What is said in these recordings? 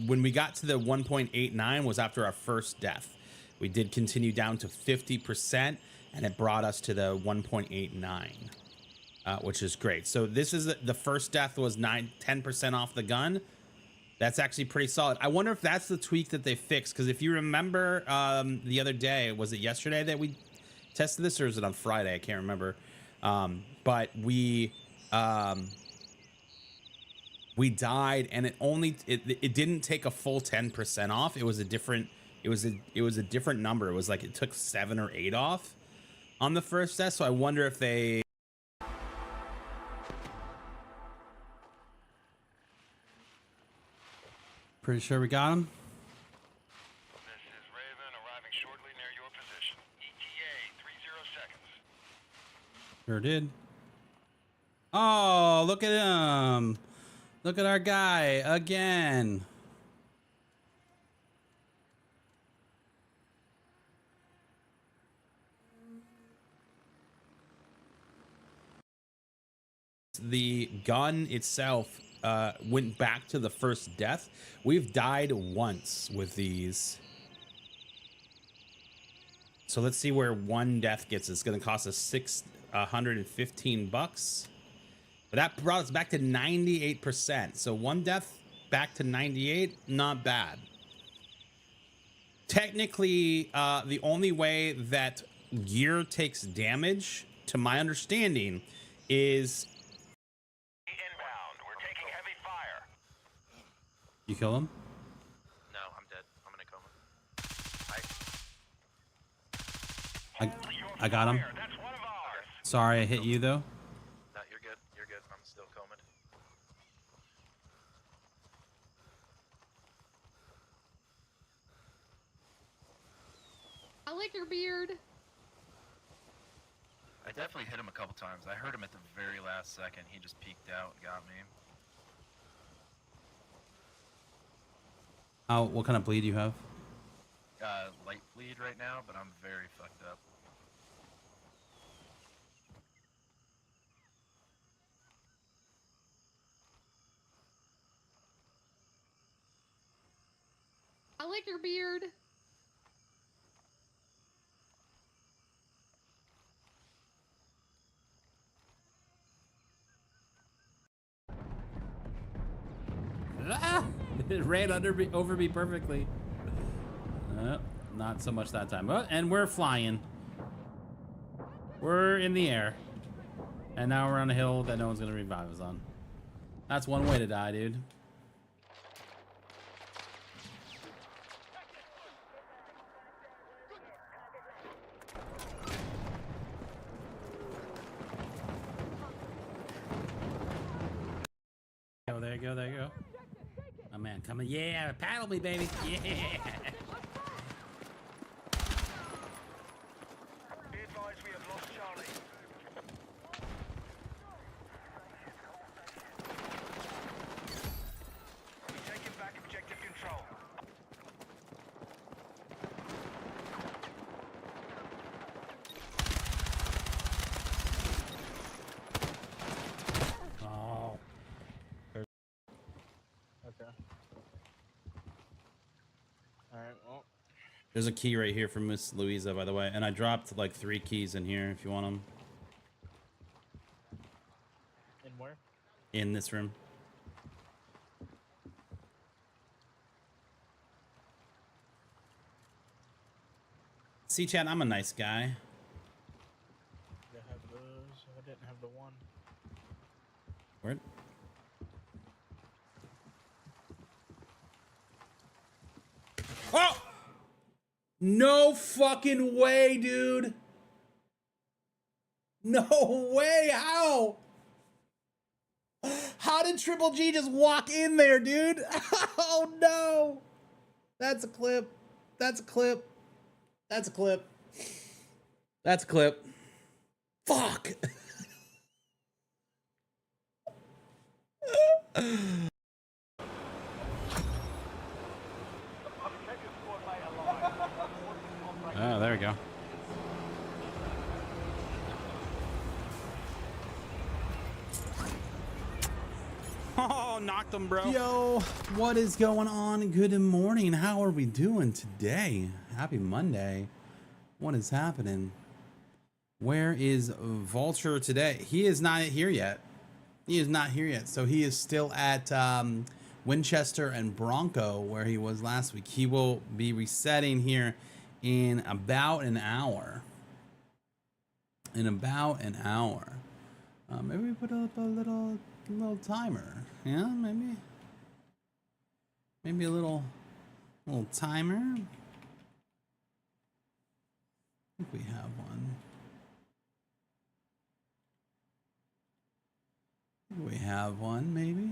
when we got to the 1.89 was after our first death. We did continue down to 50%, and it brought us to the 1.89, which is great. So this is the first death was 10% off the gun. That's actually pretty solid. I wonder if that's the tweak that they fixed, because if you remember the other day, was it yesterday that we tested this, or is it on Friday? I can't remember. But we died, and it didn't take a full 10% off. It was a different number. It was like it took 7 or 8 off on the first test. So I wonder if they pretty sure we got him. This is Raven arriving shortly near your position. ETA 30 seconds. Sure did. Oh, look at him. Look at our guy again. the gun itself went back to the first death. We've died once with these. So let's see where one death gets. It's going to cost us $615. But that brought us back to 98%. So one death back to 98, not bad. Technically, the only way that gear takes damage, to my understanding, is inbound. We're taking heavy fire. You kill him? No, I'm dead. I'm gonna kill him. I got him. That's one of ours. Sorry, I hit you though. No, you're good. You're good. I'm still combing. I like your beard. I definitely hit him a couple times. I heard him at the very last second. He just peeked out and got me. What kind of bleed do you have? Light bleed right now, but I'm very fucked up. I like your beard. Ah! It ran over me perfectly. Not so much that time. Oh, and we're flying. We're in the air. And now we're on a hill that no one's gonna revive us on. That's one way to die, dude. Oh, there you go, there you go. Oh man, coming. Yeah, paddle me, baby. Yeah. Be advised we have lost Charlie. We're taking back objective control. Oh. Okay. Alright, well. There's a key right here from Miss Louisa, by the way, and I dropped like 3 keys in here if you want them. In where? In this room. See, Chad, I'm a nice guy. I have those. I didn't have the one. Word. Oh! No fucking way, dude. No way. How? How did Triple G just walk in there, dude? Oh no. That's a clip. That's a clip. That's a clip. That's a clip. Fuck. Oh, there we go. Oh, knocked him, bro. Yo, what is going on? Good morning. How are we doing today? Happy Monday. What is happening? Where is Vulture today? He is not here yet. He is not here yet. So he is still at Winchester and Bronco, where he was last week. He will be resetting here in about an hour. In about an hour. Maybe we put up a little timer. Yeah, maybe a little timer. I think we have one. We have one, maybe.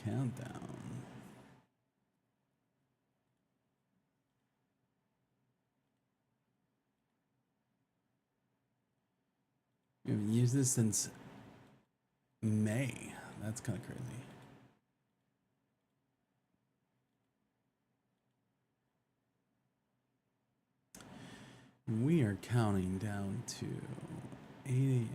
Countdown. We haven't used this since May. That's kind of crazy. We are counting down to 8 a.m.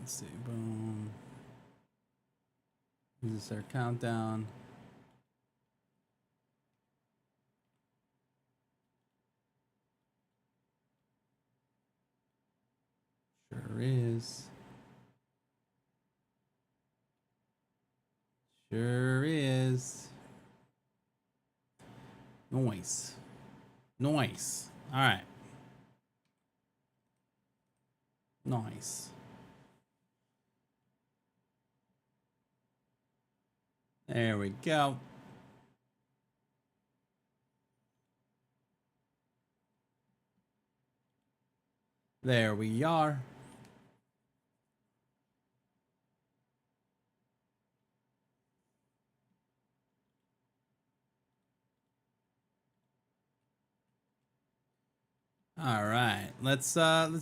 Let's see, boom. This is our countdown. Sure is. Sure is. Noise. Noise. All right. Nice. There we go. There we are. All right, let's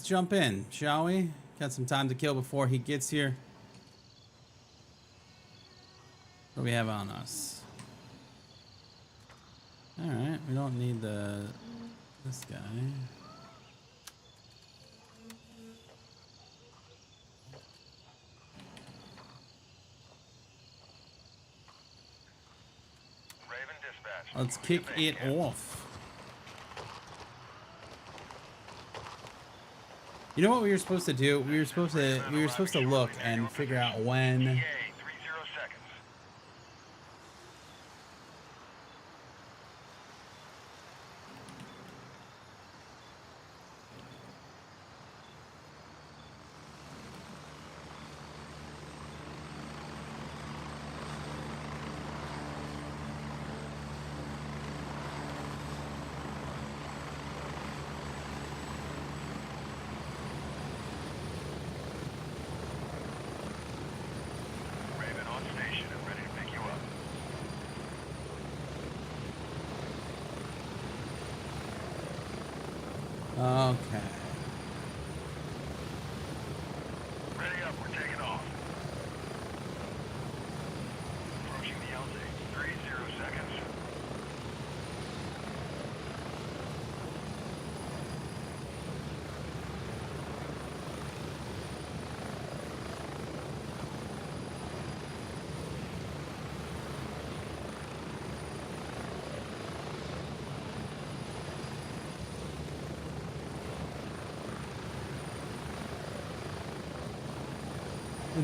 jump in, shall we? Got some time to kill before he gets here. What do we have on us? All right, we don't need this guy. Raven dispatch. Let's kick it off. You know what we were supposed to do? We were supposed to look and figure out when. 30 seconds. Raven on station and ready to pick you up. Okay. Ready up, we're taking off. Approaching the LZ. 30 seconds.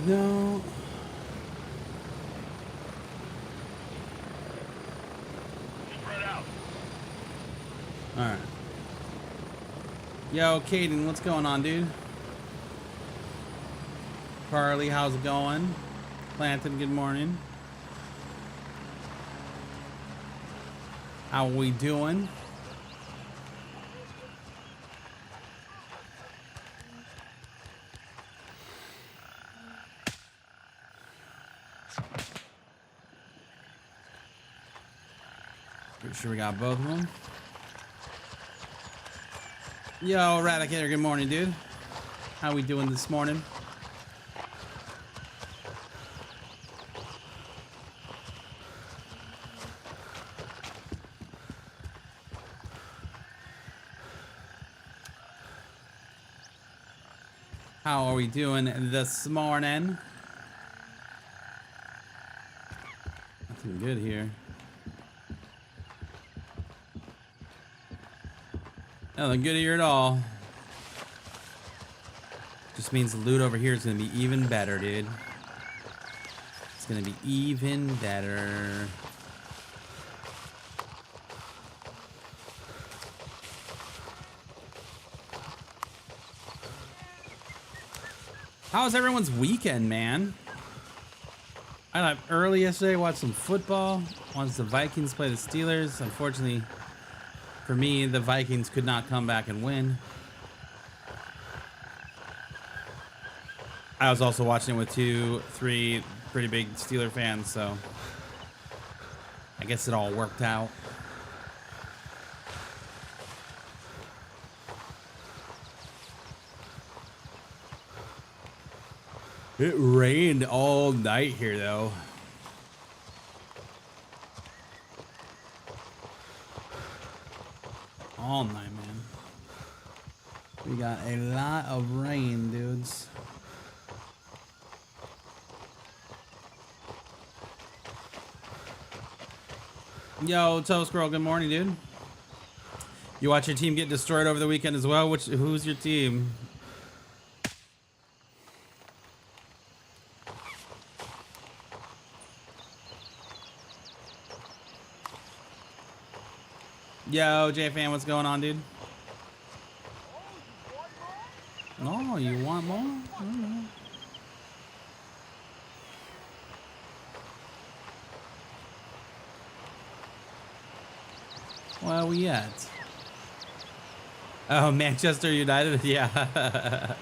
No. Spread out. All right. Yo, Caden, what's going on, dude? Carly, how's it going? Planton, good morning. How we doing? Pretty sure we got both of them. Yo, Radicator, good morning, dude. How we doing this morning? How are we doing this morning? Nothing good here. Nothing good here at all. Just means the loot over here is gonna be even better, dude. It's gonna be even better. How was everyone's weekend, man? I got up early yesterday, watched some football, watched the Vikings play the Steelers. Unfortunately, for me, the Vikings could not come back and win. I was also watching it with 3 pretty big Steeler fans, so I guess it all worked out. It rained all night here, though. All night, man. We got a lot of rain, dudes. Yo, Toast Girl, good morning, dude. You watch your team get destroyed over the weekend as well? Who's your team? Yo, J-Fan, what's going on, dude? Oh, you want more? Mm-hmm. Where are we at? Oh, Manchester United? Yeah.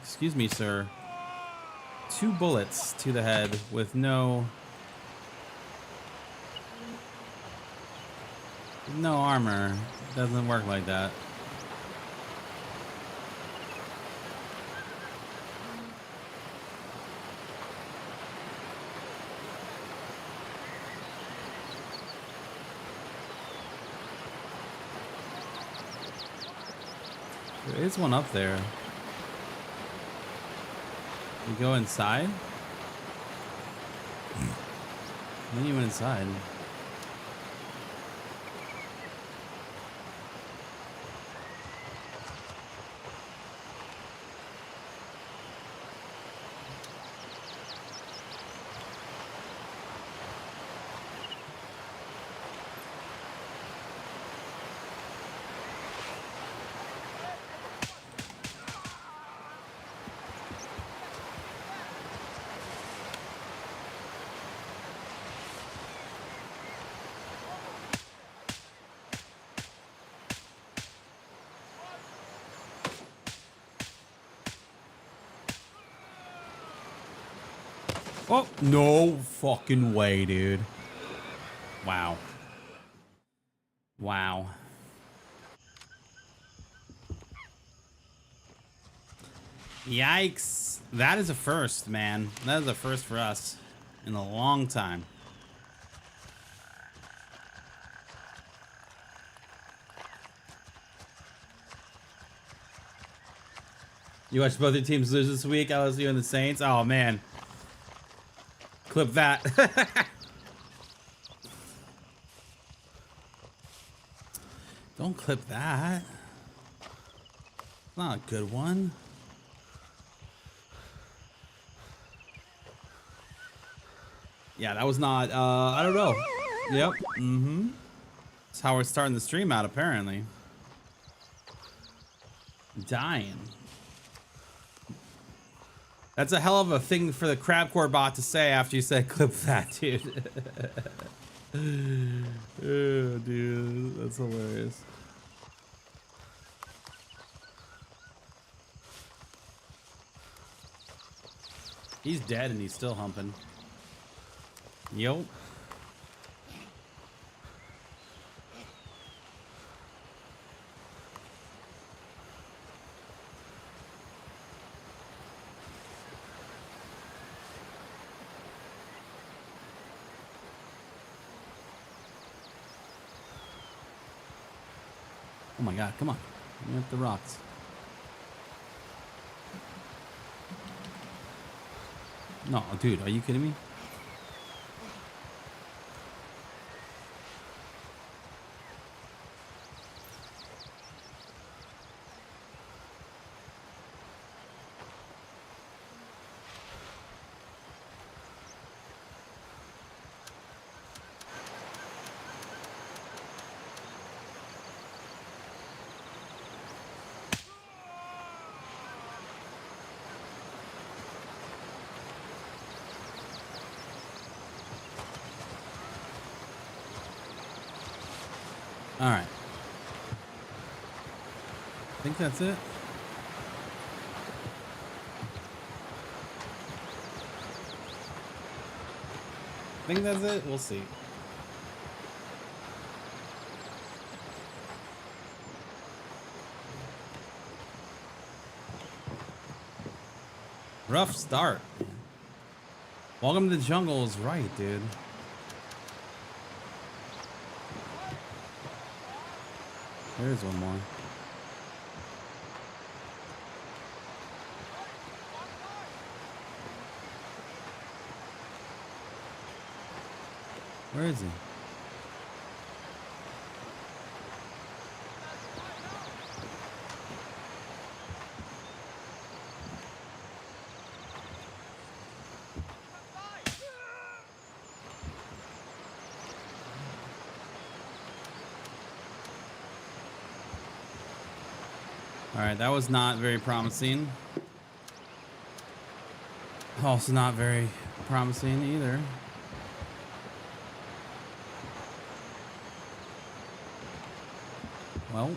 Excuse me, sir. 2 bullets to the head with no armor. Doesn't work like that. There is one up there. You go inside? Then you went inside. Oh, no fucking way, dude. Wow. Wow. Yikes. That is a first, man. That is a first for us in a long time. You watched both your teams lose this week, LSU and the Saints? Oh, man. Clip that. Don't clip that. It's not a good one. Yeah, that was not, I don't know. Yep. Mm-hmm. That's how we're starting the stream out, apparently. Dying. That's a hell of a thing for the Crabcore bot to say after you said clip that, dude. Oh, dude, that's hilarious. He's dead and he's still humping. Yo. Oh my god, come on. Give me up the rocks. No, dude, are you kidding me? All right. I think that's it. I think that's it. We'll see. Rough start. Welcome to the jungle is right, dude. There's one more. Where is he? All right, that was not very promising. Also not very promising either. Well.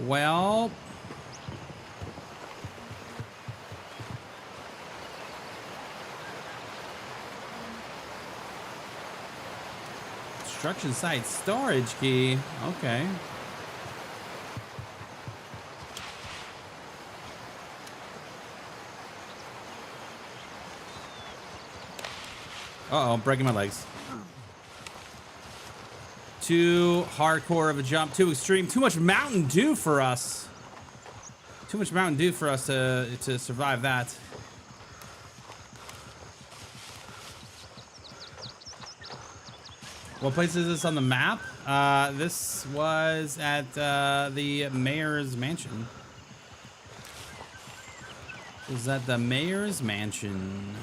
Well. Construction site storage key. Okay. Uh-oh, I'm breaking my legs. Too hardcore of a jump, too extreme, too much Mountain Dew for us. Too much Mountain Dew for us to survive that. What place is this on the map? This was at the mayor's mansion. Is that the mayor's mansion?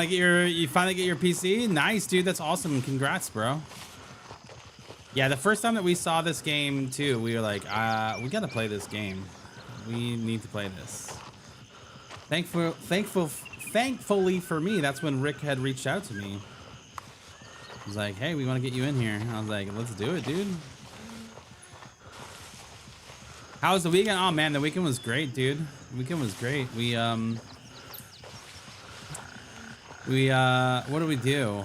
You finally get your PC? Nice, dude. That's awesome. Congrats, bro. Yeah, the first time that we saw this game too, we were like, we gotta play this game. We need to play this. Thankfully for me, that's when Rick had reached out to me. He was like, hey, we want to get you in here. I was like, let's do it, dude. How was the weekend? Oh man, the weekend was great, dude. The weekend was great. What did we do?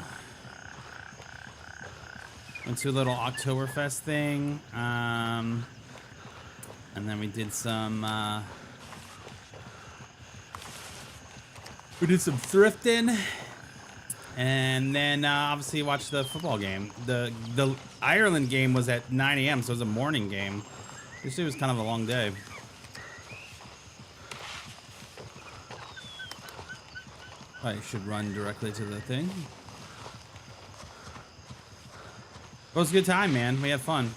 Went to a little Oktoberfest thing. And then we did some thrifting. And then obviously watched the football game. The Ireland game was at 9 a.m., so it was a morning game. This was kind of a long day. I should run directly to the thing. It was a good time, man. We had fun.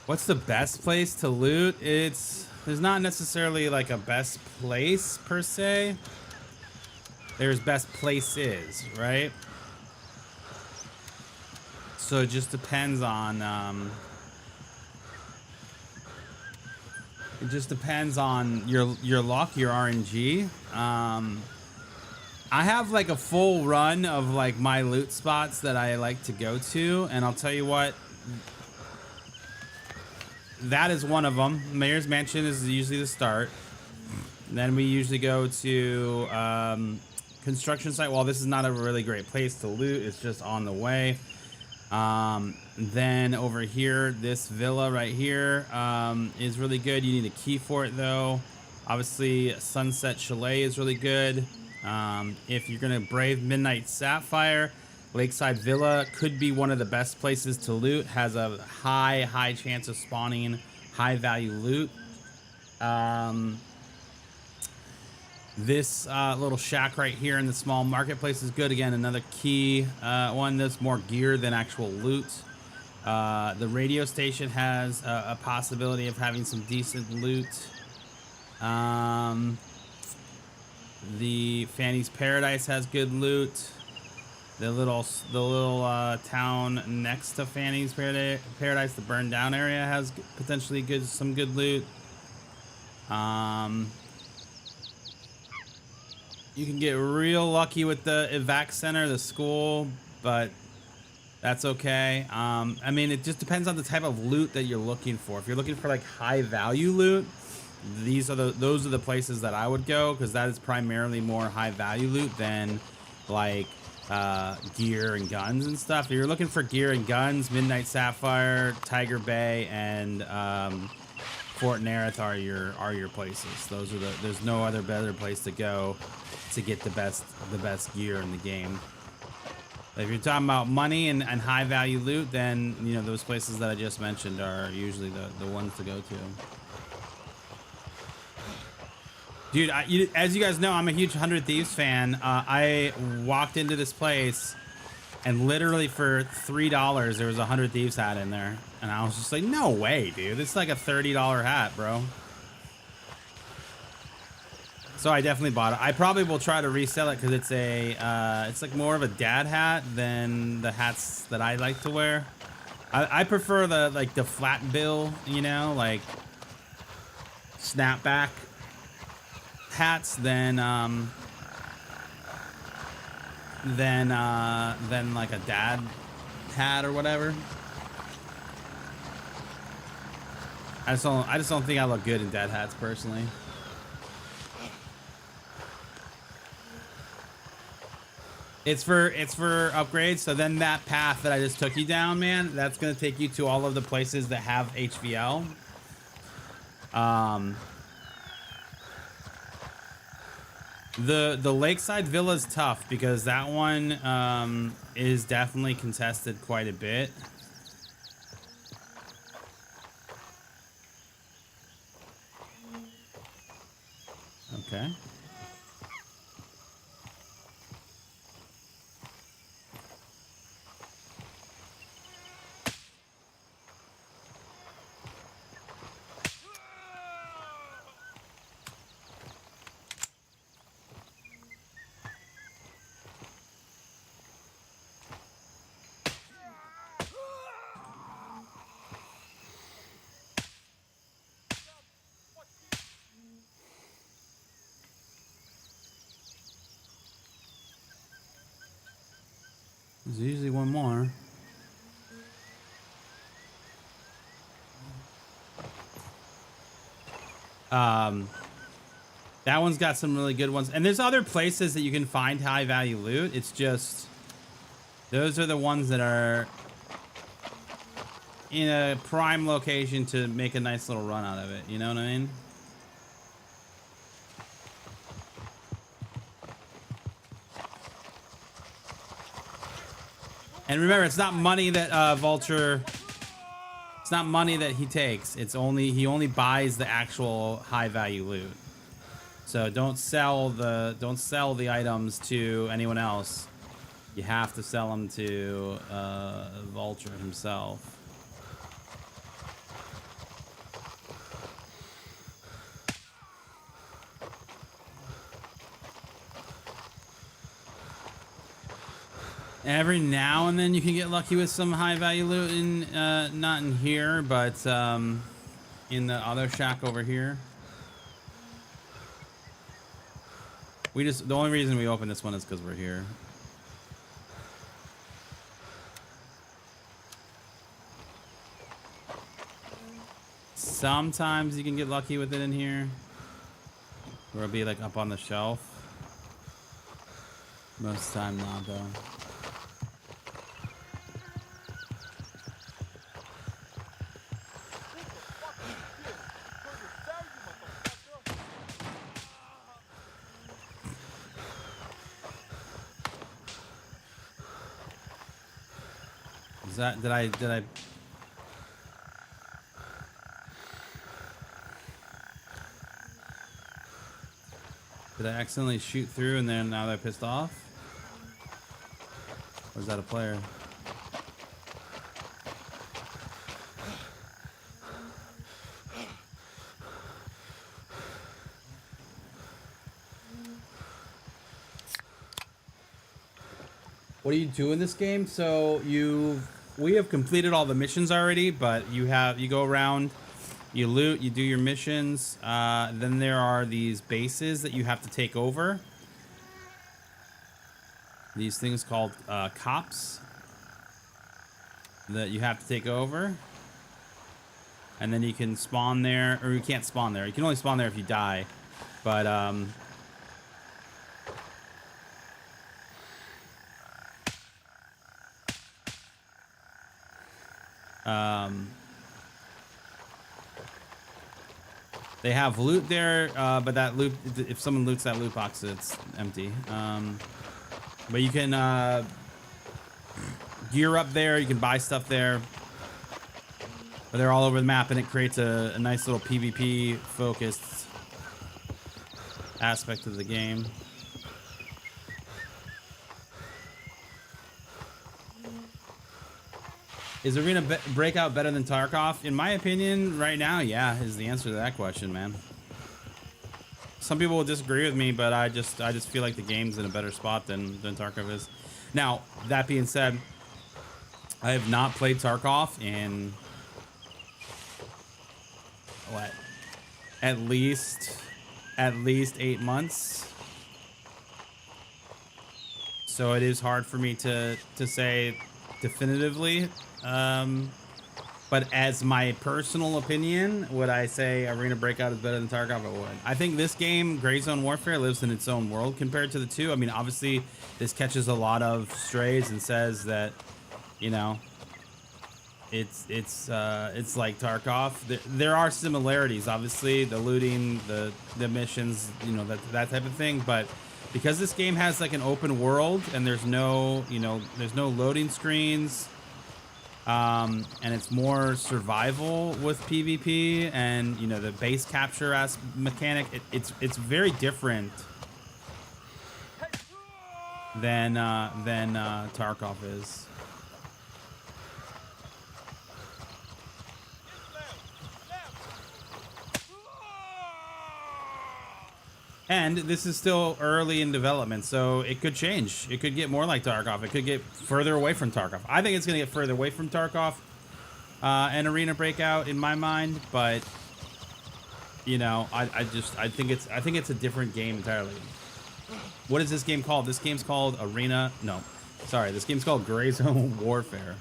What's the best place to loot? There's not necessarily like a best place per se. There's best places, right? So it just depends on it just depends on your luck, your RNG. I have like a full run of like my loot spots that I like to go to, and I'll tell you what, that is one of them. Mayor's Mansion is usually the start. And then we usually go to construction site. Well, this is not a really great place to loot. It's just on the way. Then over here, this villa right here is really good. You need a key for it though. Obviously, Sunset Chalet is really good. If you're gonna brave Midnight Sapphire, Lakeside Villa could be one of the best places to loot. Has a high chance of spawning high value loot. This little shack right here in the small marketplace is good. Again, another key one that's more gear than actual loot. The radio station has a possibility of having some decent loot. The Fanny's Paradise has good loot. The little town next to Fanny's Paradise, the burned down area, has potentially some good loot. You can get real lucky with the evac center, the school, but that's okay. I mean, it just depends on the type of loot that you're looking for. If you're looking for like high value loot, those are the places that I would go, because that is primarily more high value loot than like gear and guns and stuff. If you're looking for gear and guns, Midnight Sapphire, Tiger Bay, and Fort Nerith are your places. There's no other better place to go to get the best gear in the game. If you're talking about money and high value loot, then you know those places that I just mentioned are usually the ones to go to. Dude, as you guys know, I'm a huge 100 Thieves fan. I walked into this place, and literally for $3, there was a 100 Thieves hat in there. And I was just like, no way, dude. It's like a $30 hat, bro. So I definitely bought it. I probably will try to resell it, because it's like more of a dad hat than the hats that I like to wear. I prefer the flat bill, you know, like snapback hats than like a dad hat or whatever. I just don't think I look good in dad hats personally. It's for upgrades. So then that path that I just took you down, man, that's gonna take you to all of the places that have HVL. The Lakeside Villa is tough, because that one is definitely contested quite a bit. Okay. There's usually one more. That one's got some really good ones. And there's other places that you can find high value loot. It's just, those are the ones that are in a prime location to make a nice little run out of it. You know what I mean? And remember, it's not money that Vulture, it's not money that he takes. It's only, he only buys the actual high value loot. So don't sell the items to anyone else. You have to sell them to Vulture himself. Every now and then you can get lucky with some high value loot in not in here, but in the other shack over here. The only reason we opened this one is because we're here. Sometimes you can get lucky with it in here, where it'll be like up on the shelf. Most of the time not though. Is that, did I accidentally shoot through and then now they're pissed off? Or is that a player? What do you do in this game? So we have completed all the missions already, but you go around, you loot, you do your missions. Then there are these bases that you have to take over. These things called cops that you have to take over. And then you can spawn there, or you can't spawn there. You can only spawn there if you die. But they have loot there, but that loot, if someone loots that loot box, it's empty. But you can gear up there, you can buy stuff there. But they're all over the map, and it creates a nice little PvP focused aspect of the game. Is Arena Breakout better than Tarkov? In my opinion, right now, yeah, is the answer to that question, man. Some people will disagree with me, but I just feel like the game's in a better spot than Tarkov is. Now, that being said, I have not played Tarkov in what? At least 8 months. So it is hard for me to say definitively. But as my personal opinion, would I say Arena Breakout is better than Tarkov? I would. I think this game, Gray Zone Warfare, lives in its own world compared to the two. I mean, obviously, this catches a lot of strays and says that, you know, it's like Tarkov. There are similarities, obviously, the looting, the missions, you know, that type of thing. But because this game has like an open world and there's no loading screens. And it's more survival with PvP, and you know the base capture as mechanic. It's very different than Tarkov is. And this is still early in development, so it could change. It could get more like Tarkov. It could get further away from Tarkov. I think it's going to get further away from Tarkov and Arena Breakout in my mind, but you know, I think it's a different game entirely. What is this game called? This game's called Arena. No, sorry, this game's called Gray Zone Warfare.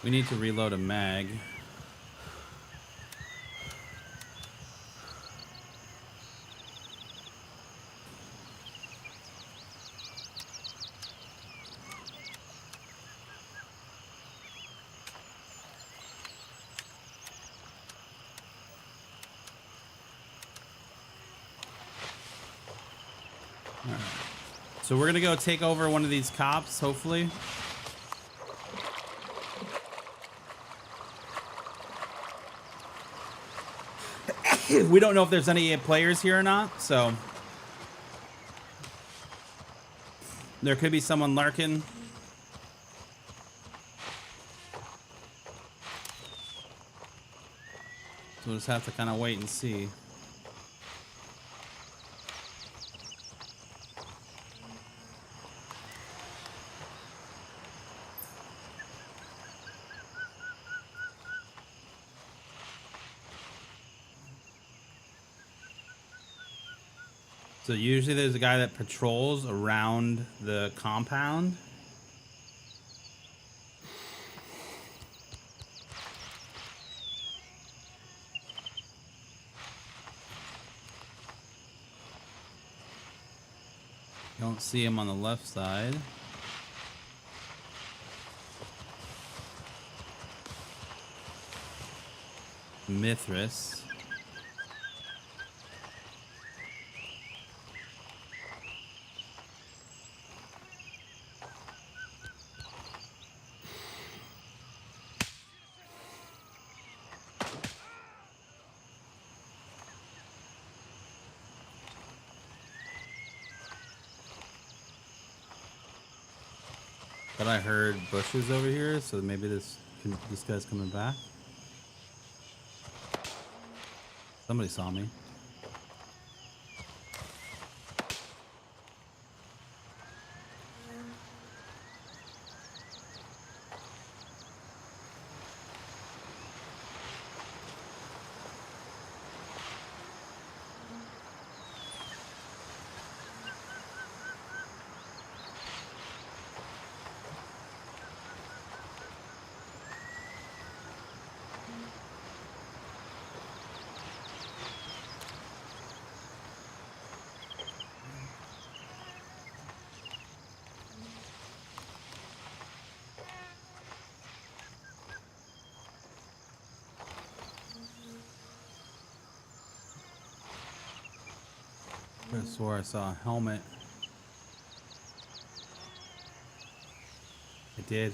We need to reload a mag. So we're gonna go take over one of these cops, hopefully. We don't know if there's any players here or not, so there could be someone lurking. So we'll just have to kind of wait and see. So usually there's a guy that patrols around the compound. Don't see him on the left side. Mithras. But I heard bushes over here, so maybe this guy's coming back. Somebody saw me. I swore I saw a helmet. I did.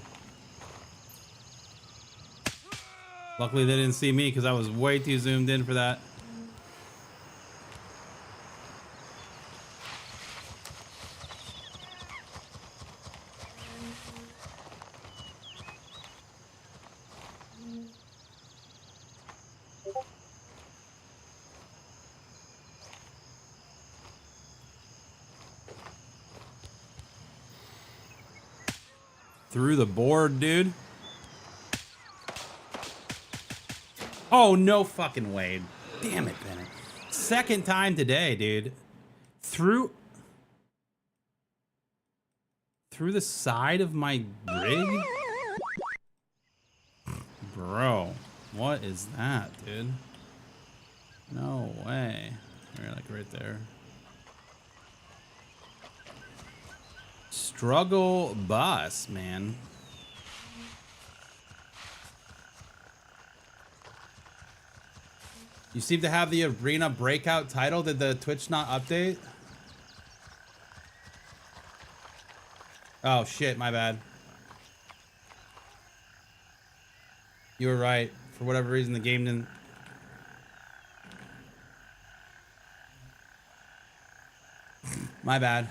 Luckily they didn't see me because I was way too zoomed in for that. Through the board, dude. Oh, no fucking way. Damn it, Bennett. Second time today, dude. Through the side of my rig? Bro, what is that, dude? No way. You're like right there. Struggle bus, man. You seem to have the Arena Breakout title. Did the Twitch not update? Oh shit, my bad. You were right. For whatever reason, the game didn't. My bad.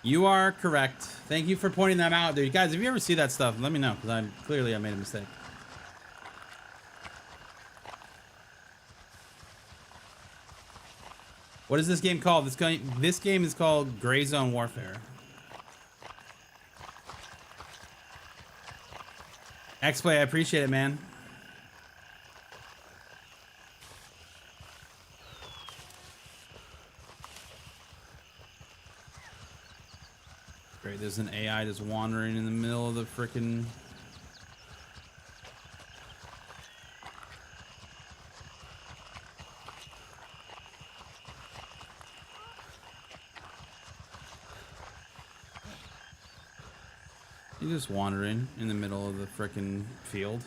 You are correct. Thank you for pointing that out, dude. Guys, if you ever see that stuff, let me know, because I made a mistake. What is this game called? This game is called Gray Zone Warfare. X-Play, I appreciate it, man. Great, there's an AI just wandering in the middle of the frickin'... He's just wandering in the middle of the frickin' field.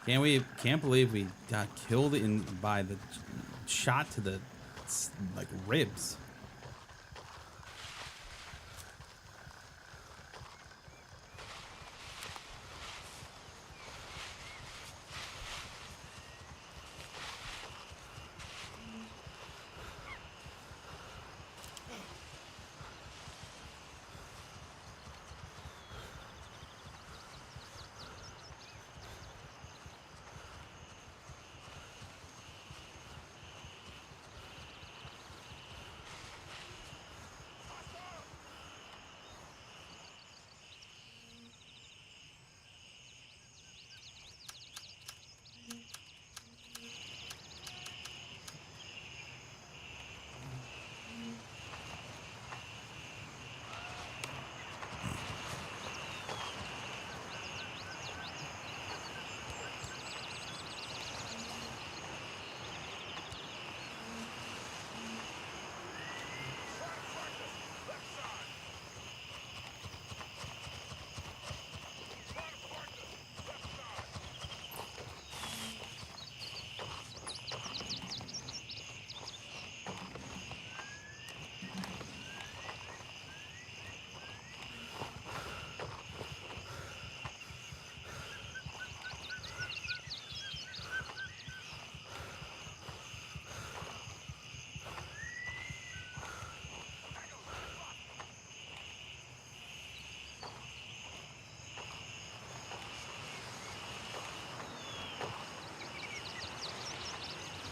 Can't believe we got killed by the shot to the like ribs.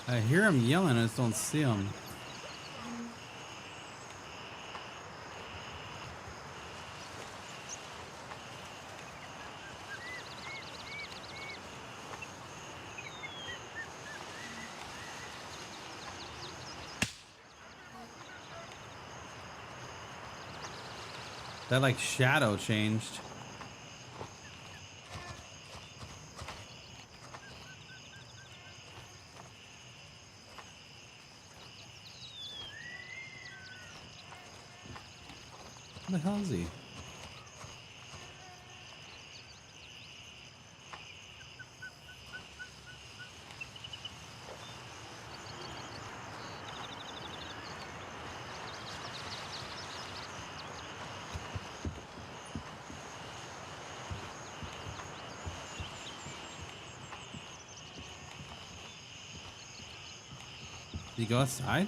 I hear him yelling, I just don't see him. That like shadow changed. What the hell is he? Did he go outside?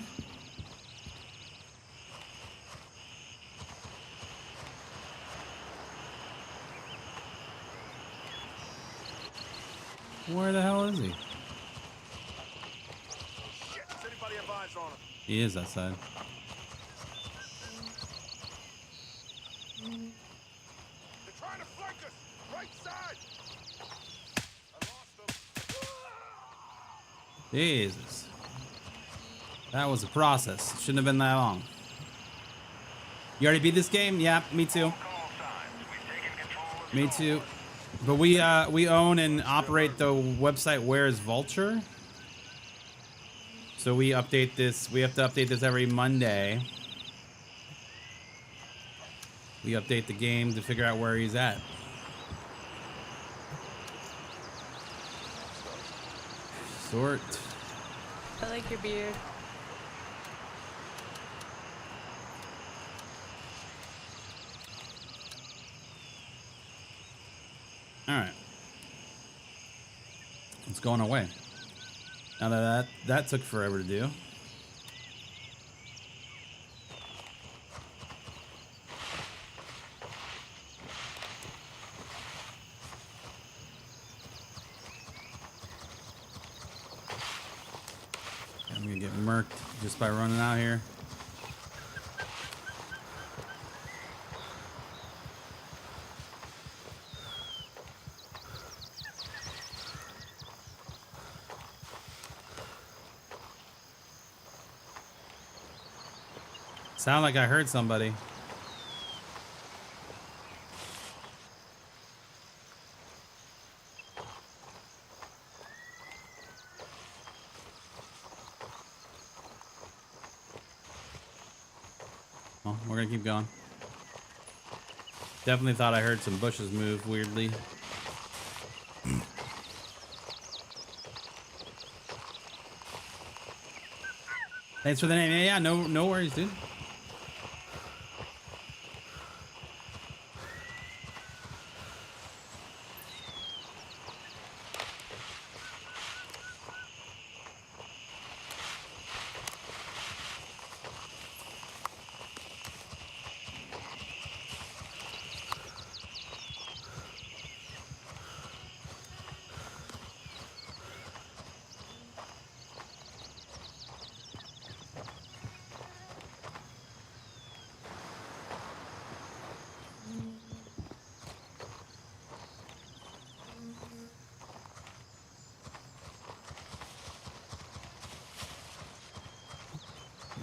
Where the hell is he? Shit, does anybody have eyes on him? He is outside. They're trying to flank us! Right side! I lost them. Jesus. That was a process. It shouldn't have been that long. You already beat this game? Yeah, me too. Call signs. We've taken control of Me too. But we own and operate the website Where is Vulture? So we update this. We have to update this every Monday. We update the game to figure out where he's at. Sort. I like your beard. All right. It's going away. Now that took forever to do. I'm gonna get murked just by running out here. Sound like I heard somebody. Well, we're gonna keep going. Definitely thought I heard some bushes move weirdly. Thanks for the name. Yeah, no worries, dude.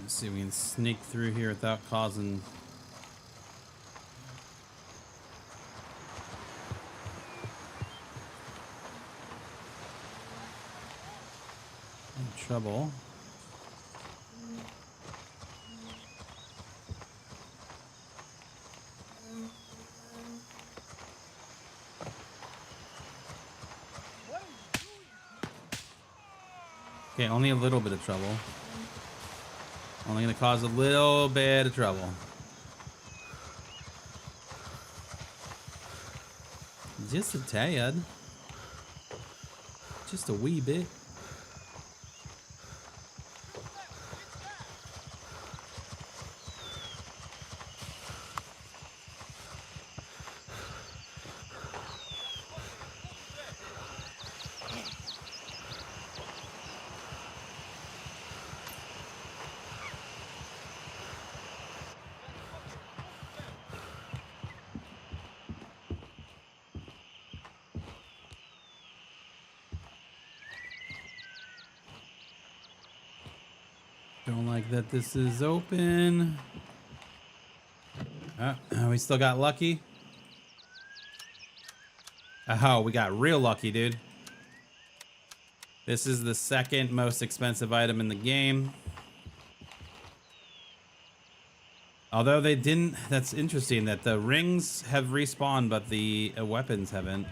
Let's see if we can sneak through here without causing any trouble. Okay, only a little bit of trouble. Only gonna cause a little bit of trouble. Just a tad. Just a wee bit. Don't like that this is open. We still got lucky. Oh, we got real lucky, dude. This is the second most expensive item in the game. Although they didn't, that's interesting that the rings have respawned, but the weapons haven't.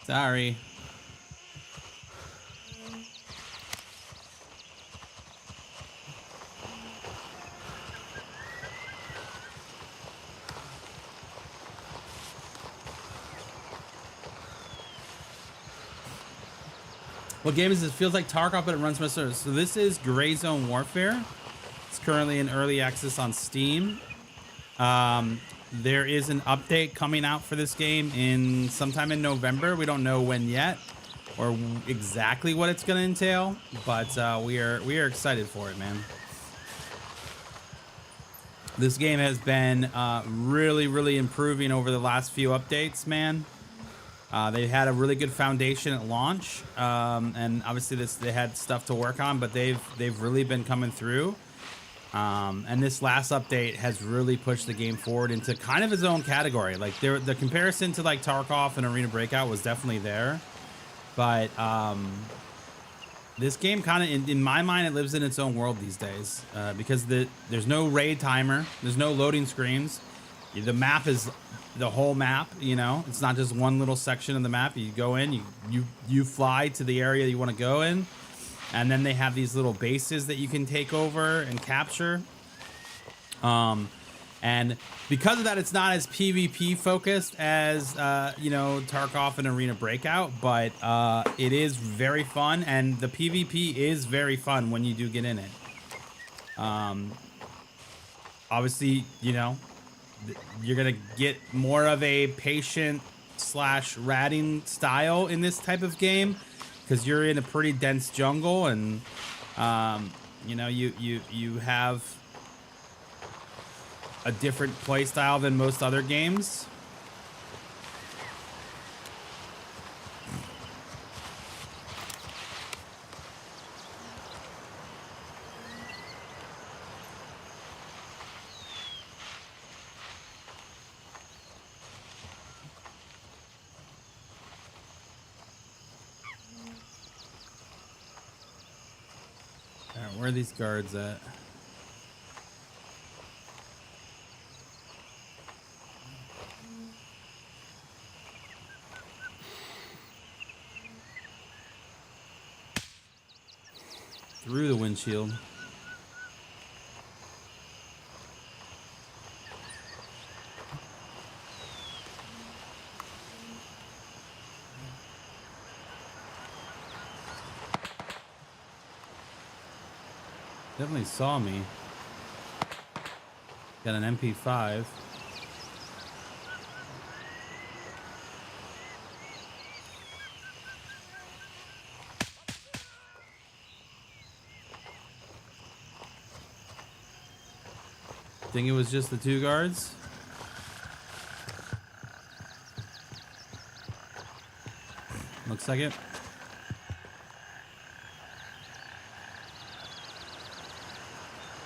Sorry. What game is this? Feels like Tarkov, but it runs my servers. So this is Gray Zone Warfare. It's currently in early access on Steam. There is an update coming out for this game in sometime in November. We don't know when yet or exactly what it's going to entail, but we are excited for it, man. This game has been really improving over the last few updates, man. They had a really good foundation at launch, and obviously they had stuff to work on, but they've really been coming through. And this last update has really pushed the game forward into kind of its own category. Like the comparison to like Tarkov and Arena Breakout was definitely there, but this game kind of, in my mind, it lives in its own world these days because there's no raid timer, there's no loading screens. The map is the whole map, you know. It's not just one little section of the map. You go in, you fly to the area you want to go in. And then they have these little bases that you can take over and capture. And because of that, it's not as PvP focused as, you know, Tarkov and Arena Breakout, but it is very fun. And the PvP is very fun when you do get in it. Obviously, you know, you're going to get more of a patient / ratting style in this type of game. Because you're in a pretty dense jungle, and you know you have a different play style than most other games. where are these guards at? Through the windshield. Definitely saw me. Got an MP5. Think it was just the 2 guards? Looks like it.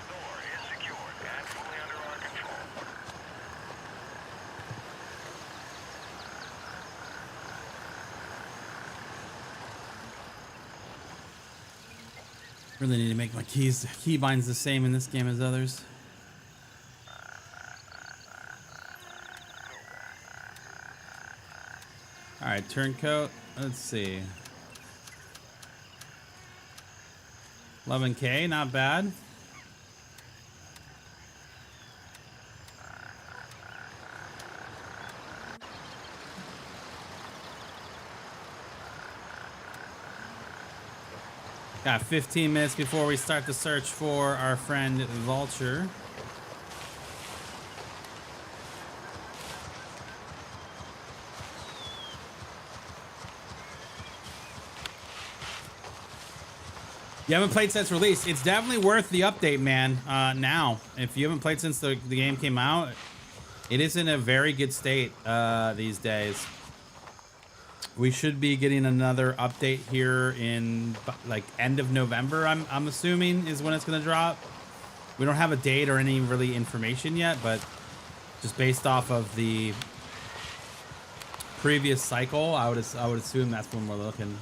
Door is secured and fully under our control. Really need to make my keybinds the same in this game as others. All right, turncoat. Let's see. 11K, not bad. Got 15 minutes before we start the search for our friend Vulture. You haven't played since release. It's definitely worth the update, man. Now, if you haven't played since the game came out, it is in a very good state these days. We should be getting another update here in like end of November. I'm assuming is when it's gonna drop. We don't have a date or any really information yet, but just based off of the previous cycle, I would assume that's when we're looking.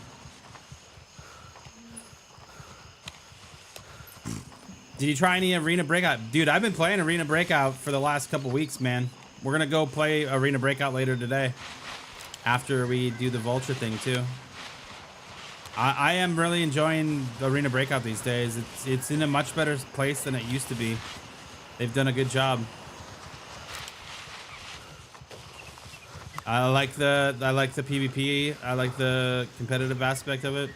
Did you try any Arena Breakout? Dude, I've been playing Arena Breakout for the last couple weeks, man. We're gonna go play Arena Breakout later today after we do the Vulture thing too. I am really enjoying Arena Breakout these days. It's in a much better place than it used to be. They've done a good job. I like the PvP. I like the competitive aspect of it.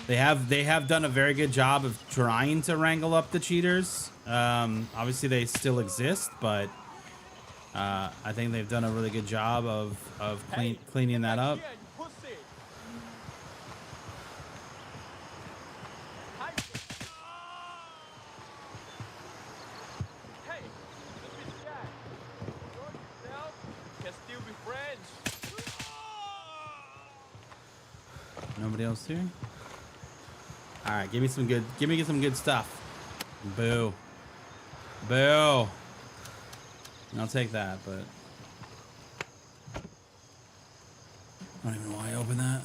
They have done a very good job of trying to wrangle up the cheaters. Obviously they still exist, but I think they've done a really good job of cleaning that up. Nobody else here? All right, give me some good stuff. Boo. Boo. I'll take that, but I don't even know why I opened that.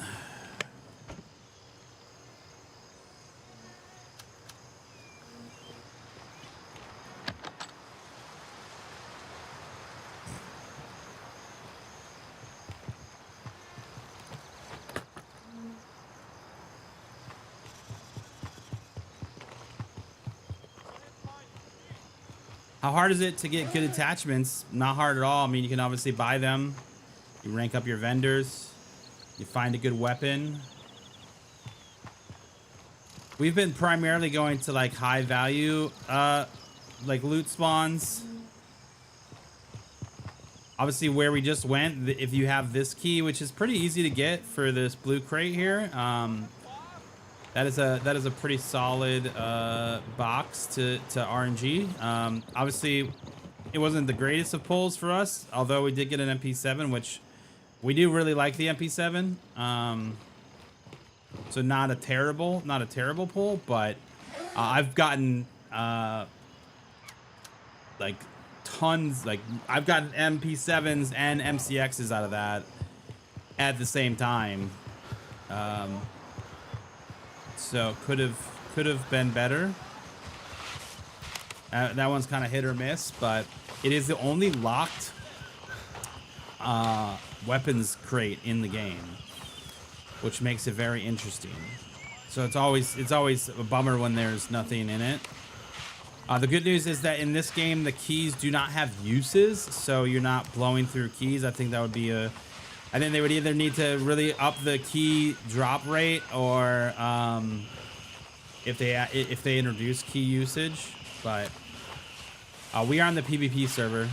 How hard is it to get good attachments? Not hard at all. I mean, you can obviously buy them. You rank up your vendors. You find a good weapon. We've been primarily going to like high value, like loot spawns. Obviously where we just went, if you have this key, which is pretty easy to get for this blue crate here, that is a pretty solid box to RNG. Obviously, it wasn't the greatest of pulls for us, although we did get an MP7, which we do really like the MP7. So not a terrible pull, but I've gotten like tons, like I've gotten MP7s and MCXs out of that at the same time. So could have could have been better. That one's kind of hit or miss, but it is the only locked weapons crate in the game, which makes it very interesting. So it's always a bummer when there's nothing in it. The good news is that in this game, the keys do not have uses, so you're not blowing through keys. I think that would be I think they would either need to really up the key drop rate, or if they introduce key usage. But we are on the PvP server.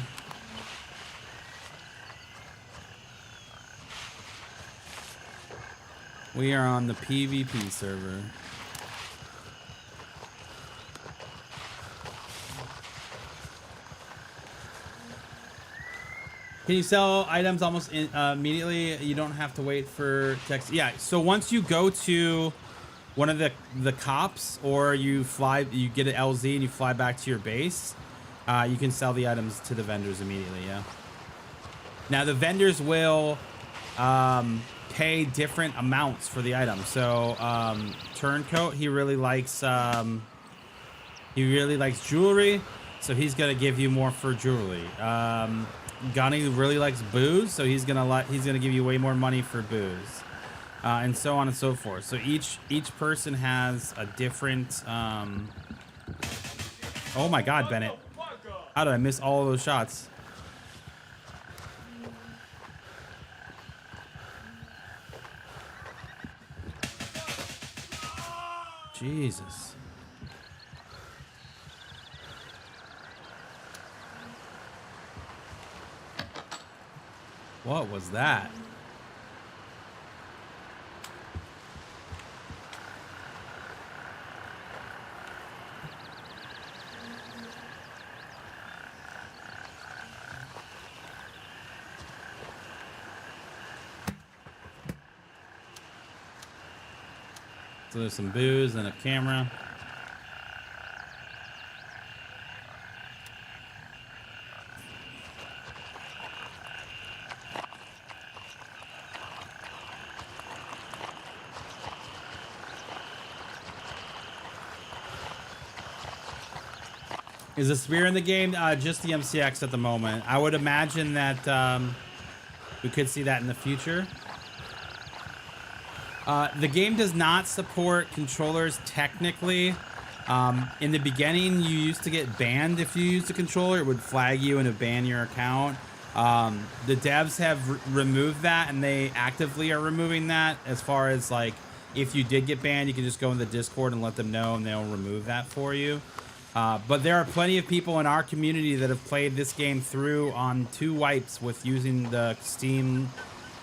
We are on the PvP server. Can you sell items almost immediately? You don't have to wait for text. Yeah, so once you go to one of the cops, or you get an LZ and you fly back to your base, you can sell the items to the vendors immediately, yeah. Now, the vendors will pay different amounts for the item. So, Turncoat, he really likes jewelry, so he's gonna give you more for jewelry. Gunny really likes booze, so he's gonna give you way more money for booze, and so on and so forth. So each person has a different. Oh my God, Bennett! How did I miss all of those shots? Jesus. What was that? So there's some booze and a camera. Is the spear in the game? Just the MCX at the moment. I would imagine that we could see that in the future. The game does not support controllers technically. In the beginning, you used to get banned if you used a controller. It would flag you and it would ban your account. The devs have removed that, and they actively are removing that. As far as like, if you did get banned, you can just go in the Discord and let them know, and they'll remove that for you. But there are plenty of people in our community that have played this game through on 2 wipes with using the Steam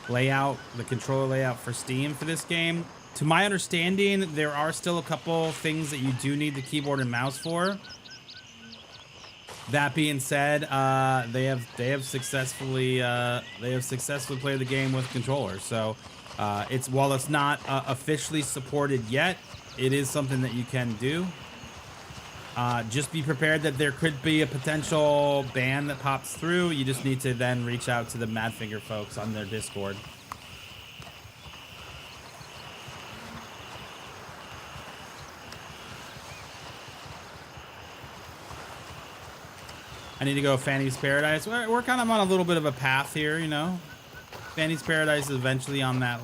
layout, the controller layout for Steam for this game. To my understanding, there are still a couple things that you do need the keyboard and mouse for. That being said, they have successfully played the game with controllers. So while it's not officially supported yet, it is something that you can do. Just be prepared that there could be a potential ban that pops through. You just need to then reach out to the Madfinger folks on their Discord. I need to go Fanny's Paradise. We're kind of on a little bit of a path here, you know. Fanny's Paradise is eventually on that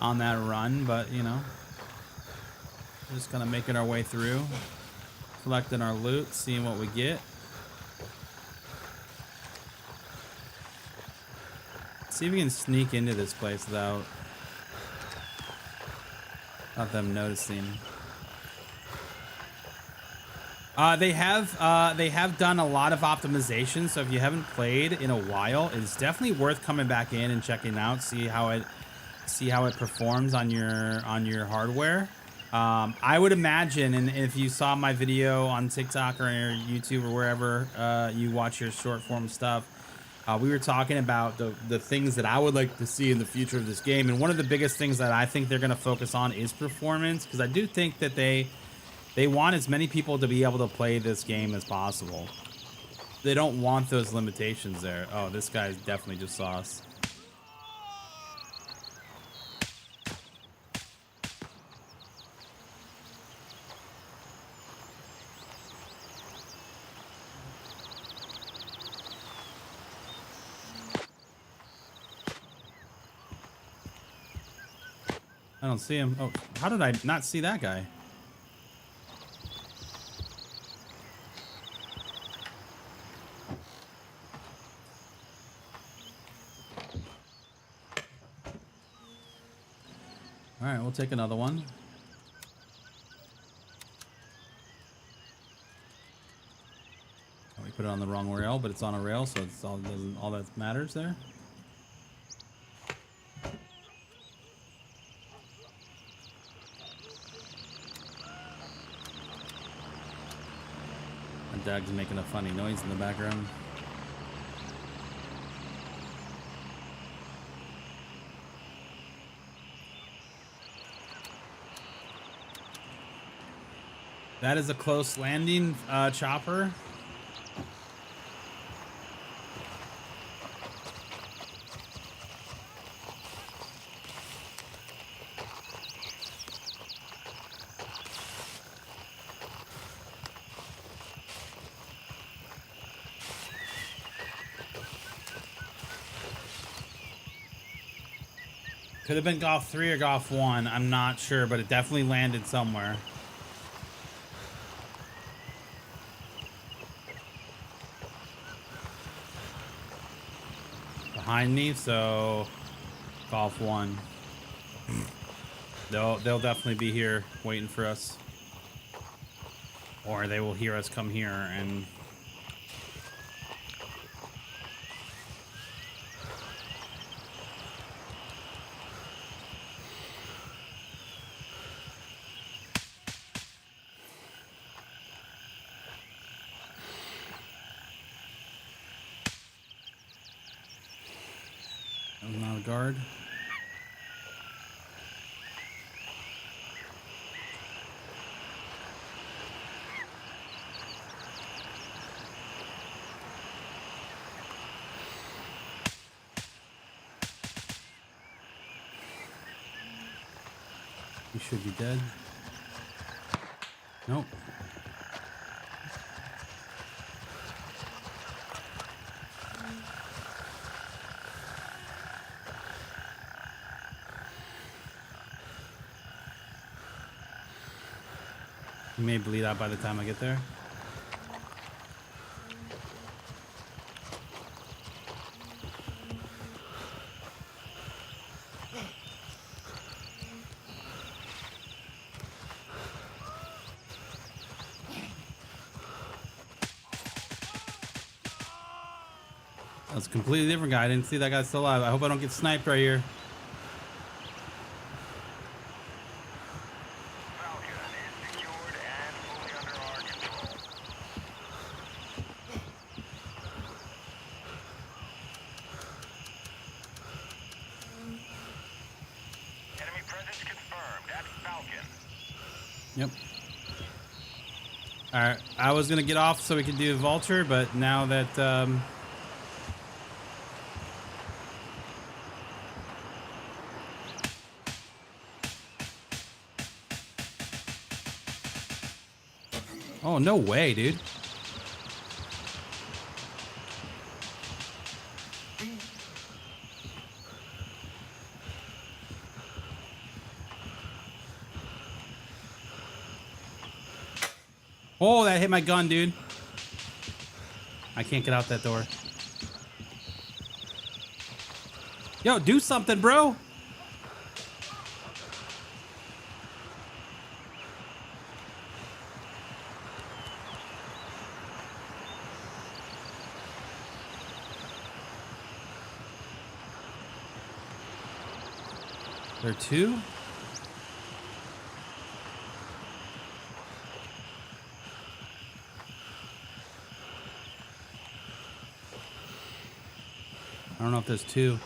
run, but you know. Just kind of making our way through, collecting our loot, seeing what we get. See if we can sneak into this place without them noticing. They have done a lot of optimization, so if you haven't played in a while, it's definitely worth coming back in and checking out, see how it performs on your hardware. I would imagine, and if you saw my video on TikTok or YouTube or wherever you watch your short form stuff, we were talking about the things that I would like to see in the future of this game. And one of the biggest things that I think they're going to focus on is performance, because I do think that they want as many people to be able to play this game as possible. They don't want those limitations there. Oh, this guy definitely just saw us. I don't see him. Oh, how did I not see that guy? All right, we'll take another one. Oh, we put it on the wrong rail, but it's on a rail, so it's all doesn't all that matters there. My dog's making a funny noise in the background. That is a close landing, chopper. Could have been golf 3 or golf 1. I'm not sure, but it definitely landed somewhere. Behind me, so golf 1. They'll definitely be here waiting for us, or they will hear us come here and. That was not a guard. He should be dead. Nope. He may bleed out by the time I get there. That's a completely different guy. I didn't see that guy still alive. I hope I don't get sniped right here. Falcon is secured and fully under our control. Enemy presence confirmed at Falcon. Yep. All right. I was going to get off so we could do Vulture, but now that... Oh, no way, dude. Oh, that hit my gun, dude. I can't get out that door. Yo, do something, bro. There are two? I don't know if there's two.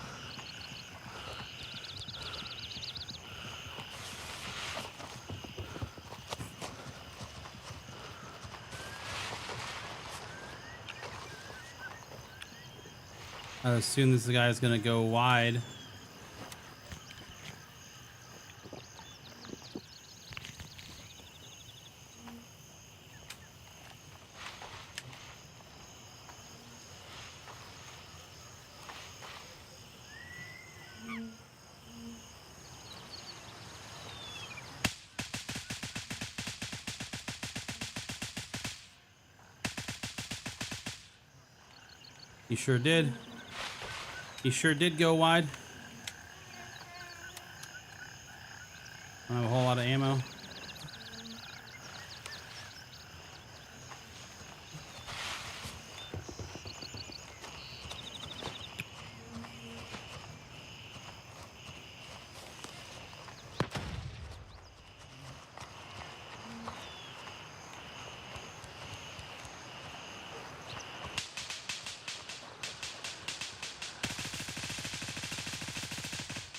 I assume this guy is going to go wide. He sure did. He sure did go wide. I don't have a whole lot of ammo.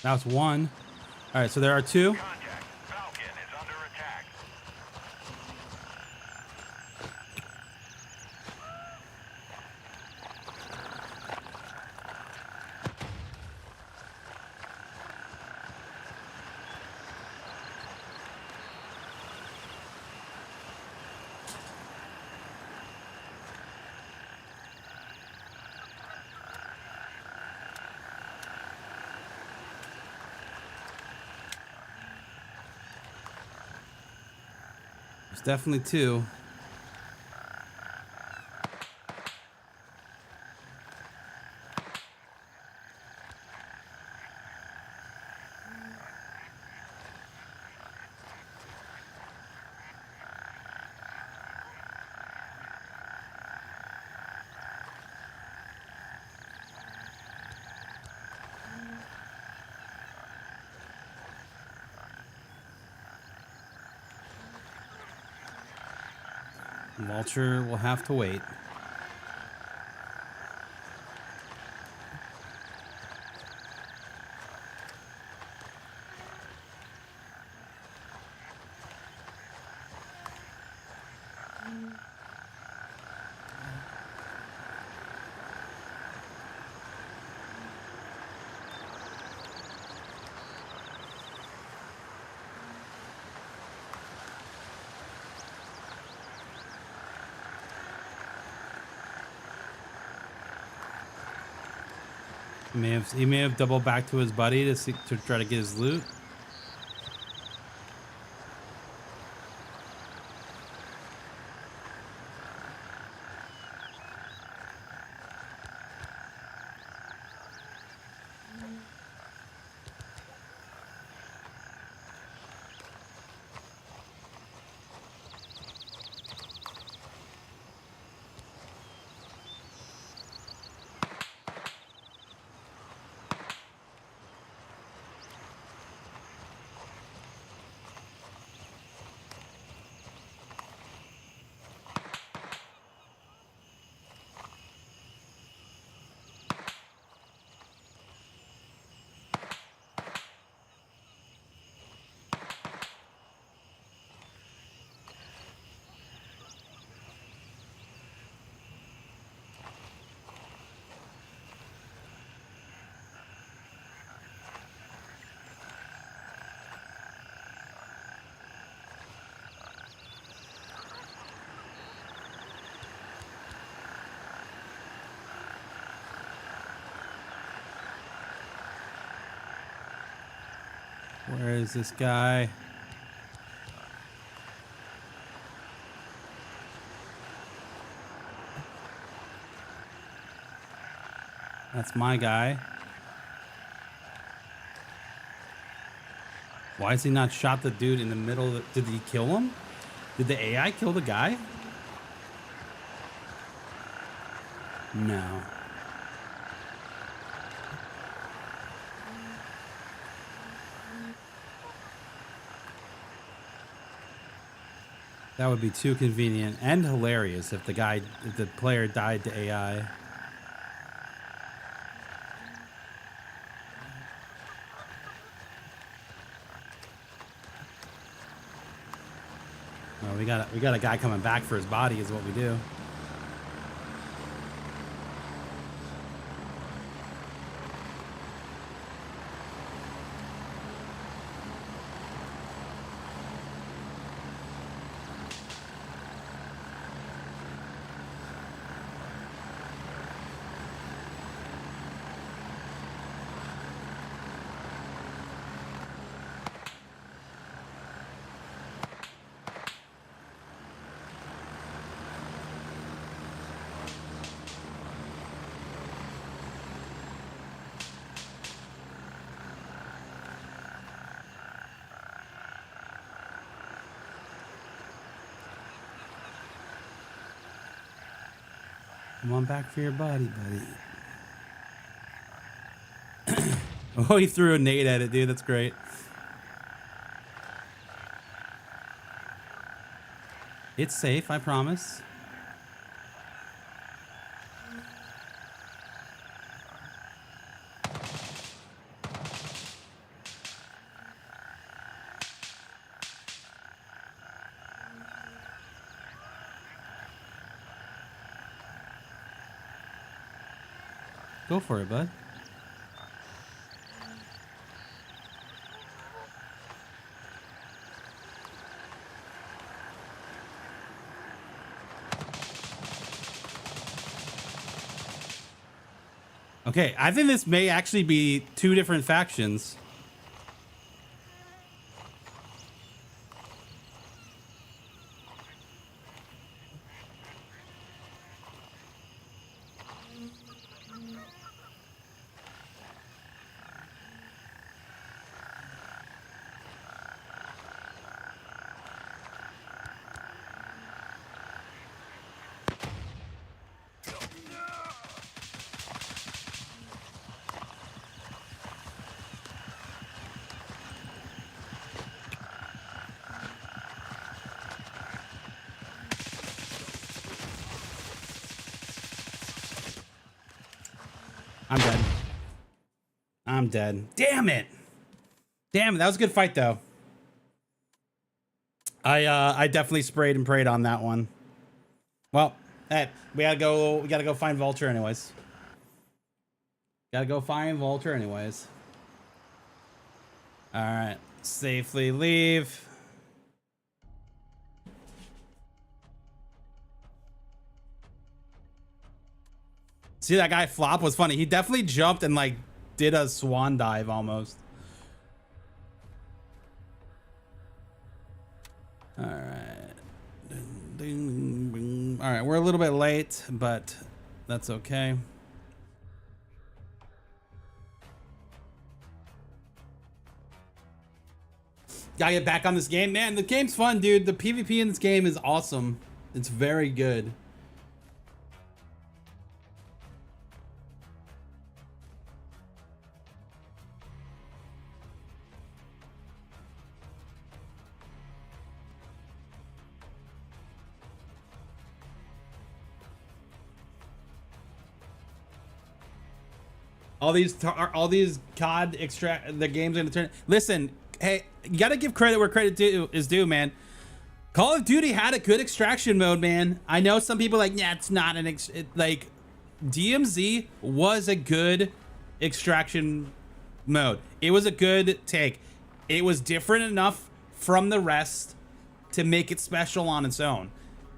That was one. All right, so there are two. Contact. Falcon is under attack. There's definitely two. Vulture will have to wait. He may have doubled back to his buddy to try to get his loot. Where is this guy? That's my guy. Why has he not shot the dude in the middle of the, did he kill him? Did the AI kill the guy? No. That would be too convenient and hilarious if the player died to AI. Well, we got a guy coming back for his body is what we do. Come on back for your buddy. Oh, he threw a nade at it, dude. That's great. It's safe, I promise. Go for it, bud. Okay, I think this may actually be two different factions. I'm dead. I'm dead. Damn it. Damn it. That was a good fight, though. I definitely sprayed and prayed on that one. Well, hey, we gotta go find Vulture anyways. Gotta go find Vulture anyways. All right. Safely leave. See, that guy flop was funny. He definitely jumped and like did a swan dive almost. All right. All right, we're a little bit late, but that's okay. Gotta get back on this game. Man, the game's fun, dude. The PvP in this game is awesome. It's very good. All these COD extract the games in the turn. Listen, hey, you gotta give credit where credit is due, man. Call of Duty had a good extraction mode, man. I know some people are like, yeah, it's not an like DMZ was a good extraction mode. It was a good take. It was different enough from the rest to make it special on its own.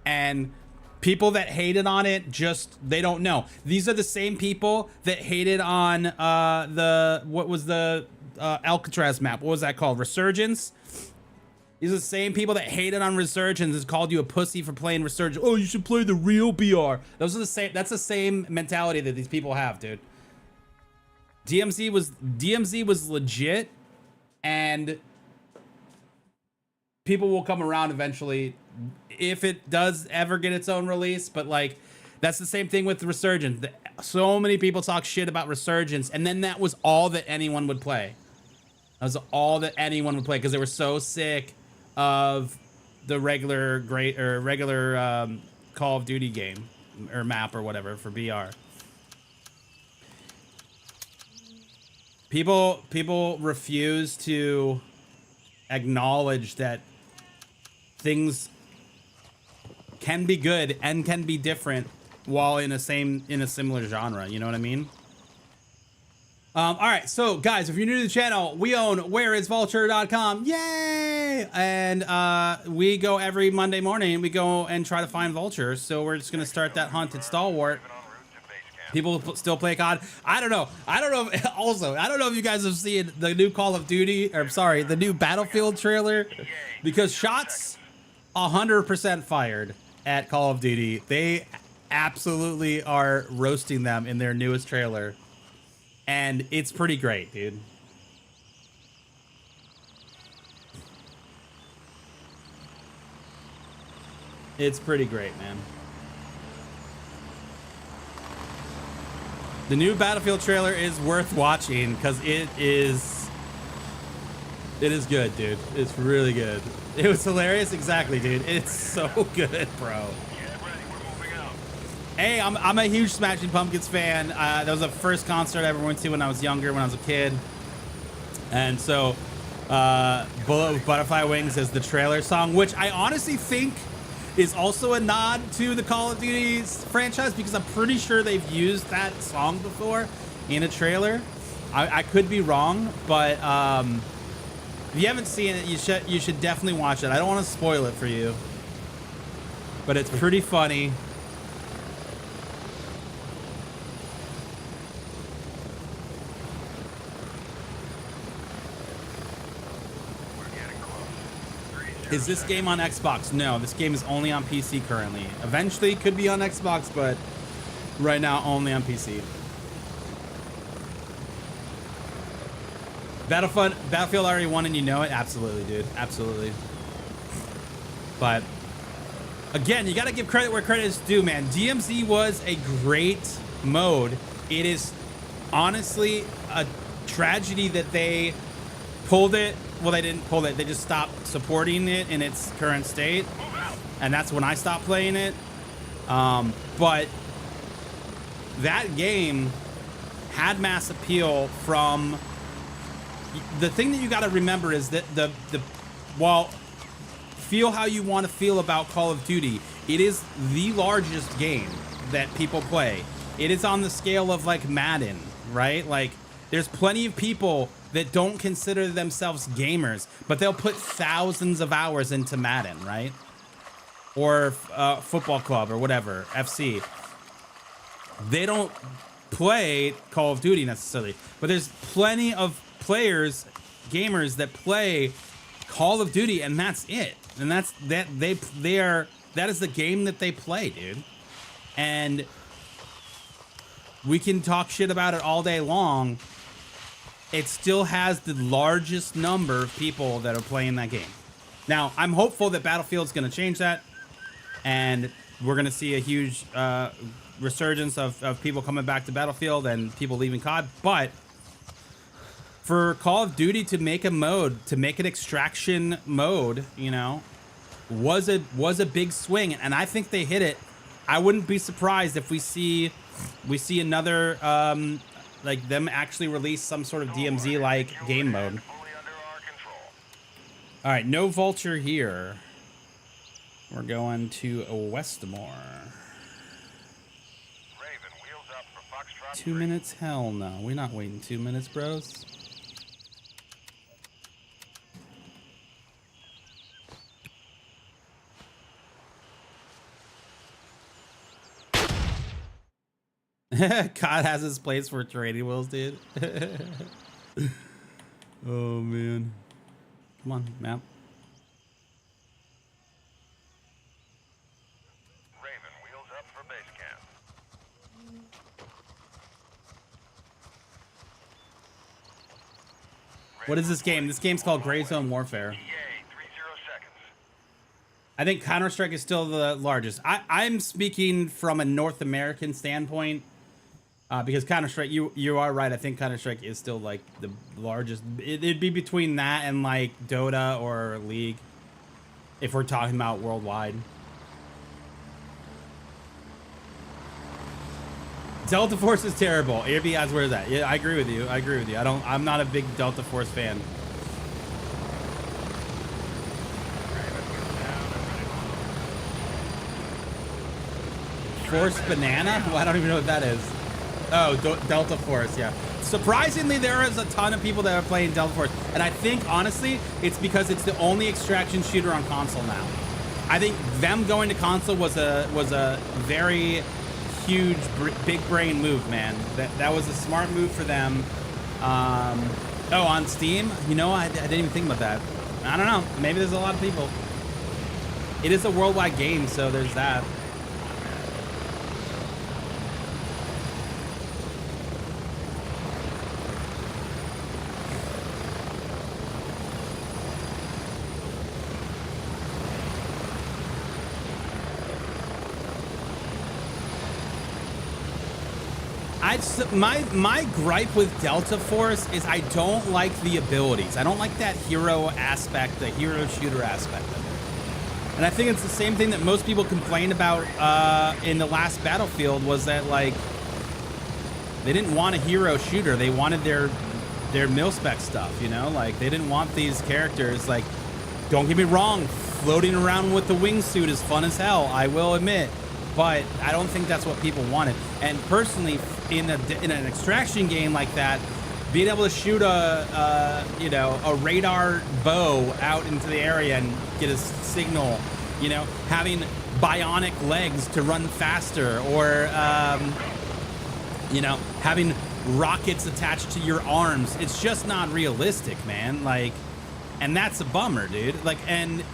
And people that hated on it, just, they don't know. These are the same people that hated on what was the Alcatraz map? What was that called? Resurgence? These are the same people that hated on Resurgence and called you a pussy for playing Resurgence. Oh, you should play the real BR. Those are the same. That's the same mentality that these people have, dude. DMZ was legit, and people will come around eventually if it does ever get its own release. But like, that's the same thing with Resurgence. So many people talk shit about Resurgence, and then that was all that anyone would play. That was all that anyone would play because they were so sick of the regular Call of Duty game or map or whatever for BR. People refuse to acknowledge that things can be good and can be different while in a similar genre. You know what I mean? All right, so guys, if you're new to the channel, we own whereisvulture.com. Yay! And we go every Monday morning. We go and try to find vultures. So we're just gonna start that hunt at Stalwart. People still play COD. I don't know. Also, I don't know if you guys have seen the new Call of Duty, or sorry, the new Battlefield trailer, because shots 100% fired at Call of Duty. They absolutely are roasting them in their newest trailer. And it's pretty great, dude. It's pretty great, man. The new Battlefield trailer is worth watching because it is good, dude. It's really good. It was hilarious. Exactly, dude. It's so good, bro. Hey, I'm a huge Smashing Pumpkins fan. That was the first concert I ever went to when I was younger, when I was a kid. And so, Bullet with Butterfly Wings is the trailer song, which I honestly think is also a nod to the Call of Duty franchise, because I'm pretty sure they've used that song before in a trailer. I could be wrong, but if you haven't seen it, you should definitely watch it. I don't want to spoil it for you, but it's pretty funny. Is this game on Xbox? No, this game is only on PC currently. Eventually, it could be on Xbox, but right now, only on PC. Battlefield already won, and you know it? Absolutely, dude. Absolutely. But, again, you got to give credit where credit is due, man. DMZ was a great mode. It is honestly a tragedy that they pulled it. Well, they didn't pull it. They just stopped supporting it in its current state. And that's when I stopped playing it. But that game had mass appeal from... The thing that you got to remember is that while feel how you want to feel about Call of Duty, it is the largest game that people play. It is on the scale of like Madden, right? Like there's plenty of people that don't consider themselves gamers, but they'll put thousands of hours into Madden, right? Or Football Club or whatever, FC. They don't play Call of Duty necessarily, but there's plenty of players, gamers that play Call of Duty, and that's it. And that is the game that they play, dude. And we can talk shit about it all day long. It still has the largest number of people that are playing that game. Now, I'm hopeful that Battlefield's going to change that, and we're going to see a huge resurgence of people coming back to Battlefield and people leaving COD. But for Call of Duty to make a mode, to make an extraction mode, you know, was a big swing, and I think they hit it. I wouldn't be surprised if we see another like them actually release some sort of DMZ like game mode. All right, no Vulture here. We're going to Westmore. 2 minutes? Hell no. We're not waiting 2 minutes, bros. God has his place for training wheels, dude. Oh, man. Come on, map. Raven, wheels up for base camp. What is this game? This game's called Gray Zone Warfare. 30 seconds. I think Counter-Strike is still the largest. I'm speaking from a North American standpoint. Because Counter-Strike, you are right. I think Counter-Strike is still like the largest. It'd be between that and like Dota or League, if we're talking about worldwide. Delta Force is terrible. AirB adds, where is that? Yeah, I agree with you. I'm not a big Delta Force fan. Force Banana? Well, I don't even know what that is. Oh, Delta Force, yeah. Surprisingly, there is a ton of people that are playing Delta Force, and I think honestly, it's because it's the only extraction shooter on console now. I think them going to console was a very huge, big brain move, man. That was a smart move for them. Oh, on Steam? You know, I didn't even think about that. I don't know. Maybe there's a lot of people. It is a worldwide game, so there's that. My gripe with Delta Force is I don't like the abilities. I don't like that hero aspect, the hero shooter aspect of it. And I think it's the same thing that most people complained about in the last Battlefield, was that like they didn't want a hero shooter. They wanted their mil-spec stuff, you know? Like they didn't want these characters. Like, don't get me wrong, floating around with the wingsuit is fun as hell, I will admit. But I don't think that's what people wanted. And personally, in an extraction game like that, being able to shoot a radar bow out into the area and get a signal, you know, having bionic legs to run faster, or you know, having rockets attached to your arms, it's just not realistic, man. Like, and that's a bummer, dude. Like, and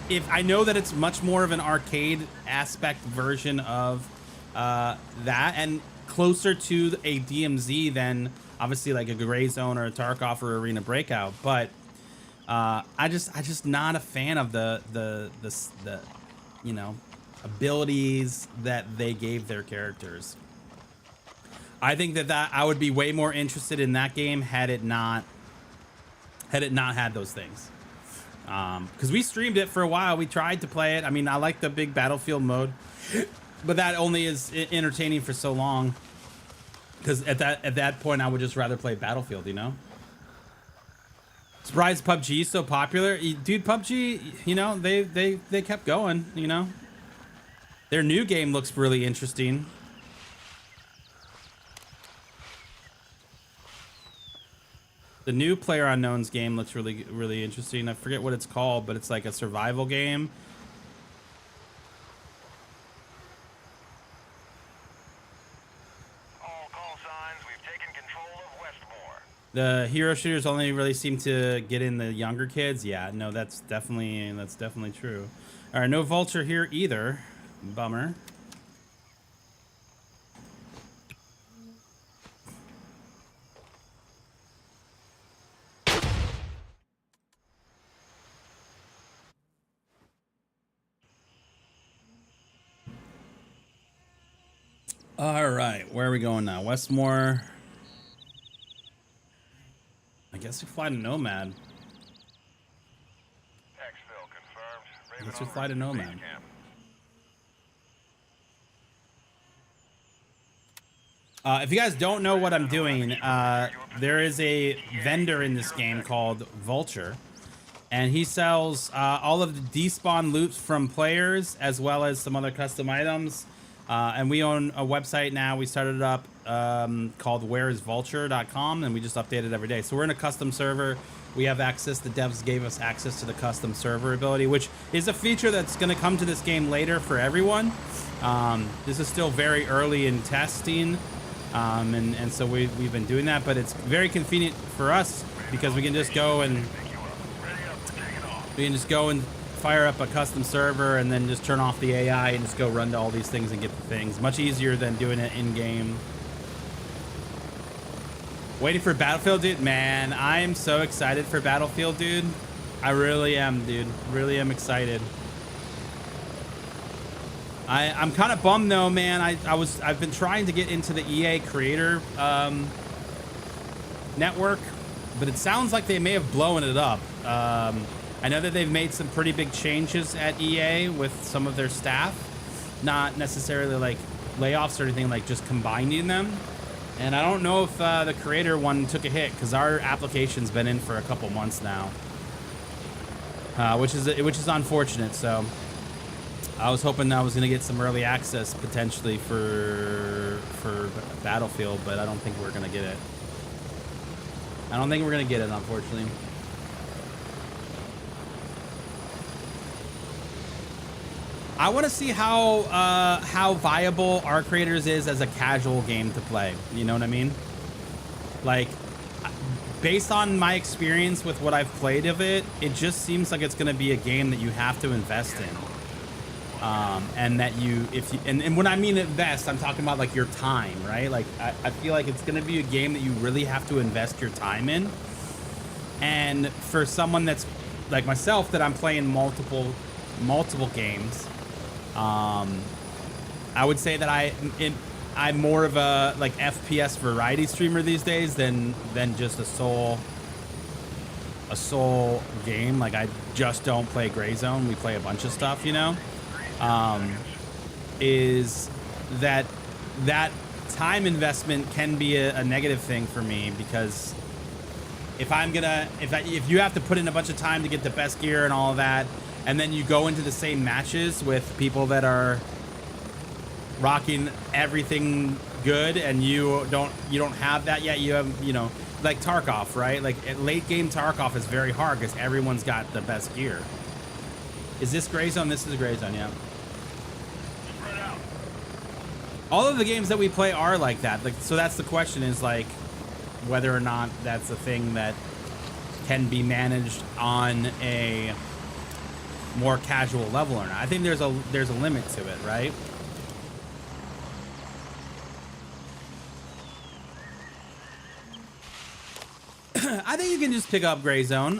if I know that it's much more of an arcade aspect version of that, and closer to a DMZ than obviously like a Gray Zone or a Tarkov or Arena Breakout, but I just not a fan of the you know, abilities that they gave their characters. I think that I would be way more interested in that game had it not had those things. Because we streamed it for a while. We tried to play it. I mean, I like the big Battlefield mode, but that only is entertaining for so long. Because at that point, I would just rather play Battlefield, you know? Surprised PUBG is so popular. Dude, PUBG, you know, they kept going, you know? Their new game looks really interesting. The new PlayerUnknown's game looks really, really interesting. I forget what it's called, but it's like a survival game. All call signs, we've taken control of Westmore. The hero shooters only really seem to get in the younger kids. Yeah, no, that's definitely true. All right, no Vulture here either. Bummer. All right, where are we going now? Westmore. I guess we fly to Nomad. Exfil confirmed. I guess we fly to Nomad. If you guys don't know what I'm doing, there is a vendor in this game called Vulture, and he sells all of the despawn loot from players as well as some other custom items. And we own a website now. We started it up called whereisvulture.com, and we just update it every day. So we're in a custom server. We have access. The devs gave us access to the custom server ability, which is a feature that's going to come to this game later for everyone. This is still very early in testing, and so we've been doing that. But it's very convenient for us because we can just go and fire up a custom server and then just turn off the AI and just go run to all these things and get the things. Much easier than doing it in-game. Waiting for Battlefield, dude. Man, I am so excited for Battlefield, dude. I really am, dude. Really am excited. I'm kind of bummed though, man. I've been trying to get into the EA creator network, but it sounds like they may have blown it up. I know that they've made some pretty big changes at EA with some of their staff, not necessarily like layoffs or anything, like just combining them. And I don't know if the creator one took a hit, because our application's been in for a couple months now, which is unfortunate. So I was hoping I was going to get some early access potentially for Battlefield, but I don't think we're going to get it. I don't think we're going to get it, unfortunately. I want to see how viable Our Creators is as a casual game to play. You know what I mean? Like, based on my experience with what I've played of it, it just seems like it's going to be a game that you have to invest in. And that and when I mean invest, I'm talking about like your time, right? Like, I feel like it's going to be a game that you really have to invest your time in. And for someone that's like myself, that I'm playing multiple games, I would say that I'm more of a like FPS variety streamer these days than just a sole game. Like I just don't play Gray Zone. We play a bunch of stuff, you know. Is that time investment can be a negative thing for me, because if you have to put in a bunch of time to get the best gear and all of that, and then you go into the same matches with people that are rocking everything good and you don't have that yet, you have, you know, like Tarkov, right? Like at late game Tarkov is very hard because everyone's got the best gear. Is this Gray Zone? This is Gray Zone, yeah. All of the games that we play are like that. Like, so that's the question, is like whether or not that's a thing that can be managed on a more casual level or not. I think there's a limit to it, right? I think you can just pick up Gray Zone.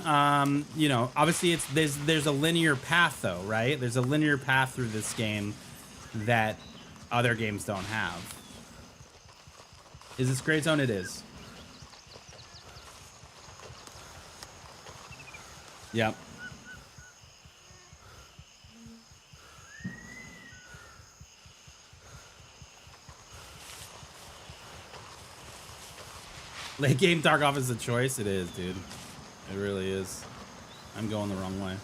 You know, obviously there's a linear path though, right? There's a linear path through this game that other games don't have. Is this Gray Zone? It is. Yep. Late game Tarkov is a choice. It is, dude. It really is. I'm going the wrong way.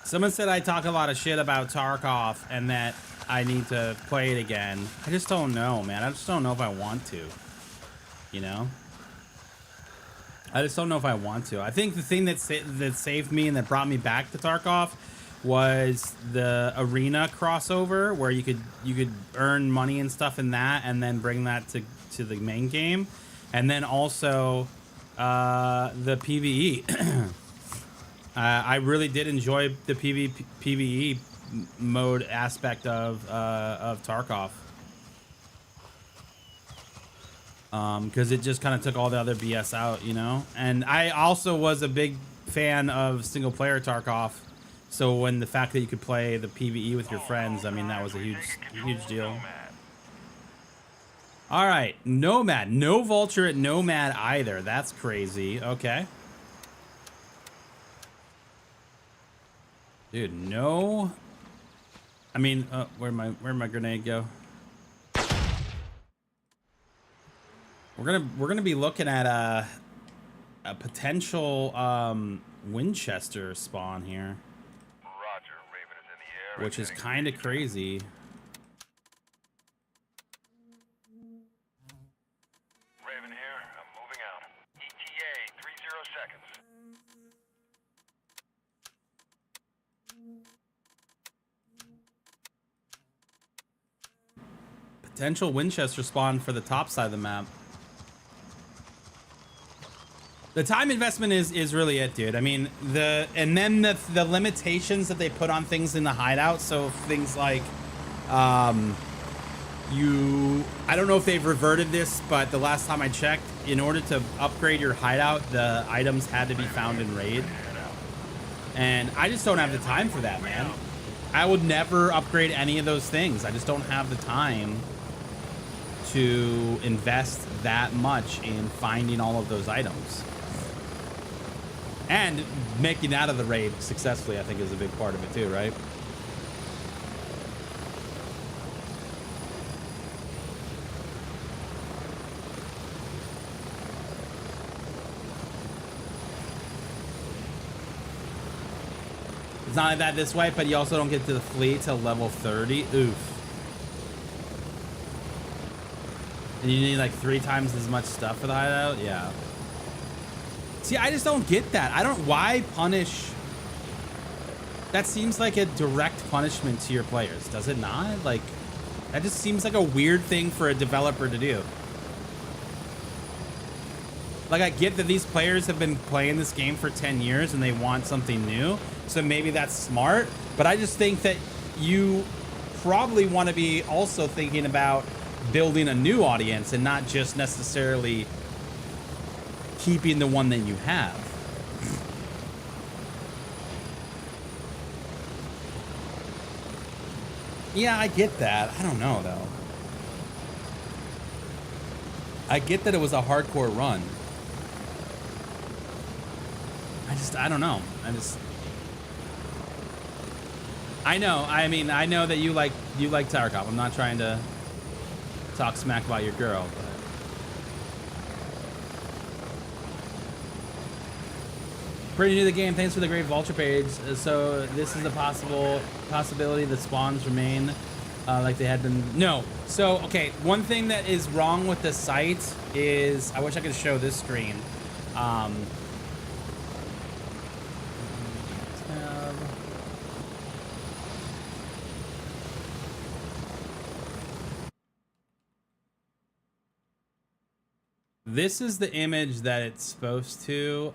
Someone said I talk a lot of shit about Tarkov and that I need to play it again. I just don't know, man. I just don't know if I want to. You know? I just don't know if I want to. I think the thing that saved me and that brought me back to Tarkov was the Arena crossover, where you could earn money and stuff in that, and then bring that to the main game, and then also the PvE. I really did enjoy the PvE mode aspect of Tarkov. Because it just kind of took all the other BS out, you know? And I also was a big fan of single player Tarkov. So when the fact that you could play the PvE with your friends, I mean, that was a huge deal. All right, Nomad. No Vulture at Nomad either. That's crazy. Okay. Dude, no. I mean, where'd my grenade go? We're gonna be looking at a potential Winchester spawn here. Roger, Raven is in the air. Which is kind of crazy. Raven here. I'm moving out. ETA 30 seconds. Potential Winchester spawn for the top side of the map. The time investment is really it, dude. I mean, the limitations that they put on things in the hideout. So things like, I don't know if they've reverted this, but the last time I checked, in order to upgrade your hideout, the items had to be found in raid. And I just don't have the time for that, man. I would never upgrade any of those things. I just don't have the time to invest that much in finding all of those items. And making out of the raid successfully, I think, is a big part of it too, right? It's not like that this way, but you also don't get to the fleet till level 30. Oof. And you need like 3 times as much stuff for the hideout? Yeah. See, I just don't get that. Why punish? That seems like a direct punishment to your players, does it not? Like, that just seems like a weird thing for a developer to do. Like, I get that these players have been playing this game for 10 years and they want something new, so maybe that's smart, but I just think that you probably want to be also thinking about building a new audience and not just necessarily keeping the one that you have. Yeah, I get that. I don't know, though. I get that it was a hardcore run. I don't know. I know. I mean, I know that you like Tarkov. I'm not trying to talk smack about your girl, but pretty new to the game. Thanks for the great Vulture page. So this is a possibility that spawns remain like they had been. No. So okay, one thing that is wrong with the site is I wish I could show this screen. This is the image that it's supposed to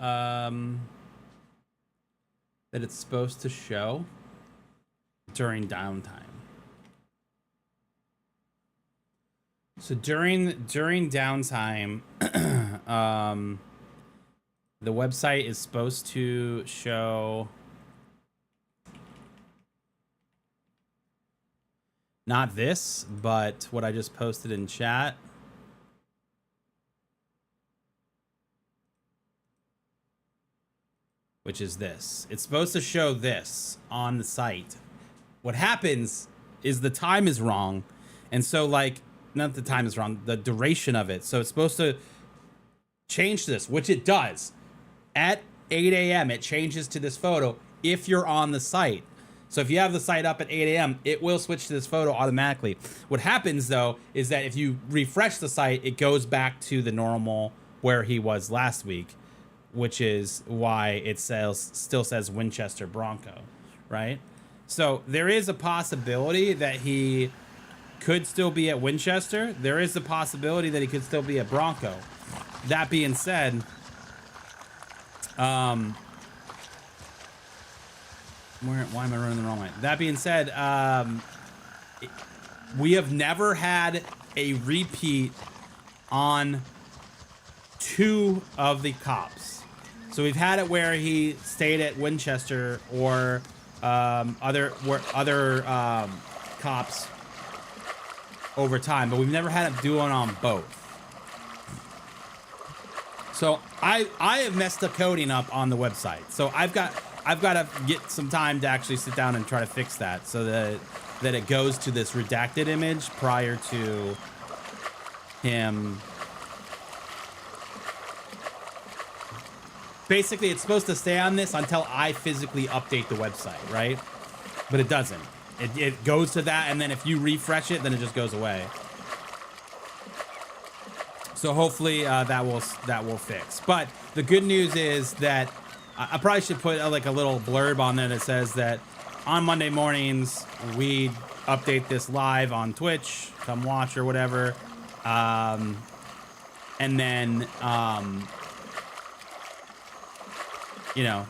show during downtime. So during downtime, the website is supposed to show not this, but what I just posted in chat. Which is this. It's supposed to show this on the site. What happens is the time is wrong. And so like, not the time is wrong, the duration of it. So it's supposed to change this, which it does. At 8 a.m. it changes to this photo if you're on the site. So if you have the site up at 8 a.m., it will switch to this photo automatically. What happens though, is that if you refresh the site, it goes back to the normal where he was last week, which is why it still says Winchester Bronco, right? So there is a possibility that he could still be at Winchester. There is a possibility that he could still be at Bronco. That being said, why am I running the wrong way? That being said, we have never had a repeat on 2 of the cops. So we've had it where he stayed at Winchester or other cops over time, but we've never had him do it on both. So I have messed the coding up on the website. So I've got to get some time to actually sit down and try to fix that so that it goes to this redacted image prior to him. Basically, it's supposed to stay on this until I physically update the website, right? But it doesn't. It goes to that, and then if you refresh it, then it just goes away. So hopefully that will fix. But the good news is that I probably should put like a little blurb on there that says that on Monday mornings we update this live on Twitch. Come watch or whatever, and then. You know,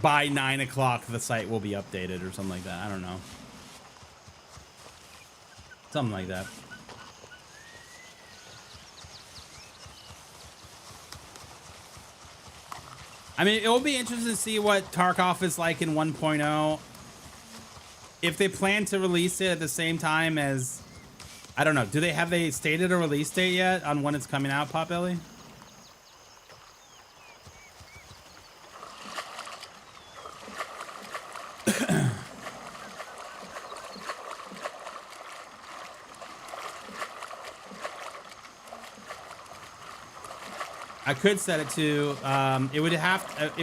by 9 o'clock, the site will be updated or something like that. I don't know. Something like that. I mean, it will be interesting to see what Tarkov is like in 1.0. If they plan to release it at the same time as... I don't know. Have they stated a release date yet on when it's coming out, Potbelly? I could set it to. It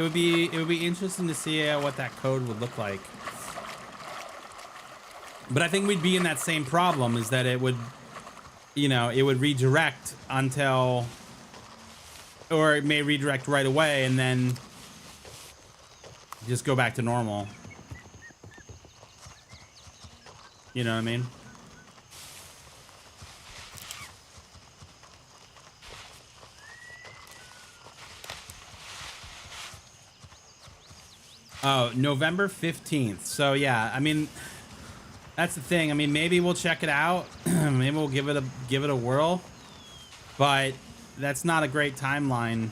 would be interesting to see what that code would look like. But I think we'd be in that same problem, is that it would, it would redirect until, or it may redirect right away and then just go back to normal. You know what I mean? Oh, November 15th. So yeah, I mean, That's the thing. I mean, maybe we'll check it out. Maybe we'll give it a whirl. But that's not a great timeline.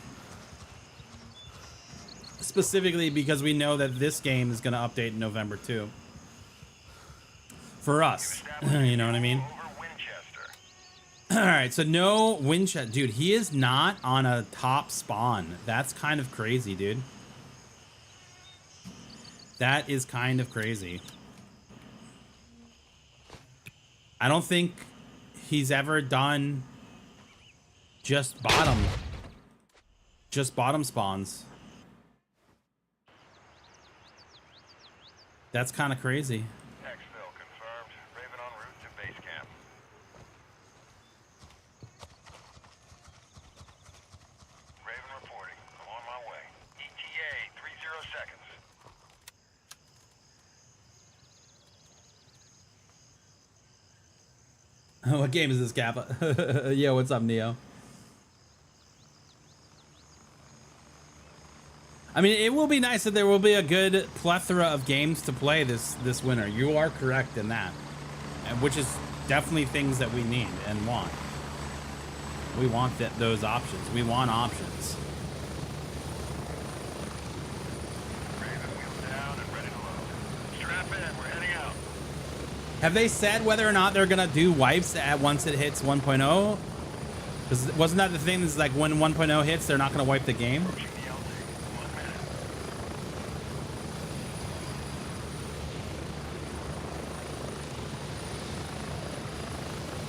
Specifically because we know that this game is going to update in November too. For us. You know what I mean? Over Winchester. All right, so no Winchester. Dude, he is not on a top spawn. That's kind of crazy, dude. That is kind of crazy. I don't think he's ever done just bottom spawns. That's kind of crazy. Exfil confirmed. Raven en route to base camp. Raven reporting. I'm on my way. ETA 30 seconds. What game is this, Kappa? Yo, what's up, Neo? I mean, it will be nice that there will be a good plethora of games to play this winter. You are correct in that, and which is definitely things that we need and want. We want those options. We want options. Raven wheels down and ready to load. Strap in. We're heading out. Have they said whether or not they're gonna do wipes at once it hits 1.0? Because wasn't that the thing? Is like when 1.0 hits, they're not gonna wipe the game. Approaching the LZ. 1 minute.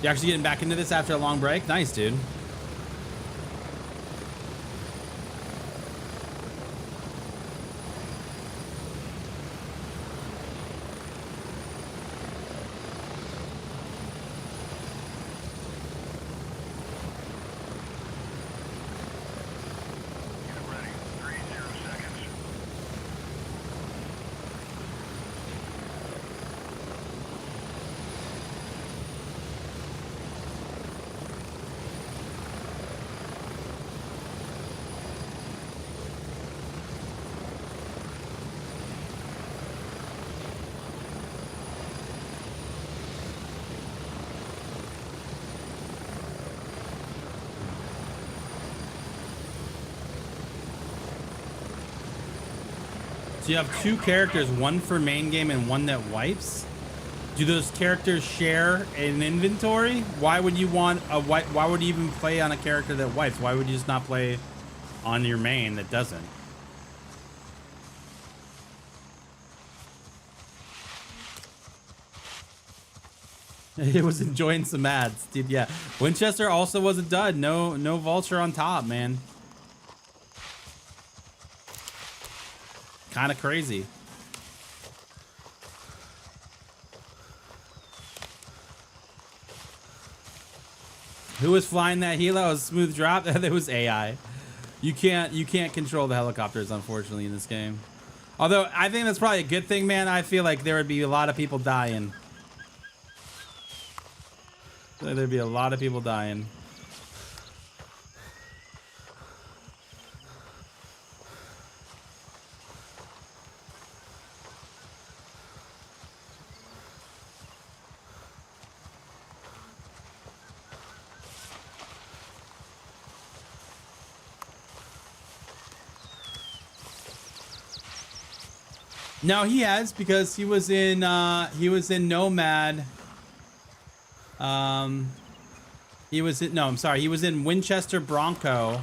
You actually getting back into this after a long break? Nice, dude. Get ready. 30 seconds. So you have two characters, one for main game and one that wipes. Do those characters share an inventory? Why would you want a wipe? Why would you even play on a character that wipes? Why would you just not play on your main that doesn't? It was enjoying some ads, dude. Yeah, Winchester also wasn't done. No Vulture on top, man. Kind of crazy. Who was flying that helo? It was smooth drop. That was AI. You can't control the helicopters, unfortunately, in this game. Although I think that's probably a good thing, man. I feel like there would be a lot of people dying. There'd be a lot of people dying. No, he has, because he was in Nomad. He was in Winchester Bronco.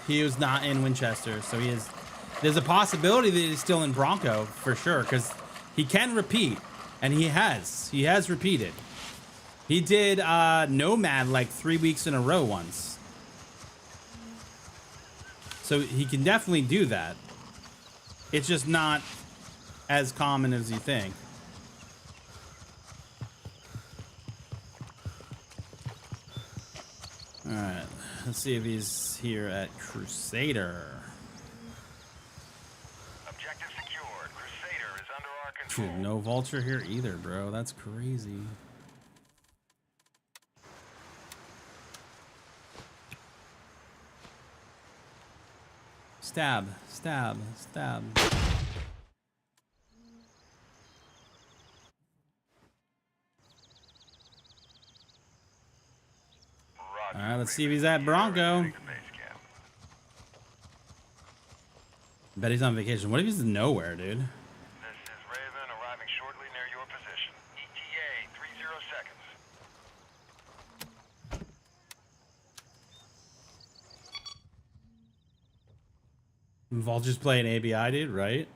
He was not in Winchester, so there's a possibility that he's still in Bronco for sure, because he can repeat, and he has repeated. He did Nomad like 3 weeks in a row once. So he can definitely do that. It's just not as common as you think. All right, let's see if he's here at Crusader. Objective secured. Crusader is under our control. Dude, no Vulture here either, bro. That's crazy. Stab, stab, stab. Let's see if he's at Bronco. The base camp. Bet he's on vacation. What if he's nowhere, dude? This is Raven arriving shortly near your position. ETA 30 seconds. Vulture's playing ABI, dude, right?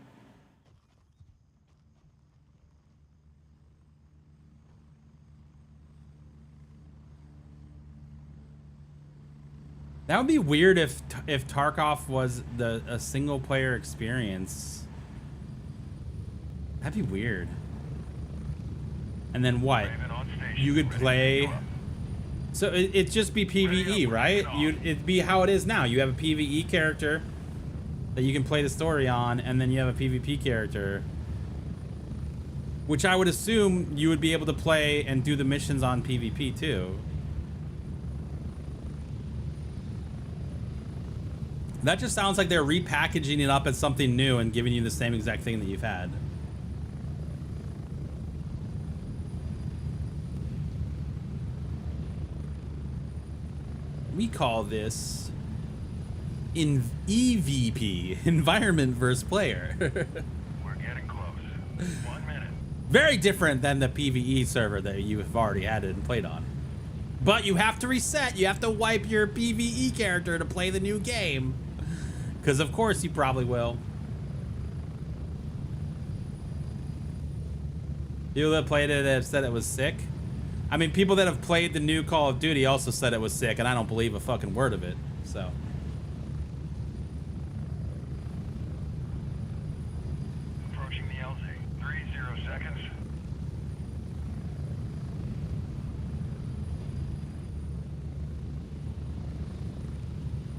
That would be weird if Tarkov was a single player experience. That'd be weird. And then what? Raven on station. You could Ready to play. go up. So it'd just be PvE, right? It'd be how it is now. You have a PvE character that you can play the story on, and then you have a PvP character, which I would assume you would be able to play and do the missions on PvP too. That just sounds like they're repackaging it up as something new and giving you the same exact thing that you've had. We call this in EVP, environment versus player. We're getting close. 1 minute. Very different than the PvE server that you have already had it and played on. But you have to reset. You have to wipe your PvE character to play the new game. Because of course you probably will. People that played it have said it was sick. I mean, people that have played the new Call of Duty also said it was sick, and I don't believe a fucking word of it. So. Approaching the LZ. 30 seconds.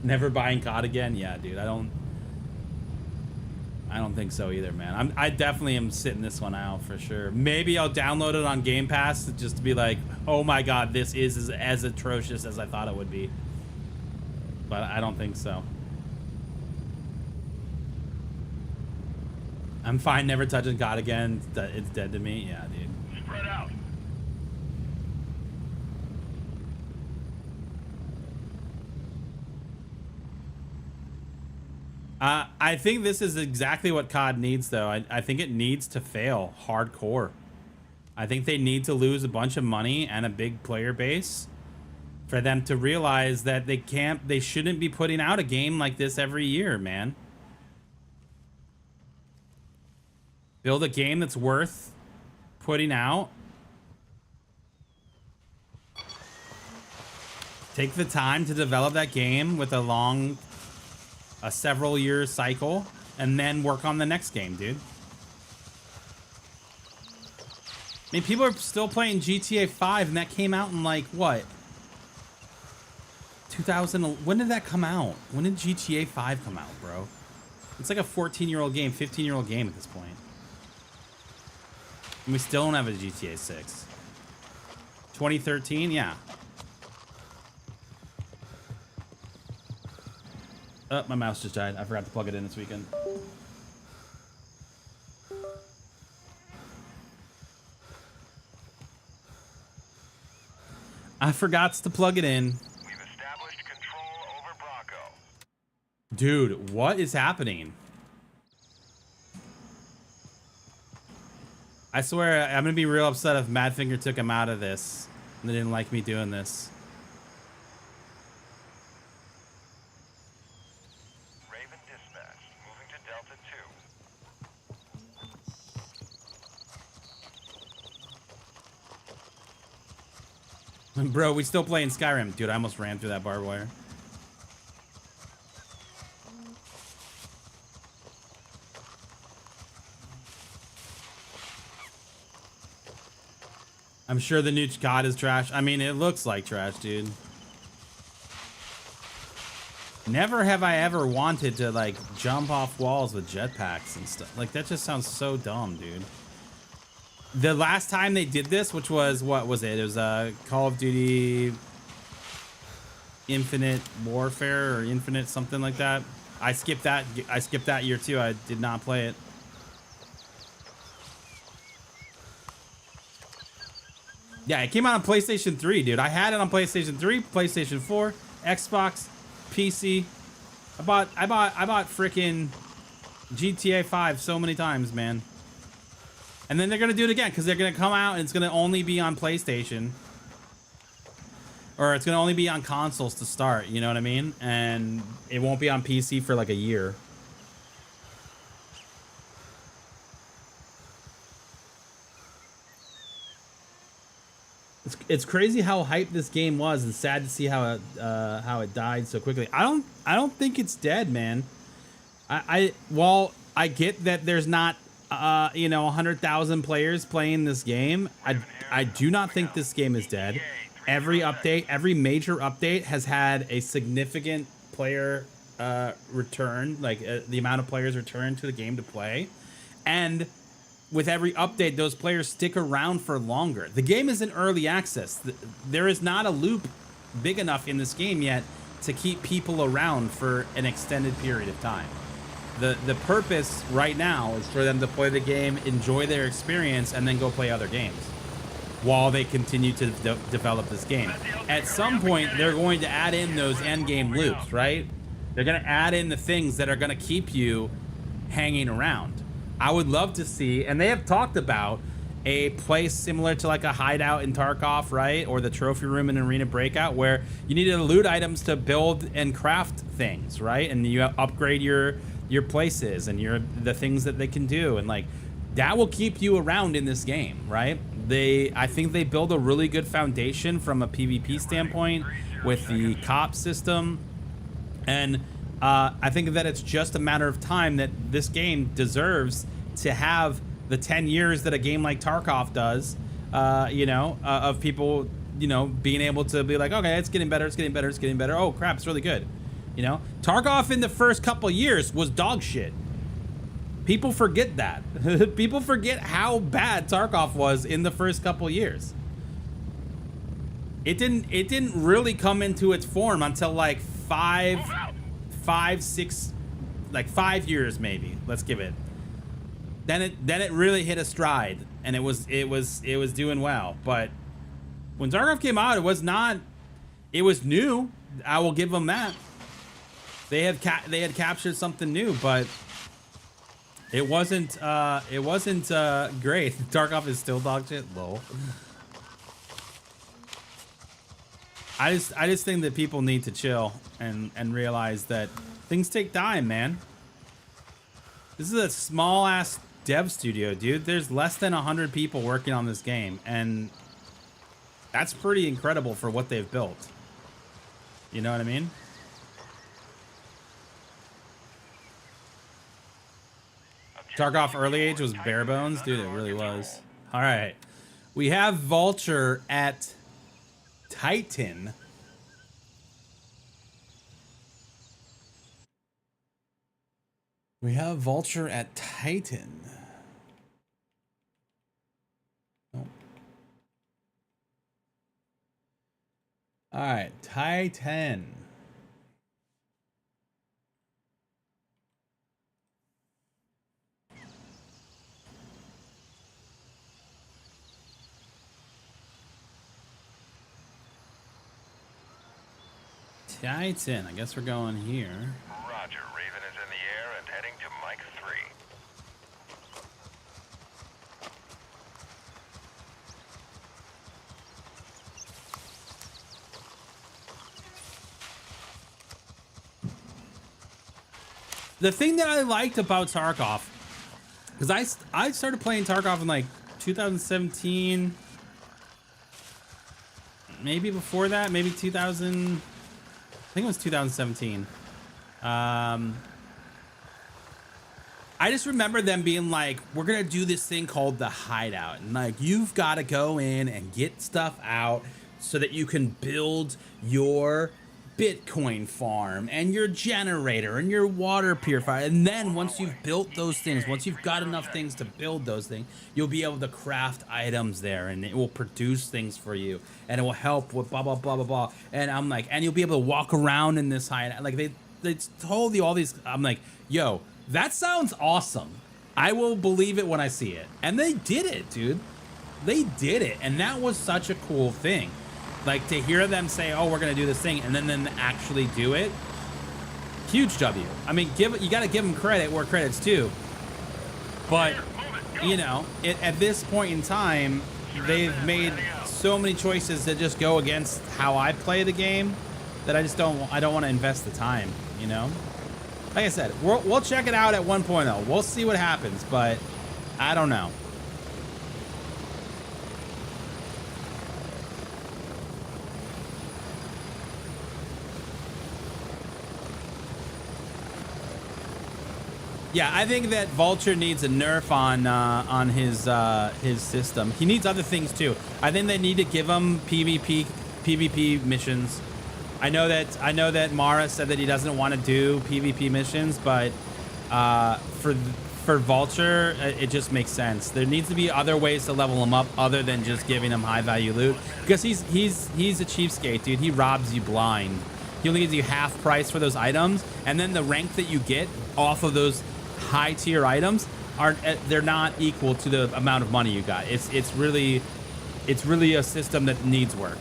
Never buying COD again? Yeah, dude. I don't think so either, man. I definitely am sitting this one out for sure. Maybe I'll download it on Game Pass just to be like, oh my god, this is as atrocious as I thought it would be. But I don't think so. I'm fine never touching COD again. It's dead to me. Yeah, dude. Spread out. I think this is exactly what COD needs, though. I think it needs to fail hardcore. I think they need to lose a bunch of money and a big player base for them to realize that they shouldn't be putting out a game like this every year, man. Build a game that's worth putting out. Take the time to develop that game with a several year cycle, and then work on the next game, dude. I mean, people are still playing GTA 5, and that came out in like what? 2000. When did that come out? When did GTA 5 come out, bro? It's like a 14-year-old game, 15-year-old game at this point. And we still don't have a GTA 6. 2013, yeah. Oh, my mouse just died. I forgot to plug it in this weekend. I forgot to plug it in. We've established control over Bronco. Dude, what is happening? I swear, I'm gonna be real upset if Madfinger took him out of this and they didn't like me doing this. Raven dispatched. Moving to Delta 2. Bro, we still playing Skyrim. Dude, I almost ran through that barbed wire. I'm sure the new COD is trash. I mean, it looks like trash, dude. Never have I ever wanted to, like, jump off walls with jetpacks and stuff. Like, that just sounds so dumb, dude. The last time they did this, which was, what was it? It was Call of Duty Infinite Warfare or Infinite something like that. I skipped that. I skipped that year too. I did not play it. Yeah, it came out on PlayStation 3, dude. I had it on PlayStation 3, PlayStation 4, Xbox, PC. I bought freaking GTA 5 so many times, man. And then they're gonna do it again because they're gonna come out and it's gonna only be on PlayStation. Or it's gonna only be on consoles to start, you know what I mean? And it won't be on PC for like a year. It's crazy how hyped this game was, and sad to see how it died so quickly. I don't think it's dead, man. While I get that there's not 100,000 players playing this game, I do not think this game is dead. Every update, every major update has had a significant player return, like the amount of players return to the game to play, and with every update, those players stick around for longer. The game is in early access. There is not a loop big enough in this game yet to keep people around for an extended period of time. The purpose right now is for them to play the game, enjoy their experience, and then go play other games while they continue to develop this game. At some point, they're going to add in those end game loops, right? They're going to add in the things that are going to keep you hanging around. I would love to see, and they have talked about a place similar to like a hideout in Tarkov, right? Or the trophy room in Arena Breakout, where you need to loot items to build and craft things, right? And you upgrade your places and the things that they can do, and like that will keep you around in this game, right? I think they build a really good foundation from a PvP standpoint with the cop system, and I think that it's just a matter of time that this game deserves to have the 10 years that a game like Tarkov does, of people, being able to be like, okay, it's getting better, it's getting better, it's getting better. Oh crap, it's really good. Tarkov in the first couple years was dog shit. People forget that. People forget how bad Tarkov was in the first couple years. It didn't really come into its form until like 5, 6, like 5 years maybe. Let's give it. Then it really hit a stride, and it was doing well. But when Tarkov came out, it was new. I will give them that. They had captured something new, but it wasn't great. Tarkov is still dog shit. Lol. I just think that people need to chill and realize that things take time, man. This is a small ass dev studio, dude. There's less than 100 people working on this game, and that's pretty incredible for what they've built. You know what I mean? Tarkov early age was bare bones, dude. It really was. All right, we have Vulture at Titan. We have Vulture at Titan. Oh. All right, Titan. Titan, I guess we're going here. Roger, Raven is in the air and heading to Mike 3. The thing that I liked about Tarkov, because I started playing Tarkov in like 2017, maybe before that, maybe 2000. I think it was 2017. I just remember them being like, we're going to do this thing called the hideout. And like, you've got to go in and get stuff out so that you can build your Bitcoin farm and your generator and your water purifier. And then once you've built those things, once you've got enough things to build those things, you'll be able to craft items there, and it will produce things for you, and it will help with blah, blah, blah, blah, blah. And I'm like, and you'll be able to walk around in this hideout. Like they told you all these. I'm like, yo, that sounds awesome. I will believe it when I see it. And they did it, dude. they did it, and that was such a cool thing. Like to hear them say, "Oh, we're gonna do this thing," and then actually do it. Huge W. I mean, you got to give them credit where credit's due. But you know, at this point in time, they've made so many choices that just go against how I play the game that I don't want to invest the time. You know, like I said, we'll check it out at 1.0. We'll see what happens, but I don't know. Yeah, I think that Vulture needs a nerf on his system. He needs other things too. I think they need to give him PvP missions. I know that Mara said that he doesn't want to do PvP missions, but for Vulture, it just makes sense. There needs to be other ways to level him up other than just giving him high value loot, because he's a cheapskate, dude. He robs you blind. He only gives you half price for those items, and then the rank that you get off of those high tier items they're not equal to the amount of money you got. It's really a system that needs work.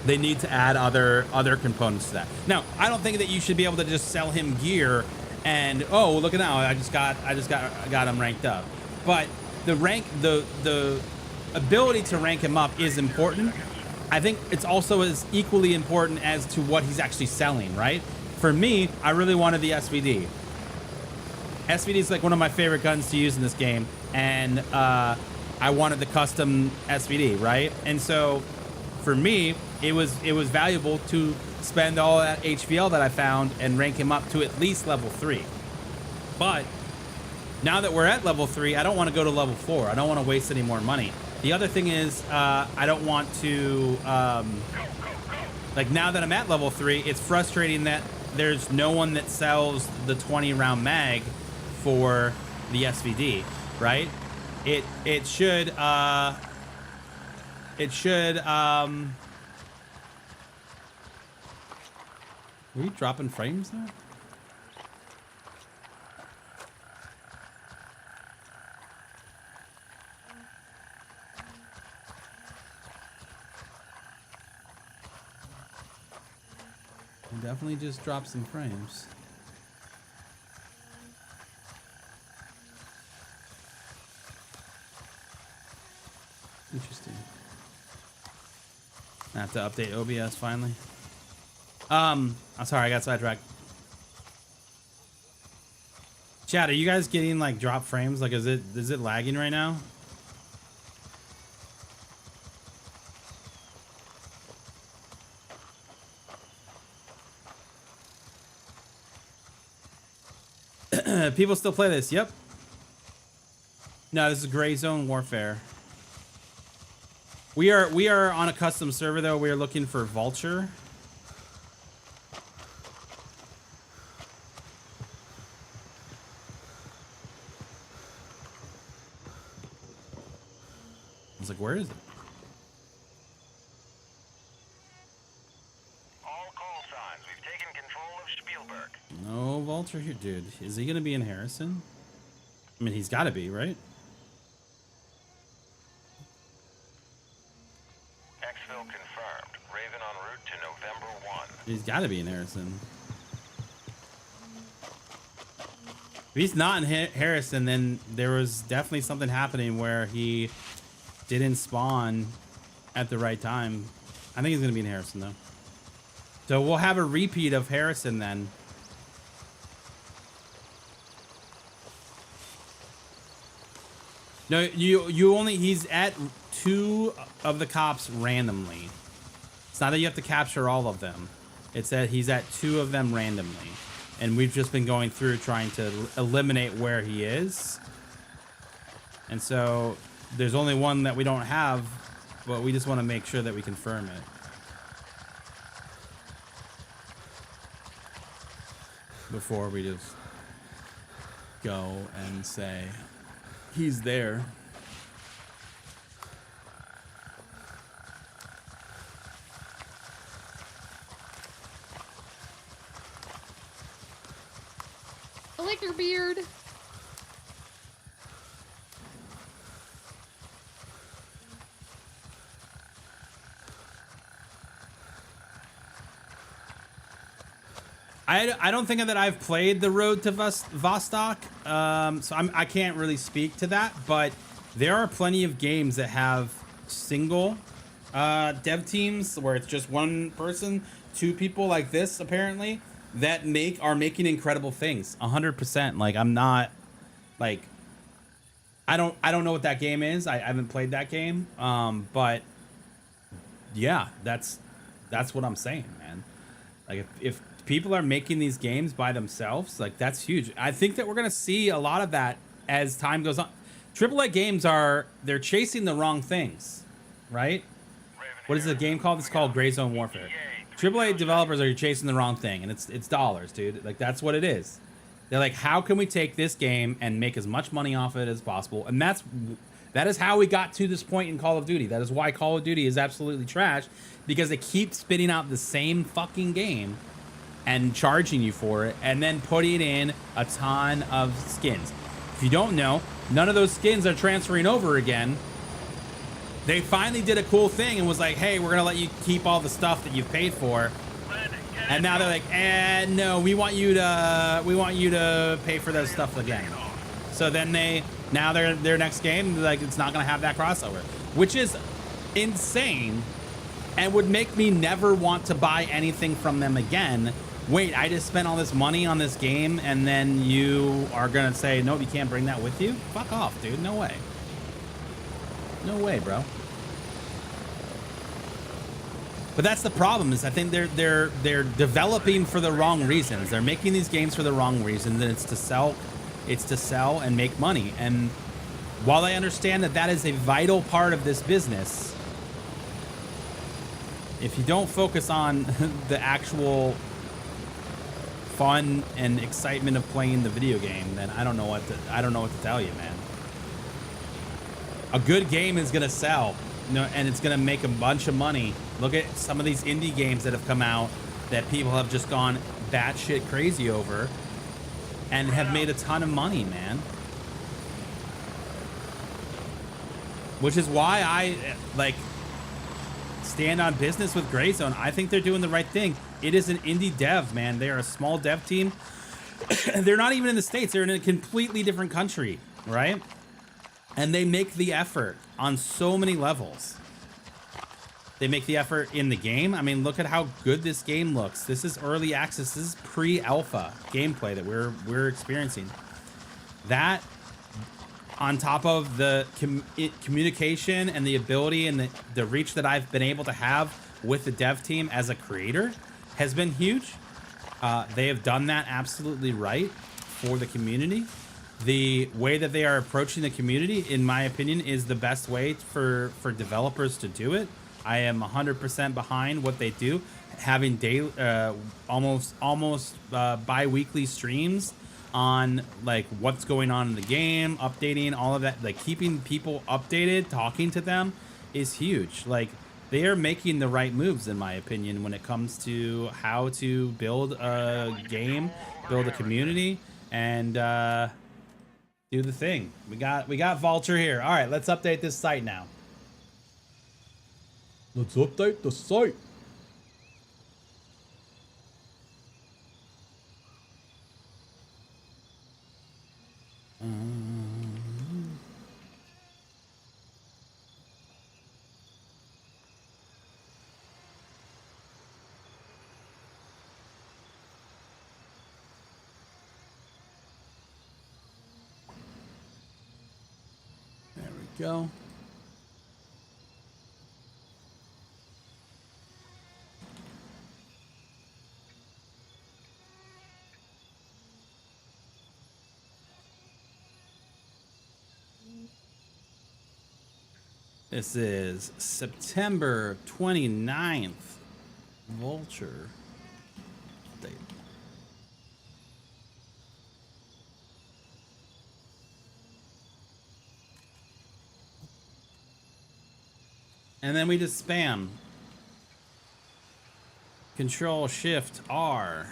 They need to add other components to that. Now, I don't think that you should be able to just sell him gear and, oh, look at now, I just got him ranked up. But the ability to rank him up is important. I think it's also as equally important as to what he's actually selling, right? For me, I really wanted the SVD. SVD is like one of my favorite guns to use in this game, and I wanted the custom SVD, right? And so for me, it was valuable to spend all that HVL that I found and rank him up to at least level 3. But now that we're at level 3, I don't want to go to level 4. I don't want to waste any more money. The other thing is, I don't want to, like now that I'm at level 3, it's frustrating that there's no one that sells the 20 round mag for the SVD, right? It should are you dropping frames there? I definitely just dropped some frames. Interesting. I have to update OBS finally. I'm sorry, I got sidetracked. Chat, are you guys getting like drop frames? Like, is it lagging right now? People still play this? Yep. No, this is Gray Zone Warfare. We are on a custom server though. We are looking for Vulture. I was like, where is it? All call signs. We've taken control of Spielberg. No Vulture here, dude. Is he gonna be in Harrison? I mean, he's got to be, right? Exfil confirmed. Raven en route to November 1. He's got to be in Harrison. If he's not in Harrison, then there was definitely something happening where he didn't spawn at the right time. I think he's gonna be in Harrison though. So we'll have a repeat of Harrison then. No, he's at 2 of the cops randomly. It's not that you have to capture all of them. It's that he's at 2 of them randomly. And we've just been going through trying to eliminate where he is. And so there's only one that we don't have, but we just want to make sure that we confirm it. Before we just go and say, he's there. I like your beard. I don't think that I've played the Road to Vostok, so I can't really speak to that. But there are plenty of games that have single dev teams where it's just one person, two people like this apparently that are making incredible things. 100%. Like I'm not like I don't know what that game is. I haven't played that game. But yeah, that's what I'm saying, man. Like if people are making these games by themselves, like that's huge. I think that we're gonna see a lot of that as time goes on. AAA games they're chasing the wrong things, right? What is the game called? It's called Gray Zone Warfare. AAA developers are chasing the wrong thing, and it's dollars, dude. Like that's what it is. They're like, how can we take this game and make as much money off it as possible? And that is how we got to this point in Call of Duty. That is why Call of Duty is absolutely trash, because they keep spitting out the same fucking game and charging you for it, and then putting in a ton of skins. If you don't know, none of those skins are transferring over again. They finally did a cool thing and was like, hey, we're gonna let you keep all the stuff that you've paid for. And now they're like, no, we want you to pay for those stuff again. So then their next game, like, it's not gonna have that crossover, which is insane and would make me never want to buy anything from them again. Wait, I just spent all this money on this game, and then you are gonna say, no, you can't bring that with you? Fuck off, dude. No way. No way, bro. But that's the problem, is I think they're developing for the wrong reasons. They're making these games for the wrong reasons, and it's to sell and make money. And while I understand that is a vital part of this business, if you don't focus on the actual fun and excitement of playing the video game, then I don't know what to tell you, man. A good game is gonna sell, and it's gonna make a bunch of money. Look at some of these indie games that have come out that people have just gone batshit crazy over and have made a ton of money, man. Which is why I stand on business with Gray Zone. I think they're doing the right thing. It is an indie dev, man. They are a small dev team. They're not even in the States. They're in a completely different country, right? And they make the effort on so many levels. They make the effort in the game. I mean, look at how good this game looks. This is early access. This is pre-alpha gameplay that we're experiencing. That, on top of the communication and the ability and the reach that I've been able to have with the dev team as a creator, has been huge. They have done that absolutely right for the community. The way that they are approaching the community, in my opinion, is the best way for developers to do it. I am 100% behind what they do. Having daily, almost bi-weekly streams on like what's going on in the game, updating all of that, like keeping people updated, talking to them is huge. Like, they are making the right moves, in my opinion, when it comes to how to build a game, build a community, and do the thing. We got Vulture here. All right, let's update this site now. Let's update the site. There we go. This is September 29th. Vulture. Date. And then we just spam. Control Shift R.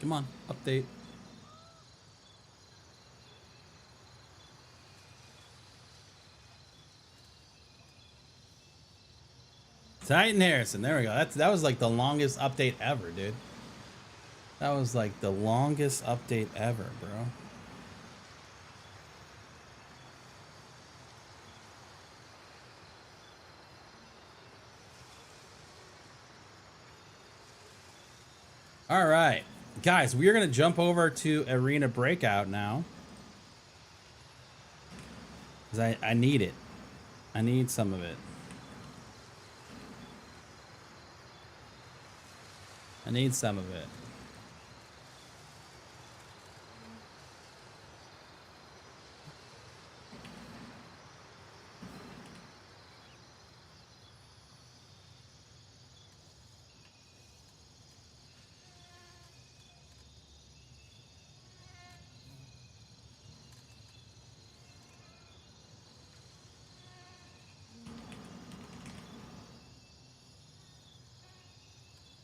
Come on, update. Titan Harrison, there we go. That was like the longest update ever, dude. That was like the longest update ever, bro. All right, guys, we are gonna jump over to Arena Breakout now. Cause I need it. I need some of it. I need some of it.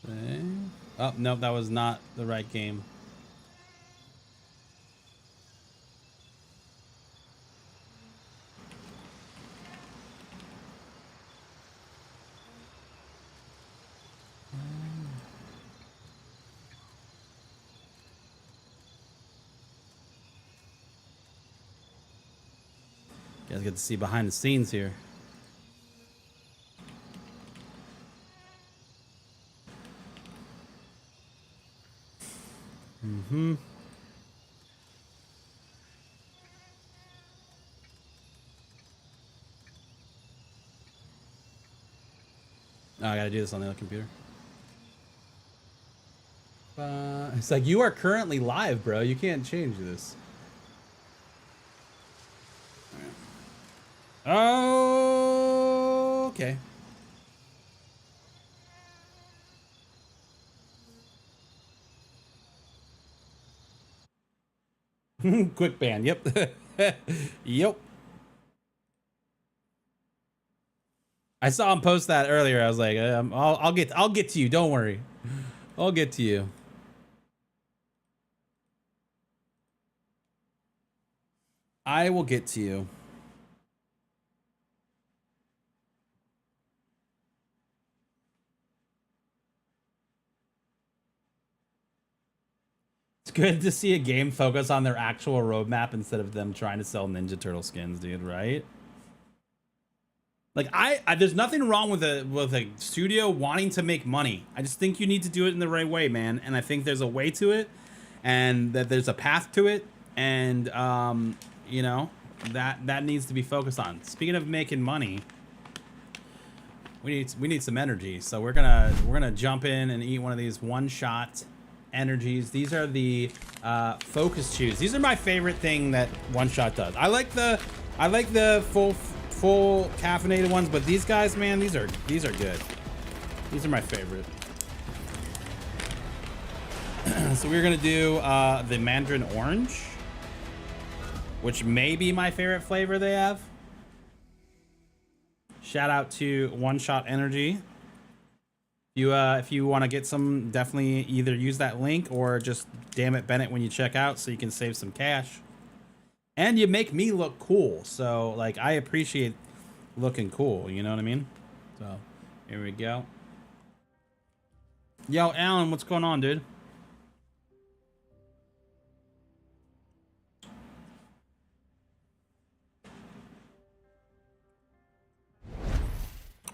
Okay. Oh, no, that was not the right game. You guys get to see behind the scenes here. Mm-hmm. Oh, I gotta do this on the other computer. It's like, you are currently live, bro. You can't change this. Oh, okay. Quick ban. Yep. Yep. I saw him post that earlier. I was like, I'll get to you. Don't worry. I'll get to you. I will get to you. It's good to see a game focus on their actual roadmap instead of them trying to sell Ninja Turtle skins, dude, right? Like, there's nothing wrong with a studio wanting to make money. I just think you need to do it in the right way, man. And I think there's a way to it, and that there's a path to it, and you know, that needs to be focused on. Speaking of making money, we need some energy. So we're gonna jump in and eat one of these one-shot energies. These are the focus chews. These are my favorite thing that One Shot does. I like the full caffeinated ones, but these guys, man, these are good. These are my favorite. So we're gonna do the Mandarin Orange, which may be my favorite flavor they have. Shout out to One Shot Energy. If you want to get some, definitely either use that link or just damn it Bennett when you check out so you can save some cash. And you make me look cool, so like I appreciate looking cool, you know what I mean? So here we go. Yo, Alan, what's going on, dude?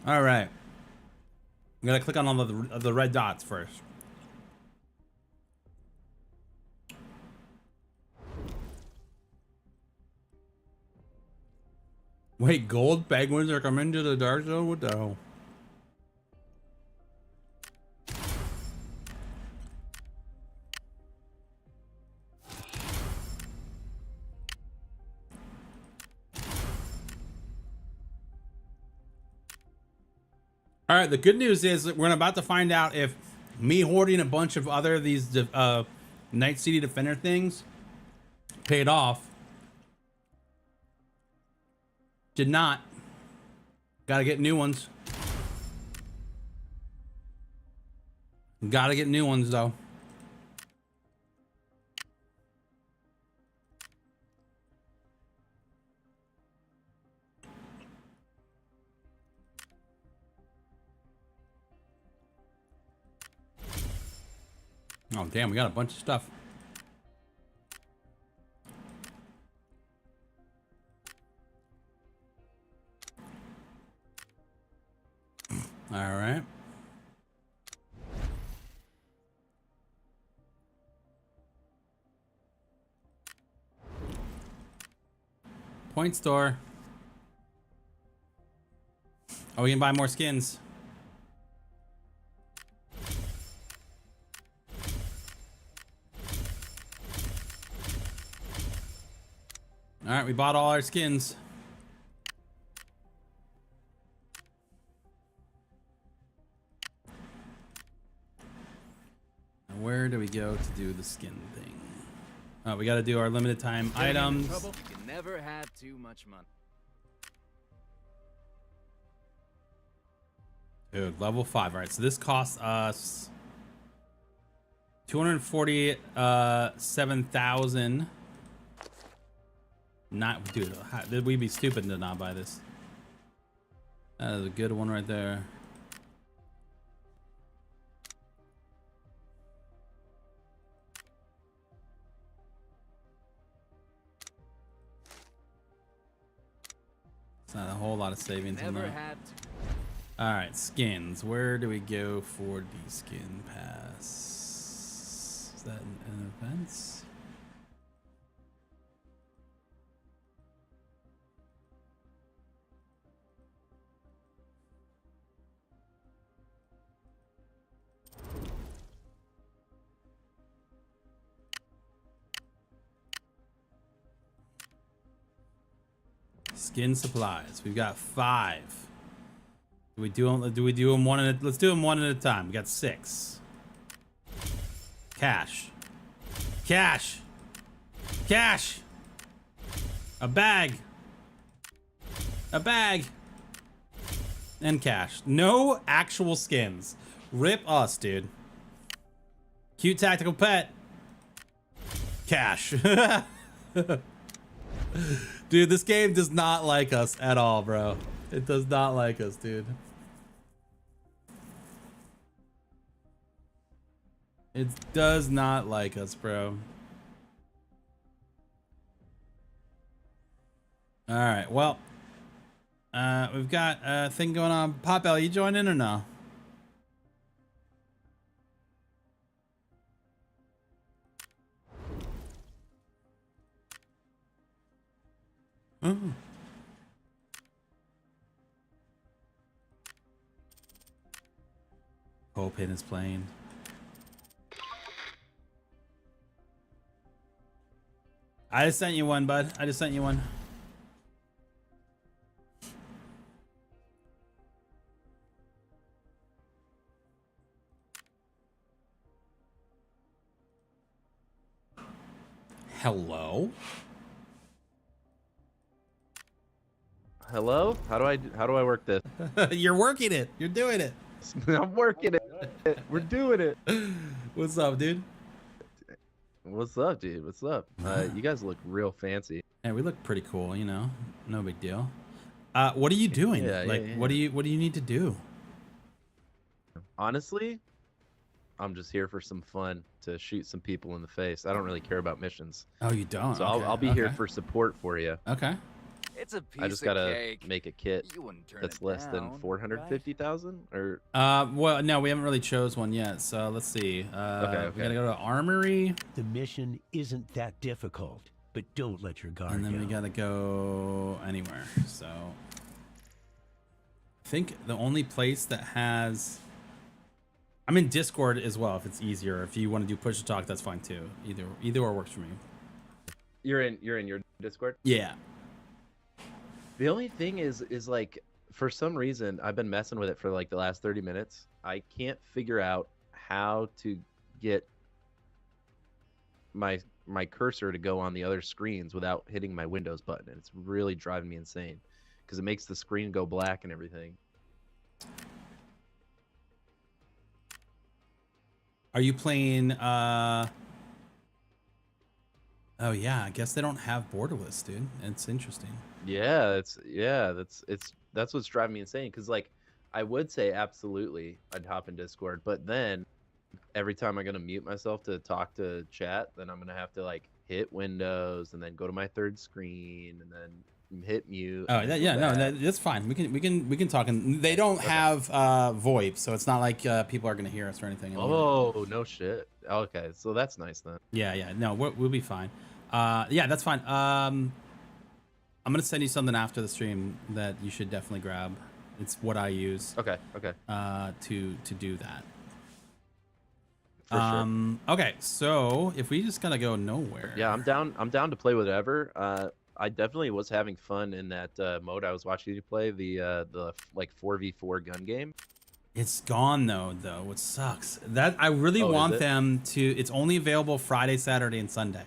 All right. I'm gonna click on all the red dots first. Wait, gold penguins are coming to the dark zone? What the hell? All right, the good news is that we're about to find out if me hoarding a bunch of other of these Night City Defender things paid off. Did not. Gotta get new ones. Gotta get new ones, though. Oh, damn, we got a bunch of stuff. All right. Point store. Oh, we can buy more skins. All right, we bought all our skins. Now where do we go to do the skin thing? Oh, we got to do our limited time items. You can never have too much money. Dude, level 5. All right, so this costs us 247,000. Not, dude, we'd be stupid to not buy this. That is a good one right there. It's not a whole lot of savings in Never there. have to. All right, skins. Where do we go for the skin pass? Is that an events? Skin supplies. We've got 5. Do we do them one at a, let's do them one at a time. We got 6. Cash. Cash. Cash. A bag. A bag. And cash. No actual skins. Rip us, dude. Cute tactical pet. Cash. Dude, this game does not like us at all, bro. It does not like us, dude. It does not like us, bro. All right, well, we've got a thing going on. Popel, you join in or no? Oh. Pin is playing. I just sent you one, bud. I just sent you one. Hello? Hello? How do I work this? You're working it. You're doing it. I'm working it. We're doing it. What's up, dude? What's up, dude? What's up? You guys look real fancy. Hey, we look pretty cool, you know. No big deal. What are you doing? Yeah, like, yeah. what do you need to do? Honestly, I'm just here for some fun to shoot some people in the face. I don't really care about missions. Oh, you don't? So Okay, I'll be here okay. for support for you. Okay. It's a piece I just of gotta cake. make a kit You wouldn't turn that's it less than down, 450,000 or Well, no, we haven't really chose one yet. So let's see. Okay. We gotta go to Armory, The mission isn't that difficult, but don't let your guard and then down. we gotta go anywhere. So I think the only place that has, I'm in Discord as well. If it's easier, if you want to do push to talk, that's fine too. Either or works for me. you're in your Discord? Yeah. The only thing is like for some reason I've been messing with it for like the last 30 minutes. I can't figure out how to get my cursor to go on the other screens without hitting my Windows button. And it's really driving me insane because it makes the screen go black and everything. Are you playing? Oh yeah, I guess they don't have borderless, dude. It's interesting. Yeah, that's what's driving me insane. Because like I would say absolutely I'd hop in Discord, but then every time I'm gonna mute myself to talk to chat, then I'm gonna have to like hit Windows and then go to my third screen and then hit mute. Oh, and then go yeah, no, back. that's fine. We can talk. And they don't have VoIP, so it's not like people are gonna hear us or anything. Oh, no shit. Okay, so that's nice then. Yeah. No, we'll be fine. Yeah, that's fine. I'm gonna send you something after the stream that you should definitely grab. It's what I use. Okay. To do that. For sure. Okay, so if we just gotta go nowhere. Yeah, I'm down to play whatever. I definitely was having fun in that mode I was watching you play, the like 4v4 gun game. It's gone though, which sucks. That I really want them to. It's only available Friday, Saturday, and Sunday.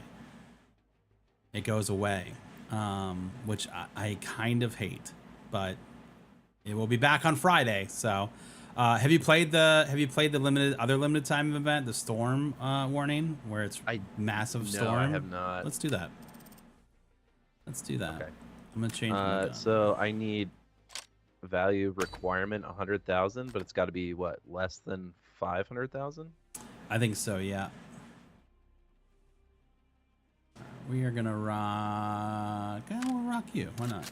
It goes away, which I kind of hate, but it will be back on Friday. So, have you played the other limited time event, the storm warning, where it's massive storm? No, I have not. Let's do that. Okay. I'm gonna change. So I need value requirement 100,000, but it's got to be what, less than 500,000? I think so. Yeah. We are gonna rock. We'll rock you. Why not?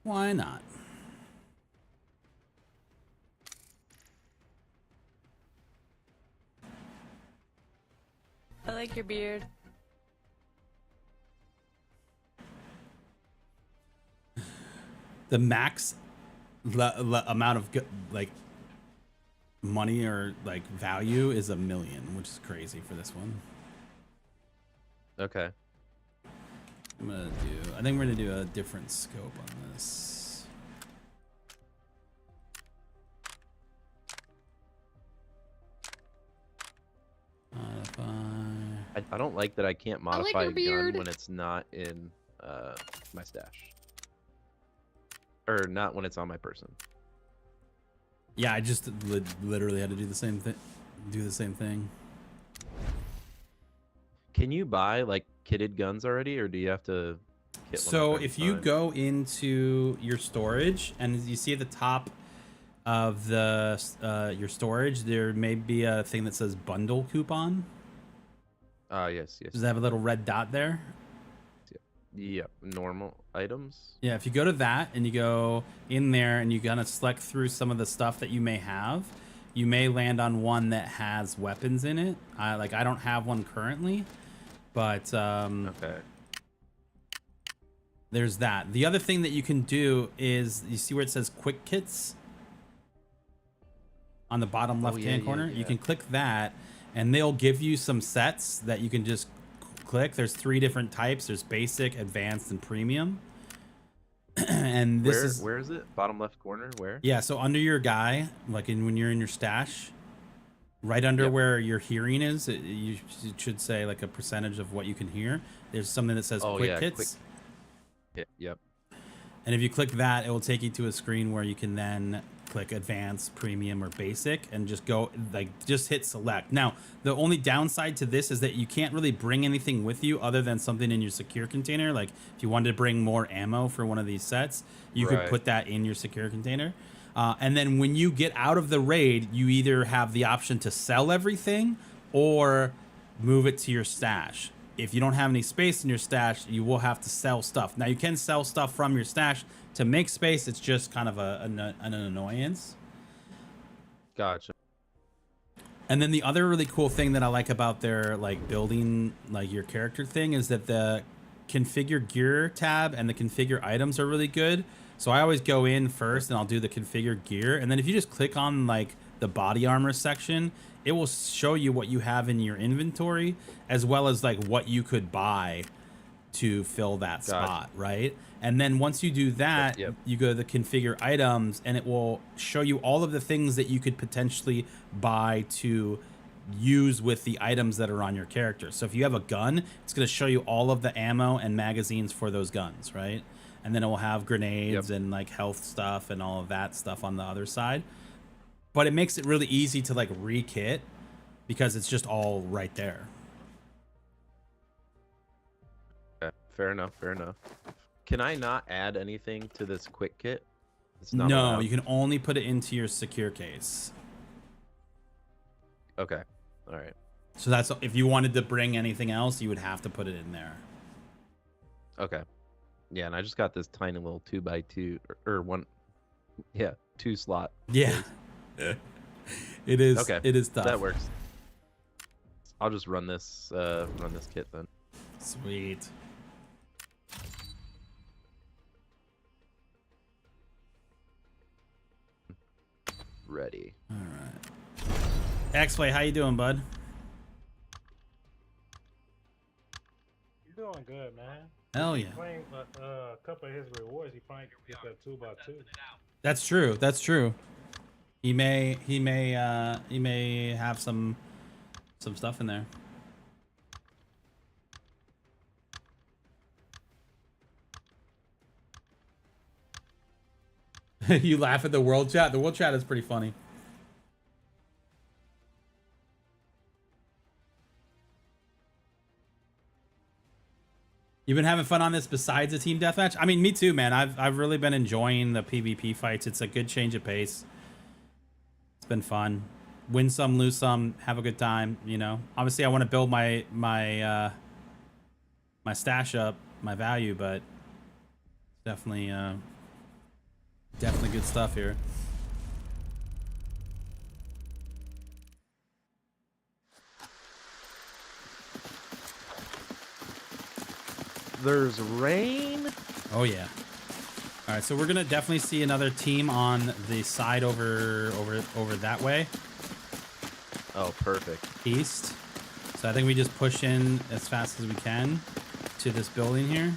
Why not? I like your beard. The max amount of like money or like value is 1 million, which is crazy for this one. Okay. I think we're gonna do a different scope on this. I don't like that I can't modify your a gun beard. when it's not in my stash. Or not when it's on my person. Yeah, I just literally had to do the same thing. Can you buy like kitted guns already, or do you have to kit one So up every if you time? go into your storage and you see at the top of the your storage, there may be a thing that says bundle coupon. Yes. Does it have a little red dot there? Yep, normal items. Yeah, if you go to that and you go in there and you gotta select through some of the stuff that you may have, you may land on one that has weapons in it. I don't have one currently, but Okay. there's that. The other thing that you can do is, you see where it says quick kits on the bottom left hand corner? yeah. You can click that and they'll give you some sets that you can just click. There's 3 different types. There's basic, advanced, and premium. And this where is it? Bottom left corner? Where? Yeah, so under your guy, like when you're in your stash, right under where your hearing is, you should say like a percentage of what you can hear. There's something that says quick hits. Yep. And if you click that, it will take you to a screen where you can then click advanced, premium, or basic and just go just hit select. Now, the only downside to this is that you can't really bring anything with you other than something in your secure container. Like if you wanted to bring more ammo for one of these sets, you could put that in your secure container. And then when you get out of the raid, you either have the option to sell everything or move it to your stash. If you don't have any space in your stash, you will have to sell stuff. Now, you can sell stuff from your stash to make space. It's just kind of an annoyance. Gotcha. And then the other really cool thing that I like about their building your character thing is that the configure gear tab and the configure items are really good. So I always go in first and I'll do the configure gear. And then if you just click on the body armor section, it will show you what you have in your inventory as well as what you could buy to fill that spot, right? And then once you do that, you go to the configure items and it will show you all of the things that you could potentially buy to use with the items that are on your character. So if you have a gun, it's going to show you all of the ammo and magazines for those guns, right? and then it will have grenades and like health stuff and all of that stuff on the other side. But it makes it really easy to like re-kit because it's just all right there. Okay, fair enough. Fair enough. Can I not add anything to this quick kit? It's not No, allowed? you can only put it into your secure case. Okay. All right. So that's if you wanted to bring anything else, you would have to put it in there. Okay. Yeah, and I just got this tiny little 2x2 or one. Yeah, 2 slot. Yeah. It is. Okay. It is tough. That works. I'll just run this kit then. Sweet. Ready. All right. X-Play, how you doing, bud? You're doing good, man. Hell yeah. Playing a couple of his rewards, he finally get that 2x2. That's true. That's true. He may have some stuff in there. You laugh at the world chat. The world chat is pretty funny. You've been having fun on this besides the team deathmatch? I mean, me too, man. I've really been enjoying the PvP fights. It's a good change of pace. It's been fun. Win some, lose some, have a good time, you know. Obviously, I want to build my stash up, my value, but definitely good stuff here. There's rain. Oh yeah. All right, so we're gonna definitely see another team on the side over that way. Oh, perfect. East. So I think we just push in as fast as we can to this building here.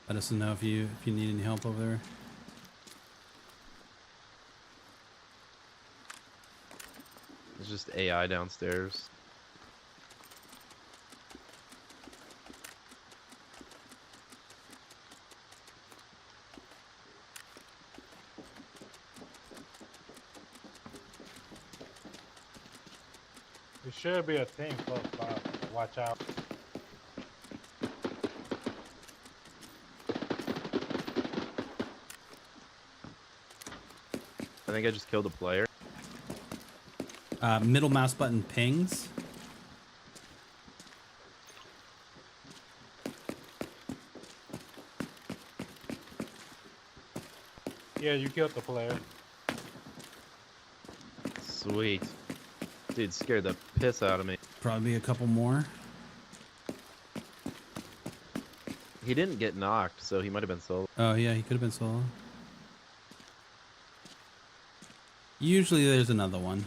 Let us know if you need any help over there. There's just AI downstairs. There should be a team close by. Watch out. I think I just killed a player. Middle mouse button pings. Yeah, you killed the player. Sweet. Dude, scared the piss out of me. Probably a couple more. He didn't get knocked, so he might have been solo. Oh yeah, he could have been solo. Usually there's another one.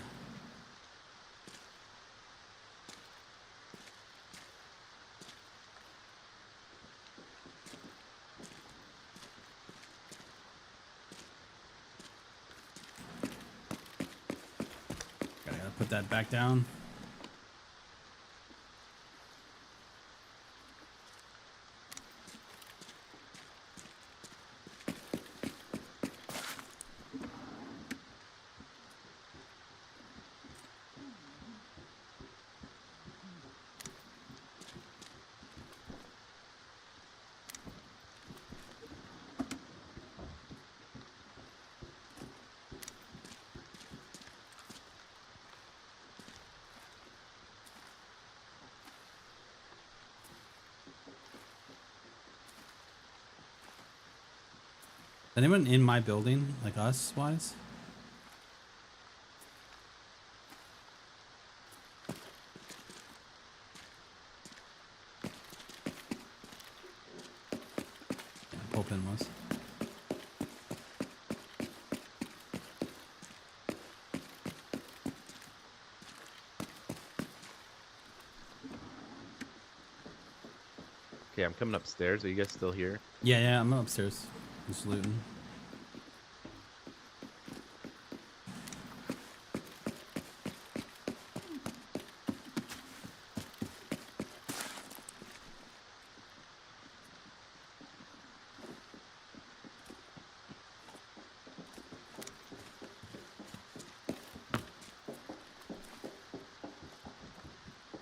Gotta put that back down. Anyone in my building, like us, wise? pin was. Okay, I'm coming upstairs. Are you guys still here? Yeah, yeah, I'm upstairs. Just looting.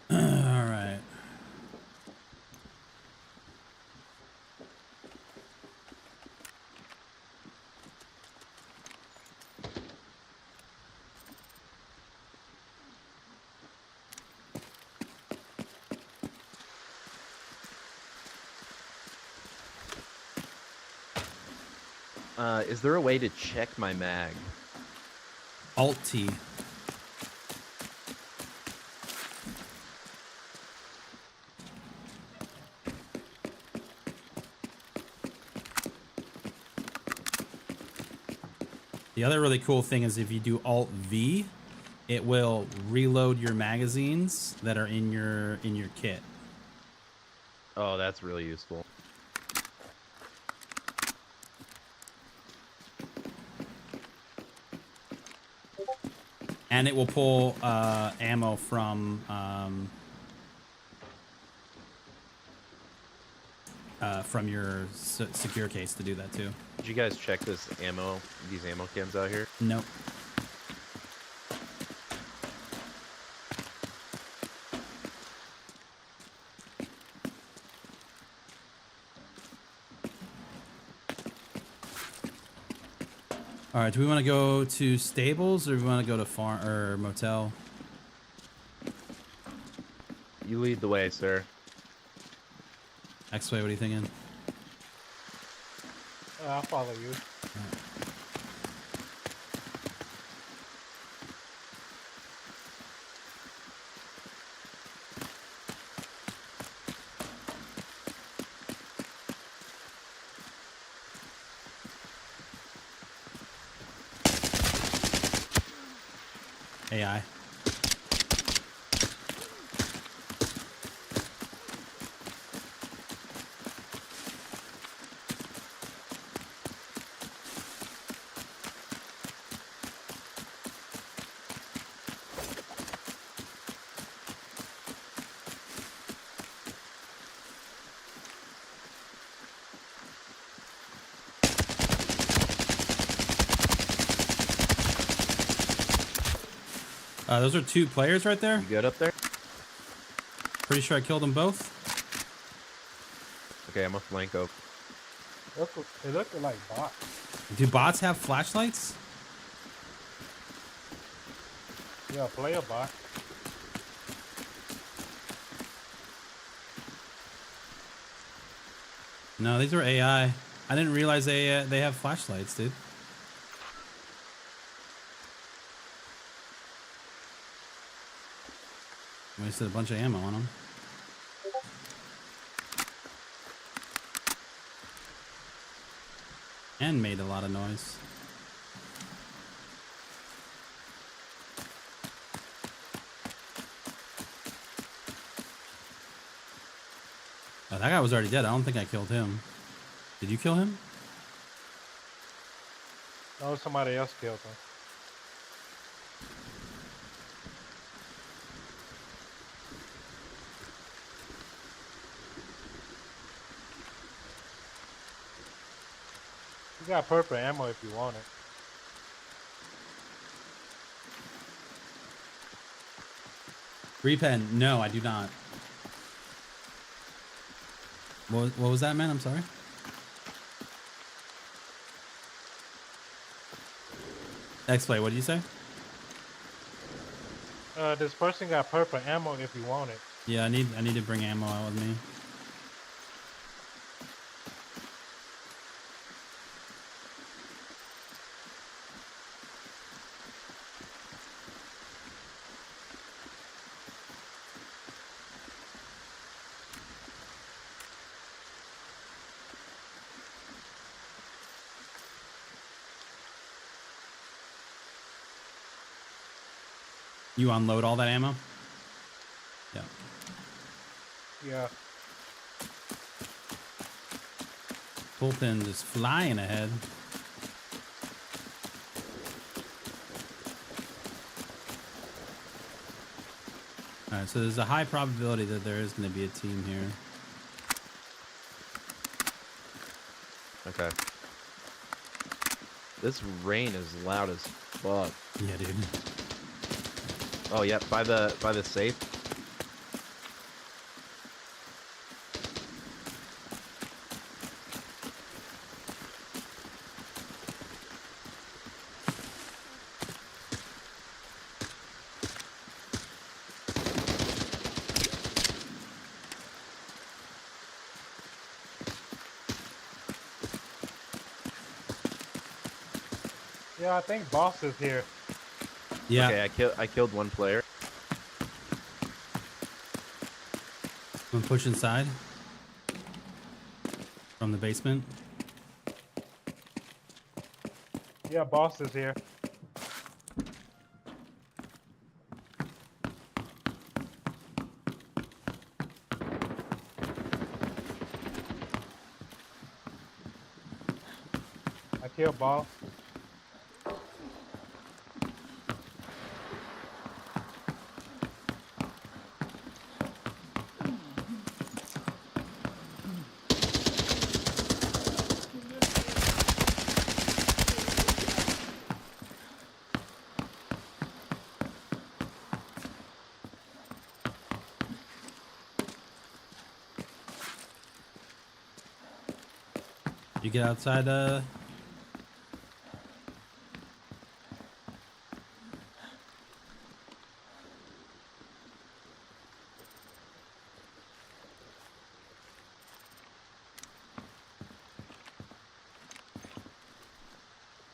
All right. Is there a way to check my mag? Alt T. The other really cool thing is if you do Alt V, it will reload your magazines that are in your kit. Oh, that's really useful. And it will pull ammo from your secure case to do that too. Did you guys check these ammo cans out here? Nope. All right, do we want to go to stables or do we want to go to farm or motel? You lead the way, sir. X-Way, what are you thinking? I'll follow you. AI. Those are 2 players right there. You good up there? Pretty sure I killed them both. Okay, I'm a flanko. They look like bots. Do bots have flashlights? Yeah, play a bot. No, these are AI. I didn't realize they have flashlights, dude. Wasted a bunch of ammo on them. And made a lot of noise. Oh, that guy was already dead. I don't think I killed him. Did you kill him? No, somebody else killed them. You got purple ammo if you want it. Repen? No, I do not. What was that, man? I'm sorry. X-Play, what did you say? This person got purple ammo if you want it. Yeah, I need to bring ammo out with me. You unload all that ammo? Yeah. Yeah. Bullpen just flying ahead. All right, so there's a high probability that there is going to be a team here. Okay. This rain is loud as fuck. Yeah, dude. Oh, yeah, by the safe. Yeah, I think boss is here. Yeah. Okay, I killed one player. I'm gonna push inside from the basement. Yeah, boss is here. I killed boss. You get outside. The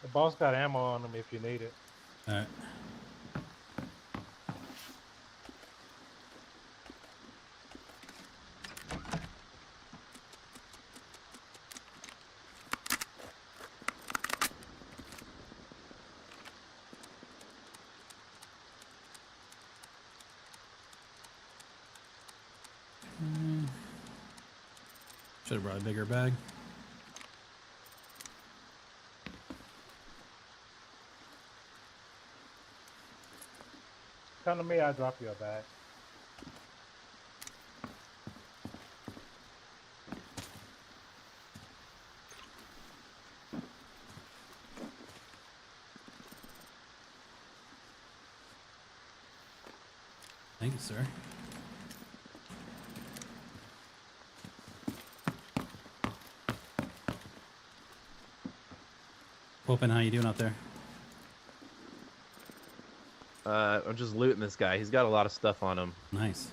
The boss got ammo on him if you need it. All right. Should have brought a bigger bag. Come to me, I'll drop you a bag. Thank you, sir. Open, how you doing out there? I'm just looting this guy. He's got a lot of stuff on him. Nice.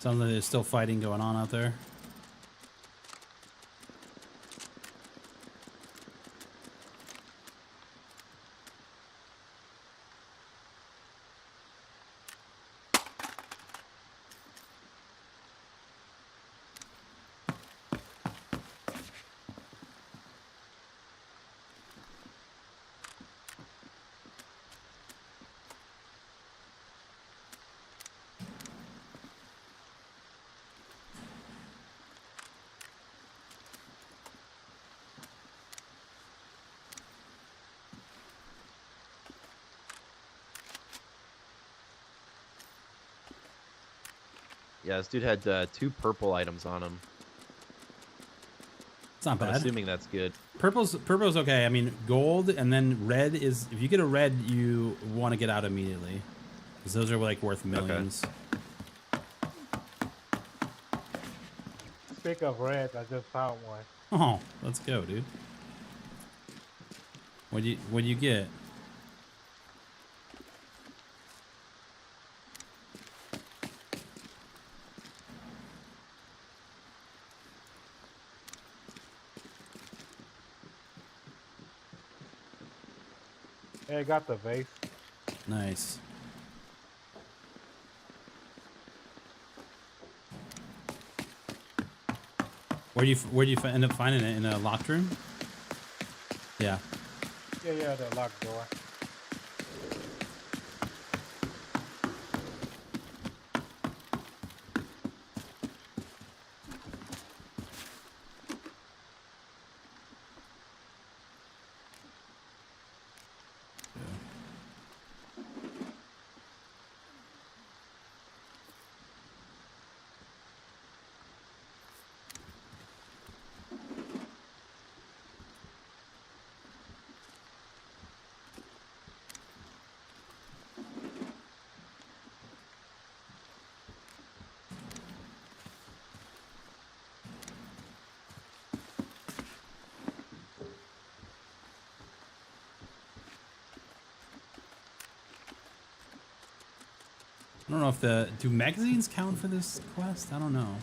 Sounds like there's still fighting going on out there. Yeah, this dude had 2 purple items on him. It's not I'm bad. assuming that's good. Purple's okay. I mean, gold and then red is, if you get a red, you want to get out immediately, because those are like worth millions. Speak of reds, I just found one. Oh, let's go, dude. What'd you get? Hey, I got the vase. Nice. Where do you end up finding it? In a locked room? Yeah. Yeah, the locked door. I don't know if do magazines count for this quest? I don't know.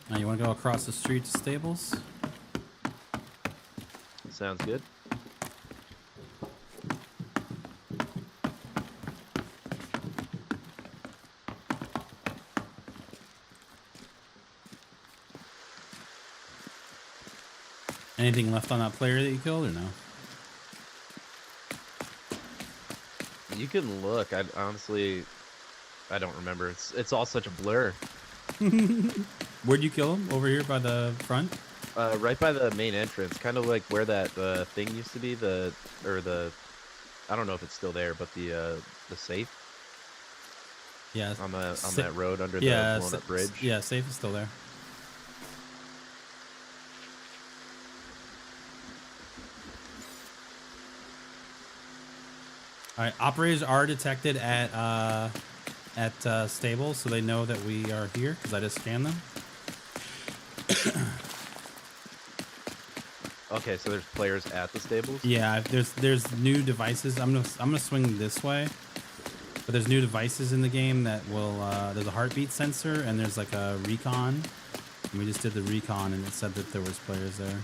Now you want to go across the street to stables? Sounds good. Anything left on that player that you killed or no? You can look. I honestly, I don't remember. It's all such a blur. Where'd you kill him? Over here by the front? Right by the main entrance, kind of like where that thing used to be. I don't know if it's still there, but the safe. Yeah. On that road under the blown up bridge. Yeah, safe is still there. All right, operators are detected at stables, so they know that we are here because I just scanned them. Okay, so there's players at the stables. Yeah, there's new devices. I'm gonna swing this way, but there's new devices in the game that will. There's a heartbeat sensor and there's like a recon. And we just did the recon and it said that there was players there.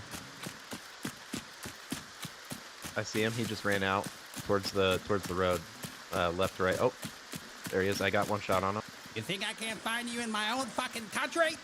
I see him. He just ran out towards the road, left to right. Oh, there he is. I got one shot on him. You think I can't find you in my own fucking country?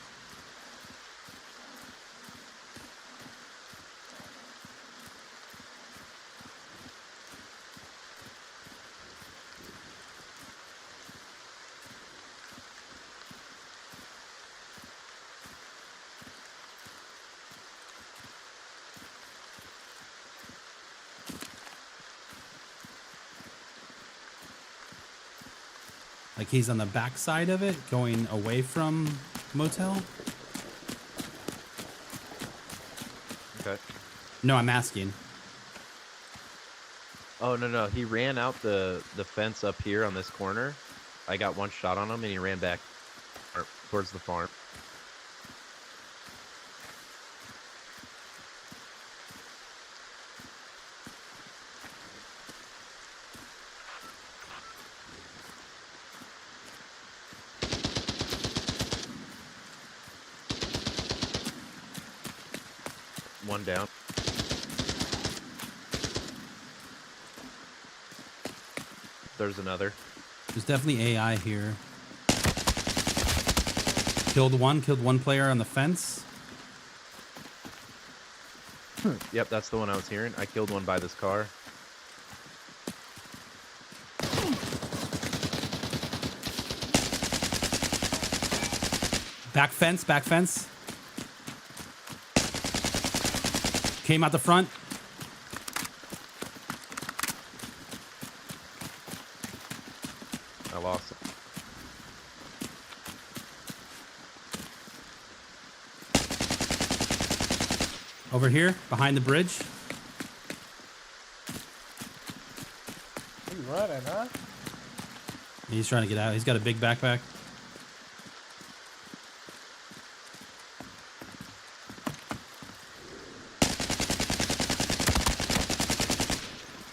Like he's on the back side of it, going away from motel. Okay. No, I'm asking. Oh no, he ran out the fence up here on this corner. I got one shot on him and he ran back towards the farm. One down. There's another. There's definitely AI here. Killed one player on the fence. Yep, that's the one I was hearing. I killed one by this car. Back fence, back fence. Came out the front. I lost it. Over here, behind the bridge. You running, huh? He's trying to get out. He's got a big backpack.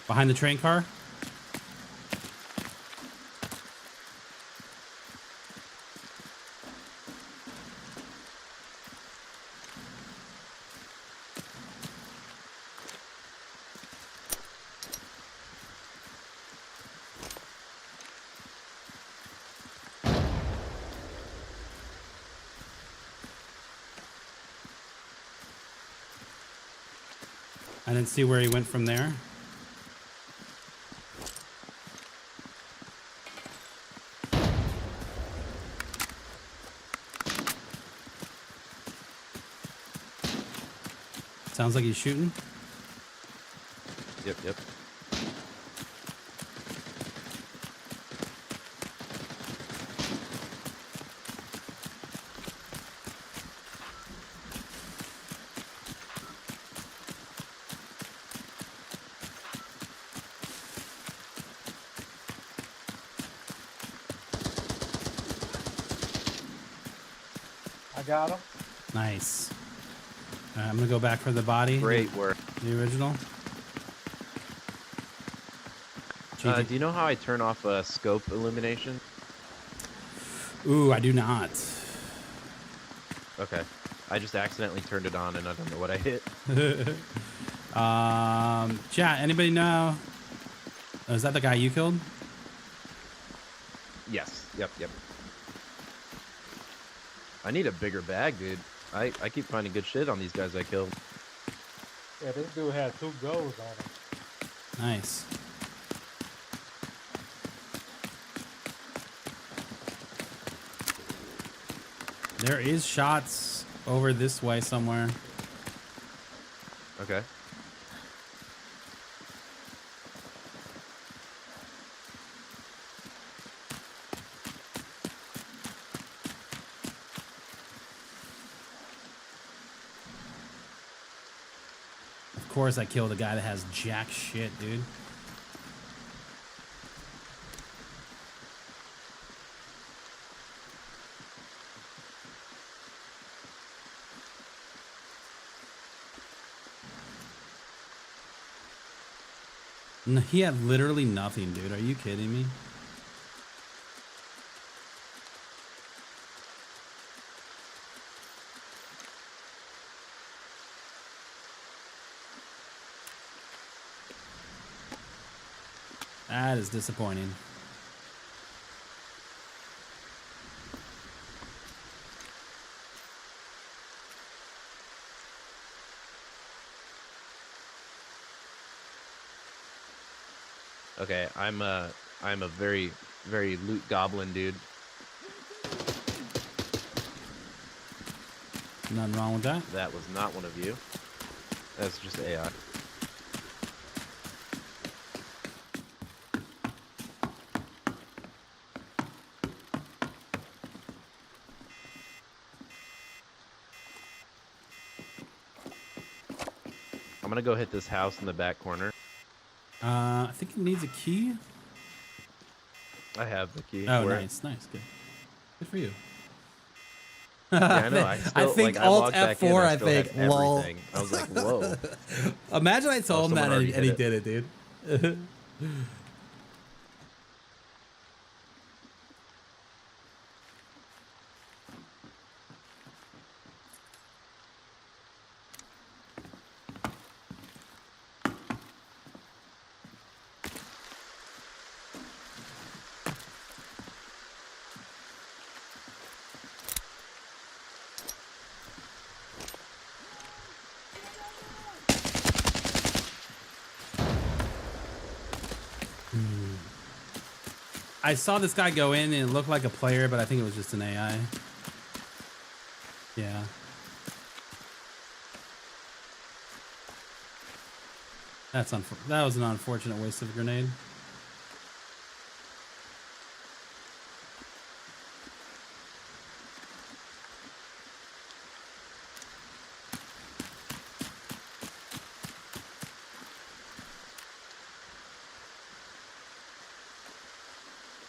Behind the train car. I didn't see where he went from there. Sounds like he's shooting. Yep, yep. I got him. Nice. All right, I'm gonna go back for the body. Great work. The original. Do you know how I turn off scope illumination? Ooh, I do not. Okay. I just accidentally turned it on and I don't know what I hit. Chat, anybody know? Oh, is that the guy you killed? Yes. Yep, yep. I need a bigger bag, dude. I keep finding good shit on these guys I killed. Yeah, this dude had 2 goals on him. Nice. There is shots over this way somewhere. Okay. Of course I killed a guy that has jack shit, dude. No, he had literally nothing, dude. Are you kidding me? That is disappointing. Okay, I'm a very, very loot goblin, dude. Nothing wrong with that. That was not one of you. That's just AI. I'm gonna go hit this house in the back corner. I think it needs a key. I have the key. Oh, Where- nice, nice, good. Good for you. Yeah, I know. I, still, think like, I Alt logged back in, F4, I still had think, lol. everything. I was like, whoa. Imagine I told him someone that and already he did did it, dude. I saw this guy go in and it looked like a player, but I think it was just an AI. Yeah. That was an unfortunate waste of a grenade.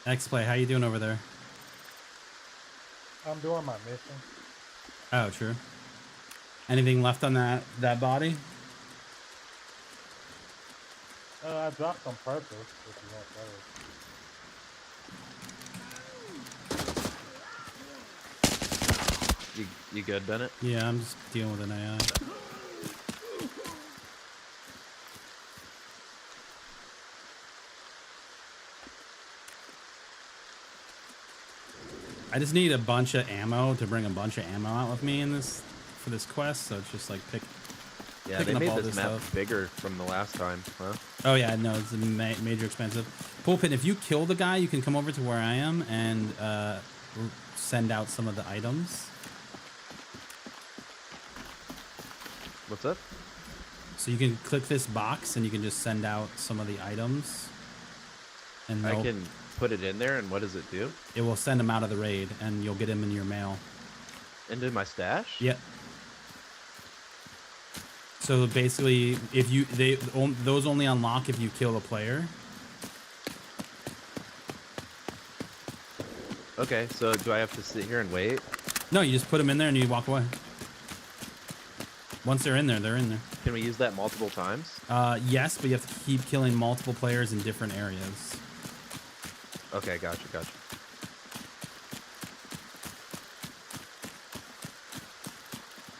X-Play, how you doing over there? I'm doing my mission. Oh, true. Anything left on that body? I dropped some purpose if you want those. You good, Bennett? Yeah, I'm just dealing with an AI. I just need a bunch of ammo to bring a bunch of ammo out with me in this for this quest, so it's just like Yeah, picking they up made all this this map stuff. bigger from the last time, huh? Oh yeah, no, it's a major expensive. Pulpit, if you kill the guy, you can come over to where I am and send out some of the items. What's up? So you can click this box and you can just send out some of the items. And I can put it in there, and what does it do? it will send them out of the raid, and you'll get them in your mail. Into my stash? Yep. So basically, if you those only unlock if you kill a player. Okay, so do I have to sit here and wait? No, you just put them in there and you walk away. Once they're in there, they're in there. Can we use that multiple times? Yes, but you have to keep killing multiple players in different areas. Okay, gotcha.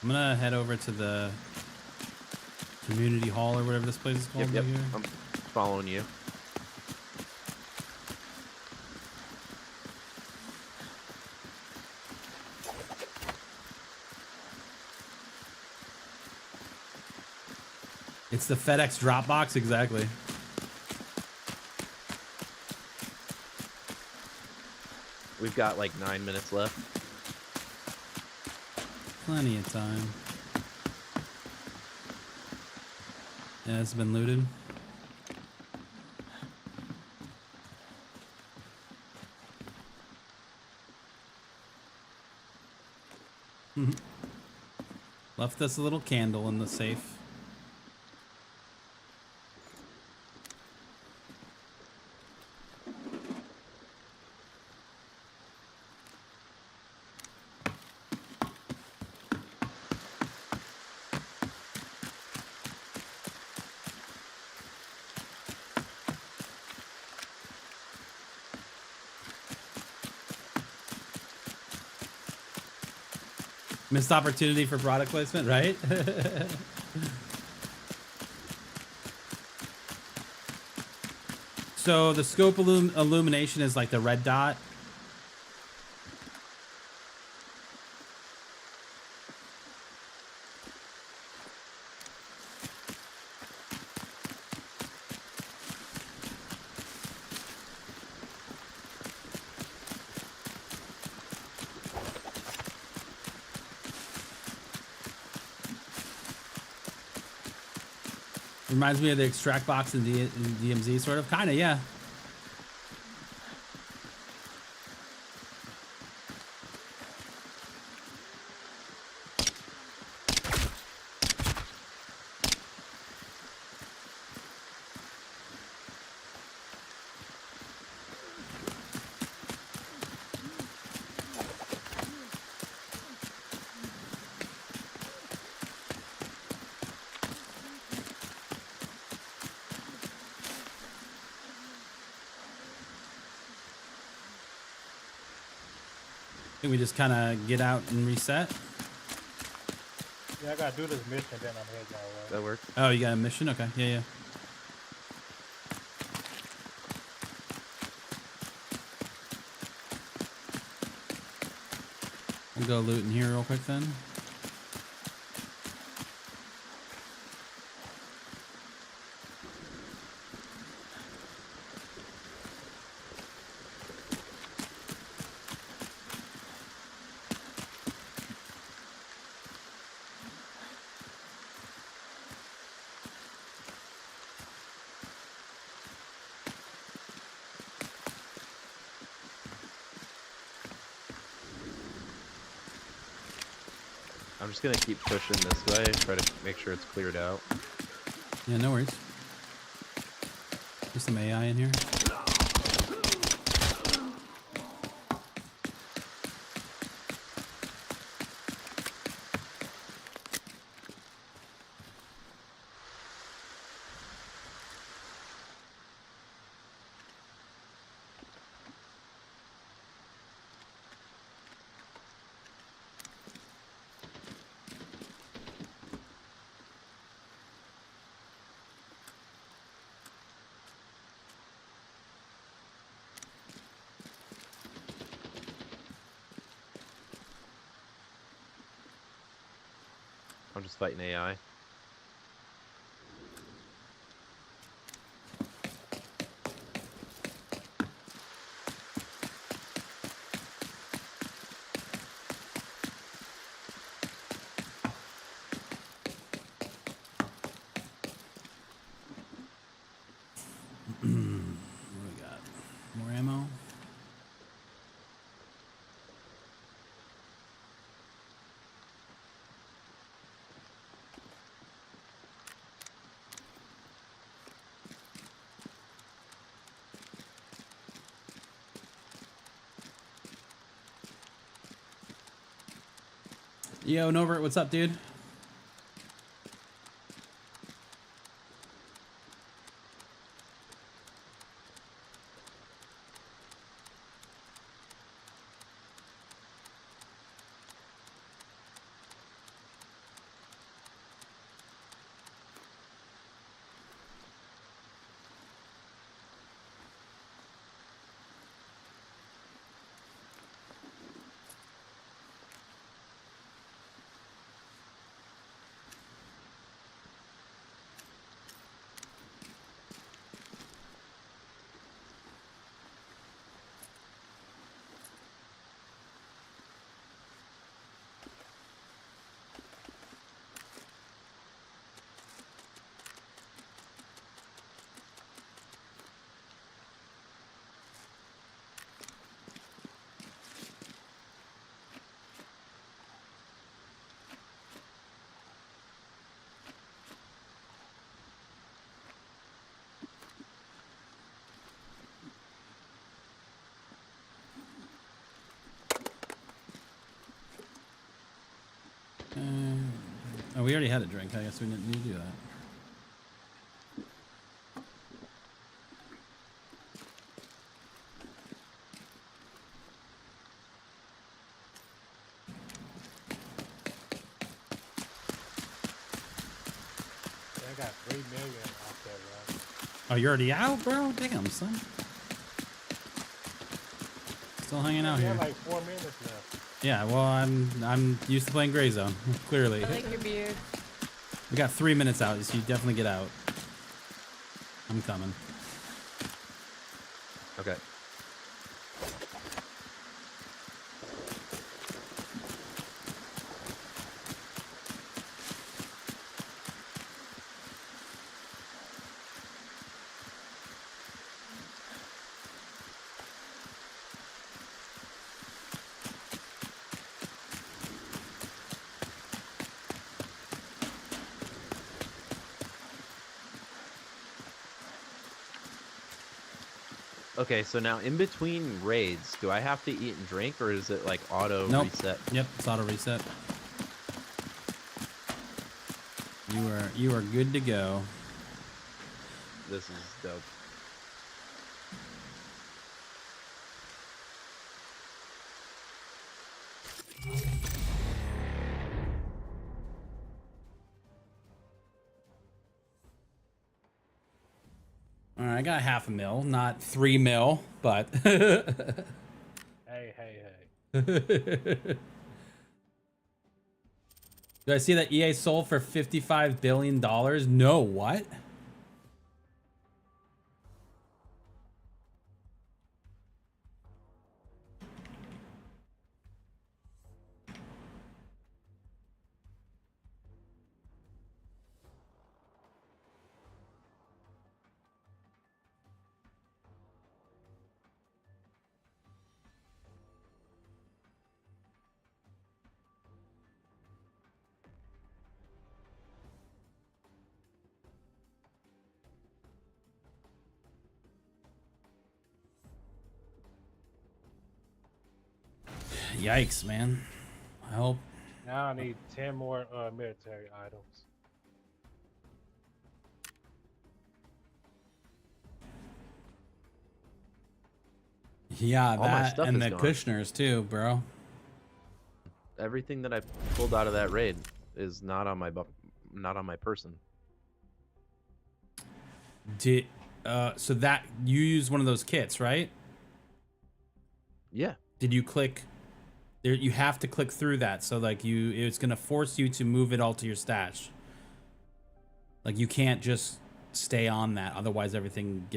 I'm gonna head over to the community hall or whatever this place is called. Yep. Here. I'm following you. It's the FedEx drop box, exactly. We've got like 9 minutes left. Plenty of time. Yeah, it's been looted. Left us a little candle in the safe. Missed opportunity for product placement, right? So the scope illumination is like the red dot. Reminds me of the extract box in DMZ, sort of. Kind of, yeah. I think we just kind of get out and reset. Yeah, I gotta do this mission, then I'm heading my way. That works. Oh, you got a mission? Okay, yeah. I'll go loot in here real quick then. I'm just gonna keep pushing this way, try to make sure it's cleared out. Yeah, no worries. There's some AI in here. just fighting AI. What do we got? More ammo? Yo, Novert, what's up, dude? Oh, we already had a drink. I guess we didn't need to do that. I got 3 million off that run. Oh, you're already out, bro? Damn, son. Still hanging out We here. have like 4 minutes left. Yeah, well, I'm used to playing Gray Zone, clearly. I like your beard. We got 3 minutes out, so you definitely get out. I'm coming. Okay. Okay, so now in between raids, do I have to eat and drink, or is it like auto Nope. reset? Yep, it's auto reset. You are good to go. This is dope. All right, I got half a mil, not 3 mil, but Hey. did I see that EA sold for $55 billion? No, what? Yikes, man. I hope. Now I need 10 more military items. Yeah, All my that stuff and is the gone. Kushners too, bro. Everything that I pulled out of that raid is not on my person. Did so that you used one of those kits, right? Yeah. Did you click There, you have to click through that. So like it's gonna force you to move it all to your stash. Like you can't just stay on that, otherwise everything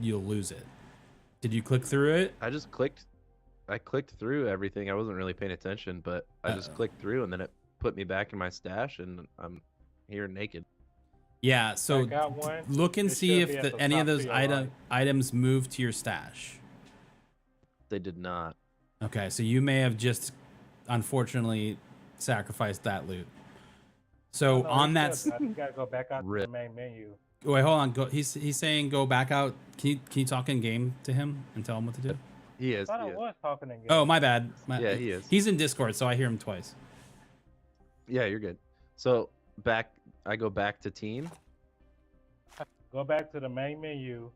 you'll lose it. Did you click through it? I clicked through everything. I wasn't really paying attention, but I just clicked through and then it put me back in my stash and I'm here naked. Yeah, so I got one. look and It see should if be at the any of top those to your right. items move to your stash. They did not. Okay, so you may have just unfortunately sacrificed that loot. So No, on you that, should. You gotta go back out to Rip. the main menu. wait, hold on. Go. He's saying go back out. Can you talk in game to him and tell him what to do? He I is. thought He I is. was talking again. Oh, my bad. Yeah, he is. He's in Discord, so I hear him twice. Yeah, you're good. So I go back to team. Go back to the main menu,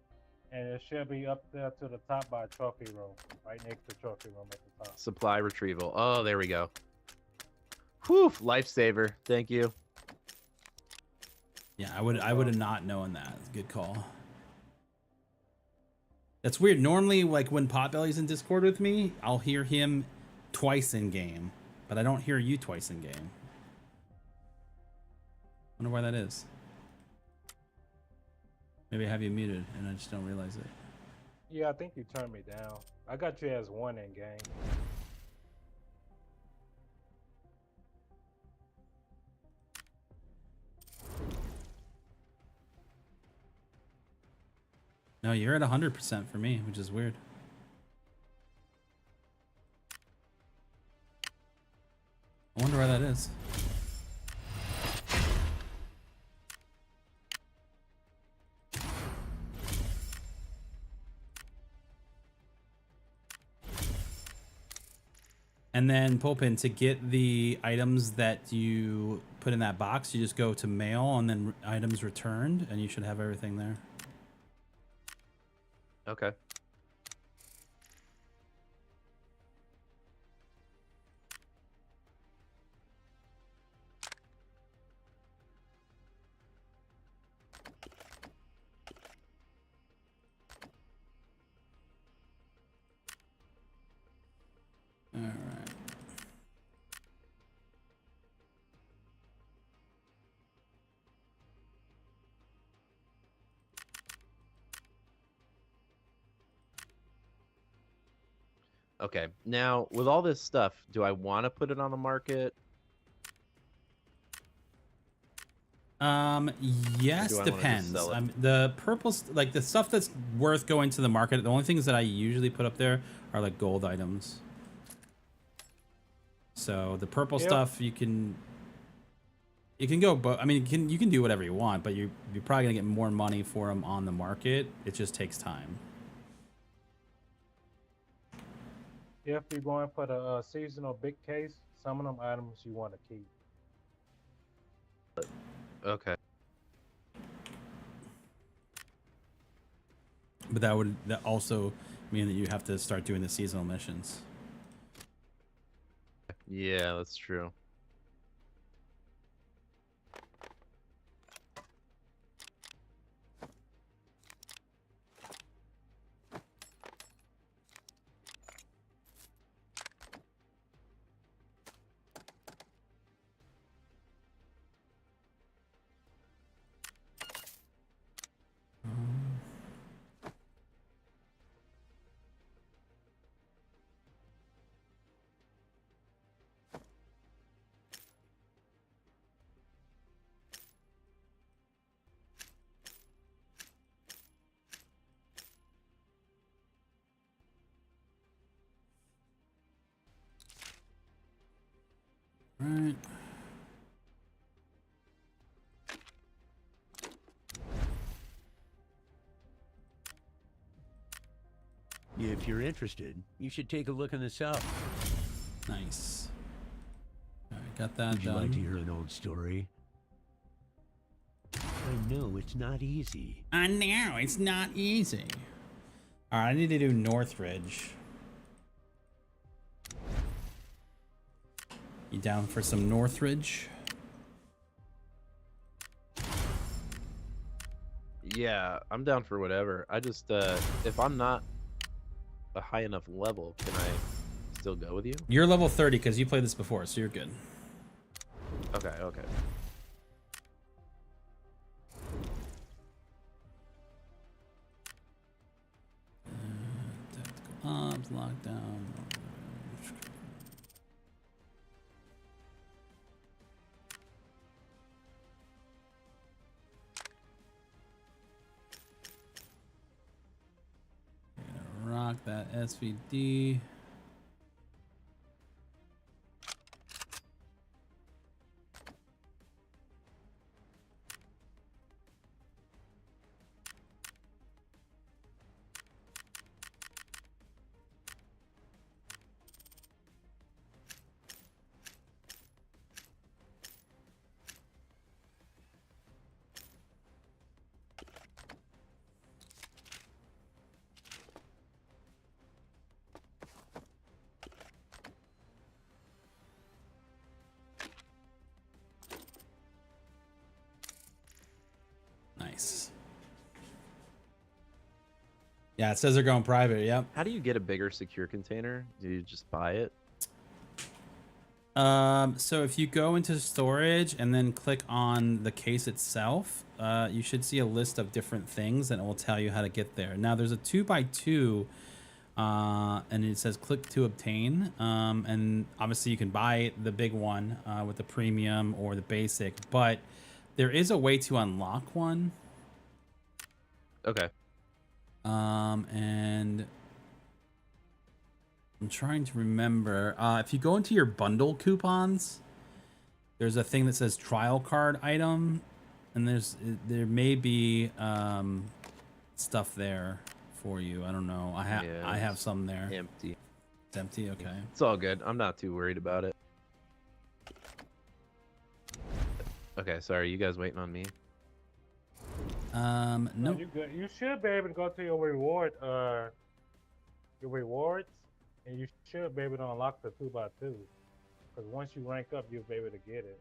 and it should be up there to the top by trophy room, right next to trophy room at the top. Supply retrieval. Oh, there we go. Whew, lifesaver. Thank you. Yeah, I would have not known that. Good call. That's weird. Normally, like when Potbelly's in Discord with me, I'll hear him twice in game, but I don't hear you twice in game. Wonder why that is. Maybe I have you muted and I just don't realize it. Yeah, I think you turned me down. I got you as 1 in game. No, you're at 100% for me, which is weird. I wonder why that is. And then Pulpin, to get the items that you put in that box, you just go to mail and then items returned, and you should have everything there. Okay. All right. Okay. Now, with all this stuff, do I want to put it on the market? Yes, do I wanna just depends. sell it? The purple, like the stuff that's worth going to the market, the only things that I usually put up there are like gold items. So the purple stuff you can go, but I mean you can do whatever you want, but you're probably gonna get more money for them on the market. It just takes time. If you're going for the seasonal big case, some of them items you want to keep. Okay. But that also mean that you have to start doing the seasonal missions. Yeah, that's true. Right. If you're interested, you should take a look in the south. Nice. All right, got that Would you done. like to hear an old story? I know it's not easy. I know it's not easy. All right, I need to do Northridge. You down for some Northridge? Yeah, I'm down for whatever. I just if I'm not a high enough level, can I still go with you? You're level 30 because you played this before, so you're good. Okay, okay. Tactical ops, lockdown. Rock that SVD. Nice. Yeah, it says they're going private. Yep. How do you get a bigger secure container? Do you just buy it? So if you go into storage and then click on the case itself, you should see a list of different things and it will tell you how to get there. Now there's a 2x2, and it says click to obtain. And obviously you can buy the big one with the premium or the basic, but there is a way to unlock one. Okay. And I'm trying to remember. If you go into your bundle coupons, there's a thing that says trial card item, and there may be stuff there for you. I don't know. I have some there. Empty. It's empty. Okay. It's all good. I'm not too worried about it. Okay, sorry. You guys waiting on me? No. You good. You should be able to go to your reward, your rewards, and you should be able to unlock the 2x2. Because once you rank up, you'll be able to get it.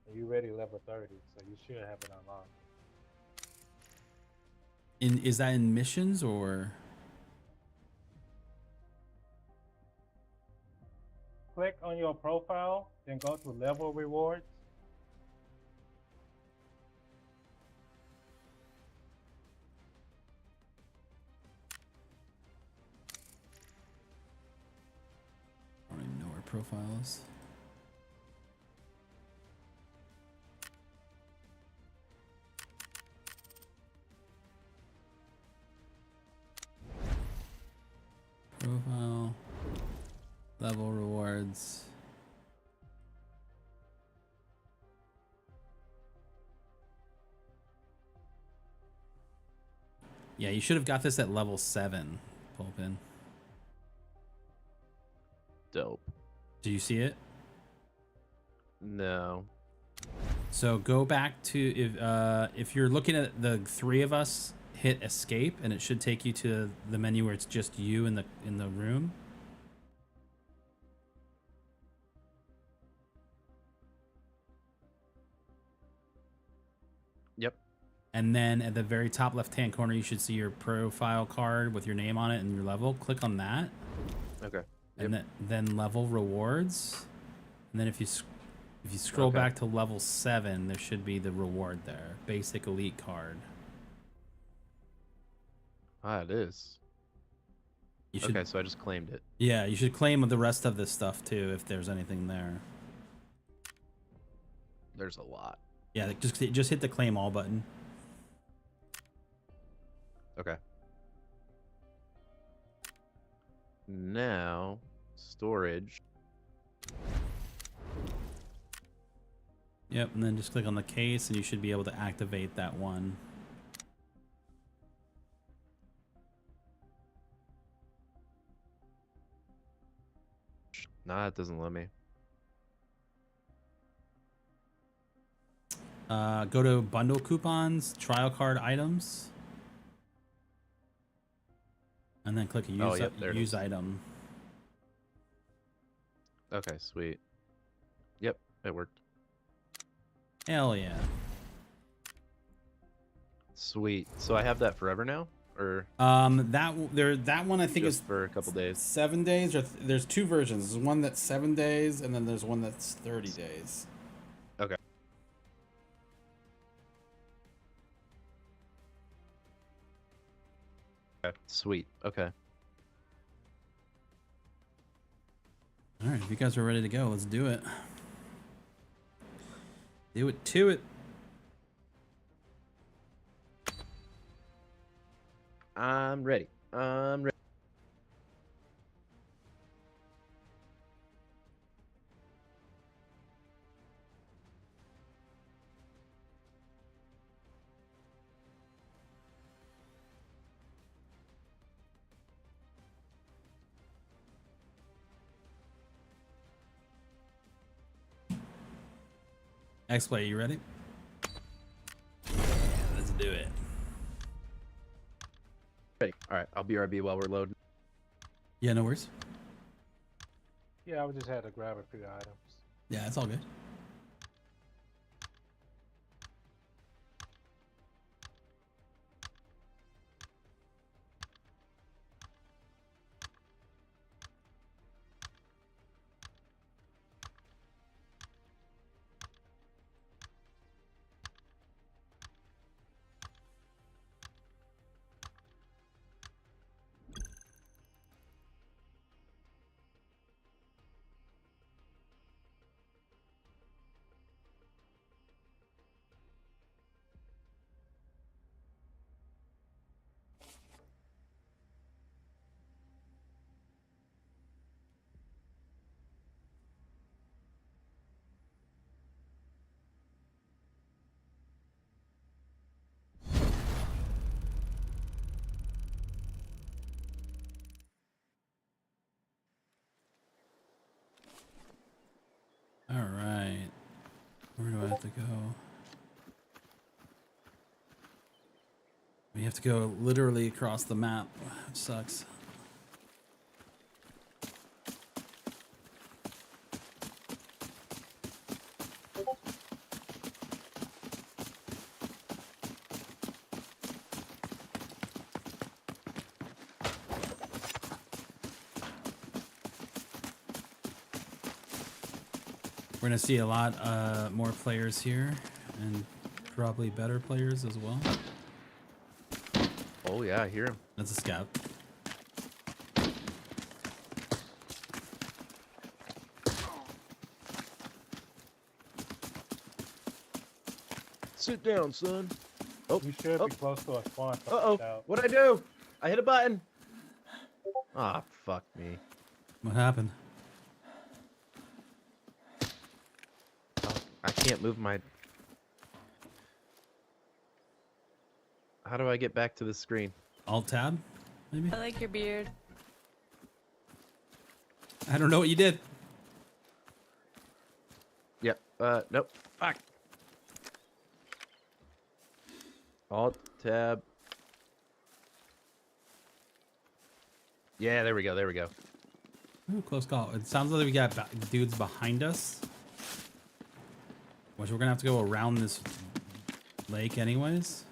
And you're already level 30, so you should have it unlocked. Is that in missions or? Click on your profile, then go to level rewards. I don't even know where profile is. Profile, level rewards. Yeah, you should have got this at level 7, Pulpin. Dope. Do you see it? No. So go back to if you're looking at the 3 of us, hit escape, and it should take you to the menu where it's just you in the room. Yep. And then at the very top left-hand corner, you should see your profile card with your name on it and your level. Click on that. Okay. And then level rewards. And then if you scroll Okay. back to level 7, there should be the reward there. Basic elite card. Ah, it is. You should, Okay, so I just claimed it. Yeah, you should claim the rest of this stuff too if there's anything there. There's a lot. Yeah, just hit the claim all button. Okay. Now, storage. Yep, and then just click on the case and you should be able to activate that one. Nah, it doesn't let me. Go to bundle coupons, trial card items, and then click use, yep, there it use is. item. Okay, sweet. Yep, it worked. Hell yeah. Sweet. So I have that forever now? or that one I think just is for a couple days? 7 days, or there's two versions. There's one that's 7 days, and then there's one that's 30 days. Okay. Okay, sweet. Okay. All right, if you guys are ready to go, let's do it. Do it to it. I'm ready. I'm ready. X-Play, you ready? Let's do it. Ready. All right, I'll BRB while we're loading. Yeah, no worries. Yeah, I just had to grab a few items. Yeah, it's all good. All right. Where do I have to go? We have to go literally across the map, which sucks. We're gonna see a lot more players here, and probably better players as well. Oh yeah, I hear him. That's a scout. Sit down, son. Oh, You should be close to a spawn. uh-oh. What'd I do? I hit a button. Ah, fuck me. What happened? Oh, I can't move my... How do I get back to the screen? Alt tab, maybe? I like your beard. I don't know what you did. Yep. Nope. Fuck. Alt tab. Yeah, there we go. There we go. Ooh, close call. It sounds like we got dudes behind us. Which we're gonna have to go around this lake anyways.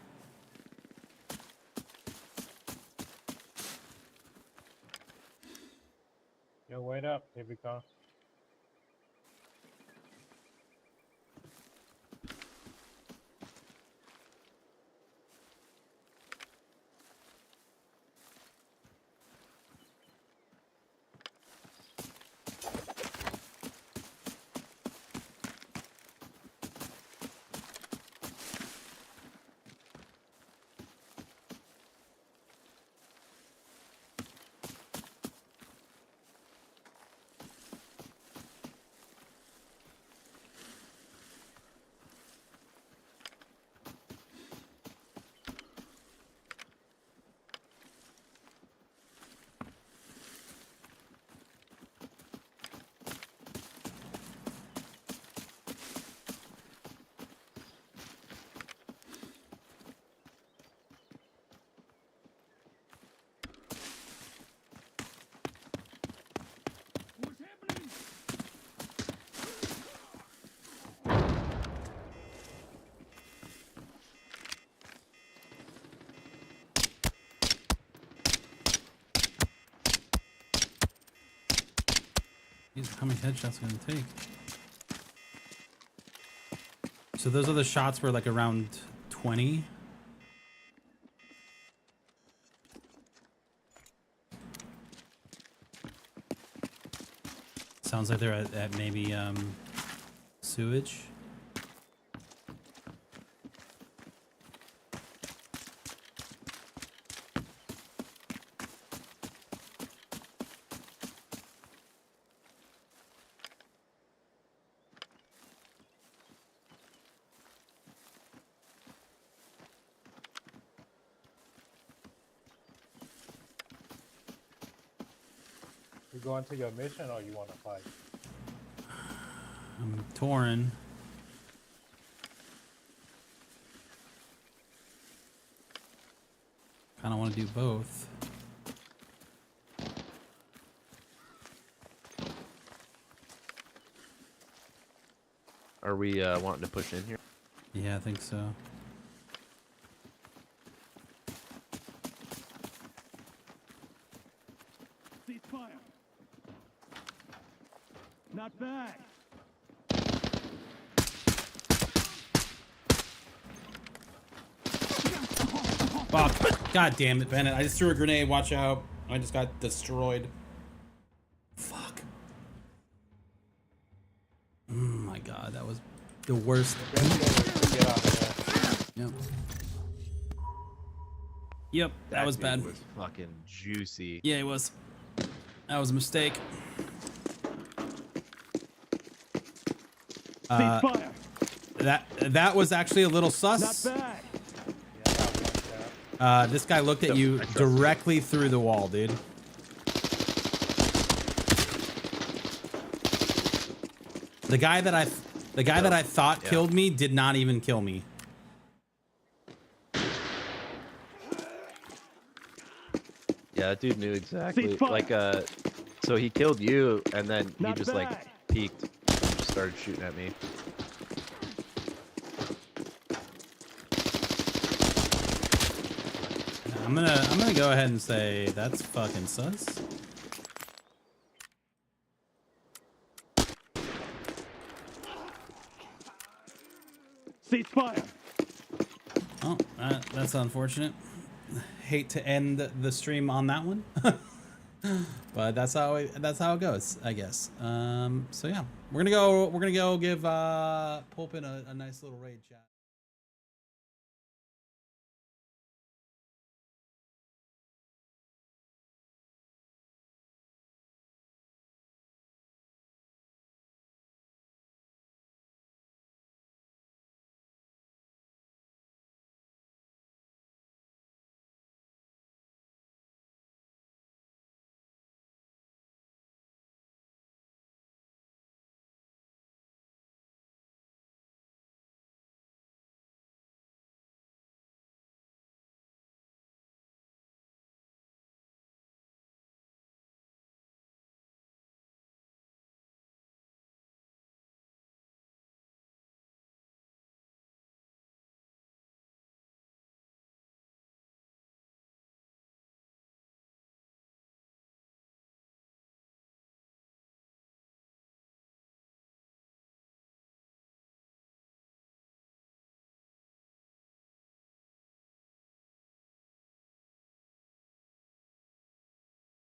Yo, wait up. Here we go. Jeez, how many headshots are gonna take? So those other shots were like around 20. Sounds like they're at maybe sewage. You going to your mission or you want to fight? I'm torn. Kind of want to do both. Are we wanting to push in here? Yeah, I think so. Ceasefire. Not bad. Fuck. God damn it, Bennett. I just threw a grenade. Watch out. I just got destroyed. Fuck. Oh my god, that was the worst. Get out of there. Yep. Yep, that was dude bad. Was fucking juicy. Yeah, it was. That was a mistake. Ceasefire. That was actually a little sus. Not bad. This guy looked at you directly through the wall, dude. The guy that I thought killed me did not even kill me. Yeah, that dude knew exactly. Like, so he killed you, and then he just like peeked, and just started shooting at me. I'm gonna go ahead and say that's fucking sus. Ceasefire. Oh, that's unfortunate. Hate to end the stream on that one, but that's how it goes, I guess. So yeah, we're gonna go give Pulpin a nice little raid chat.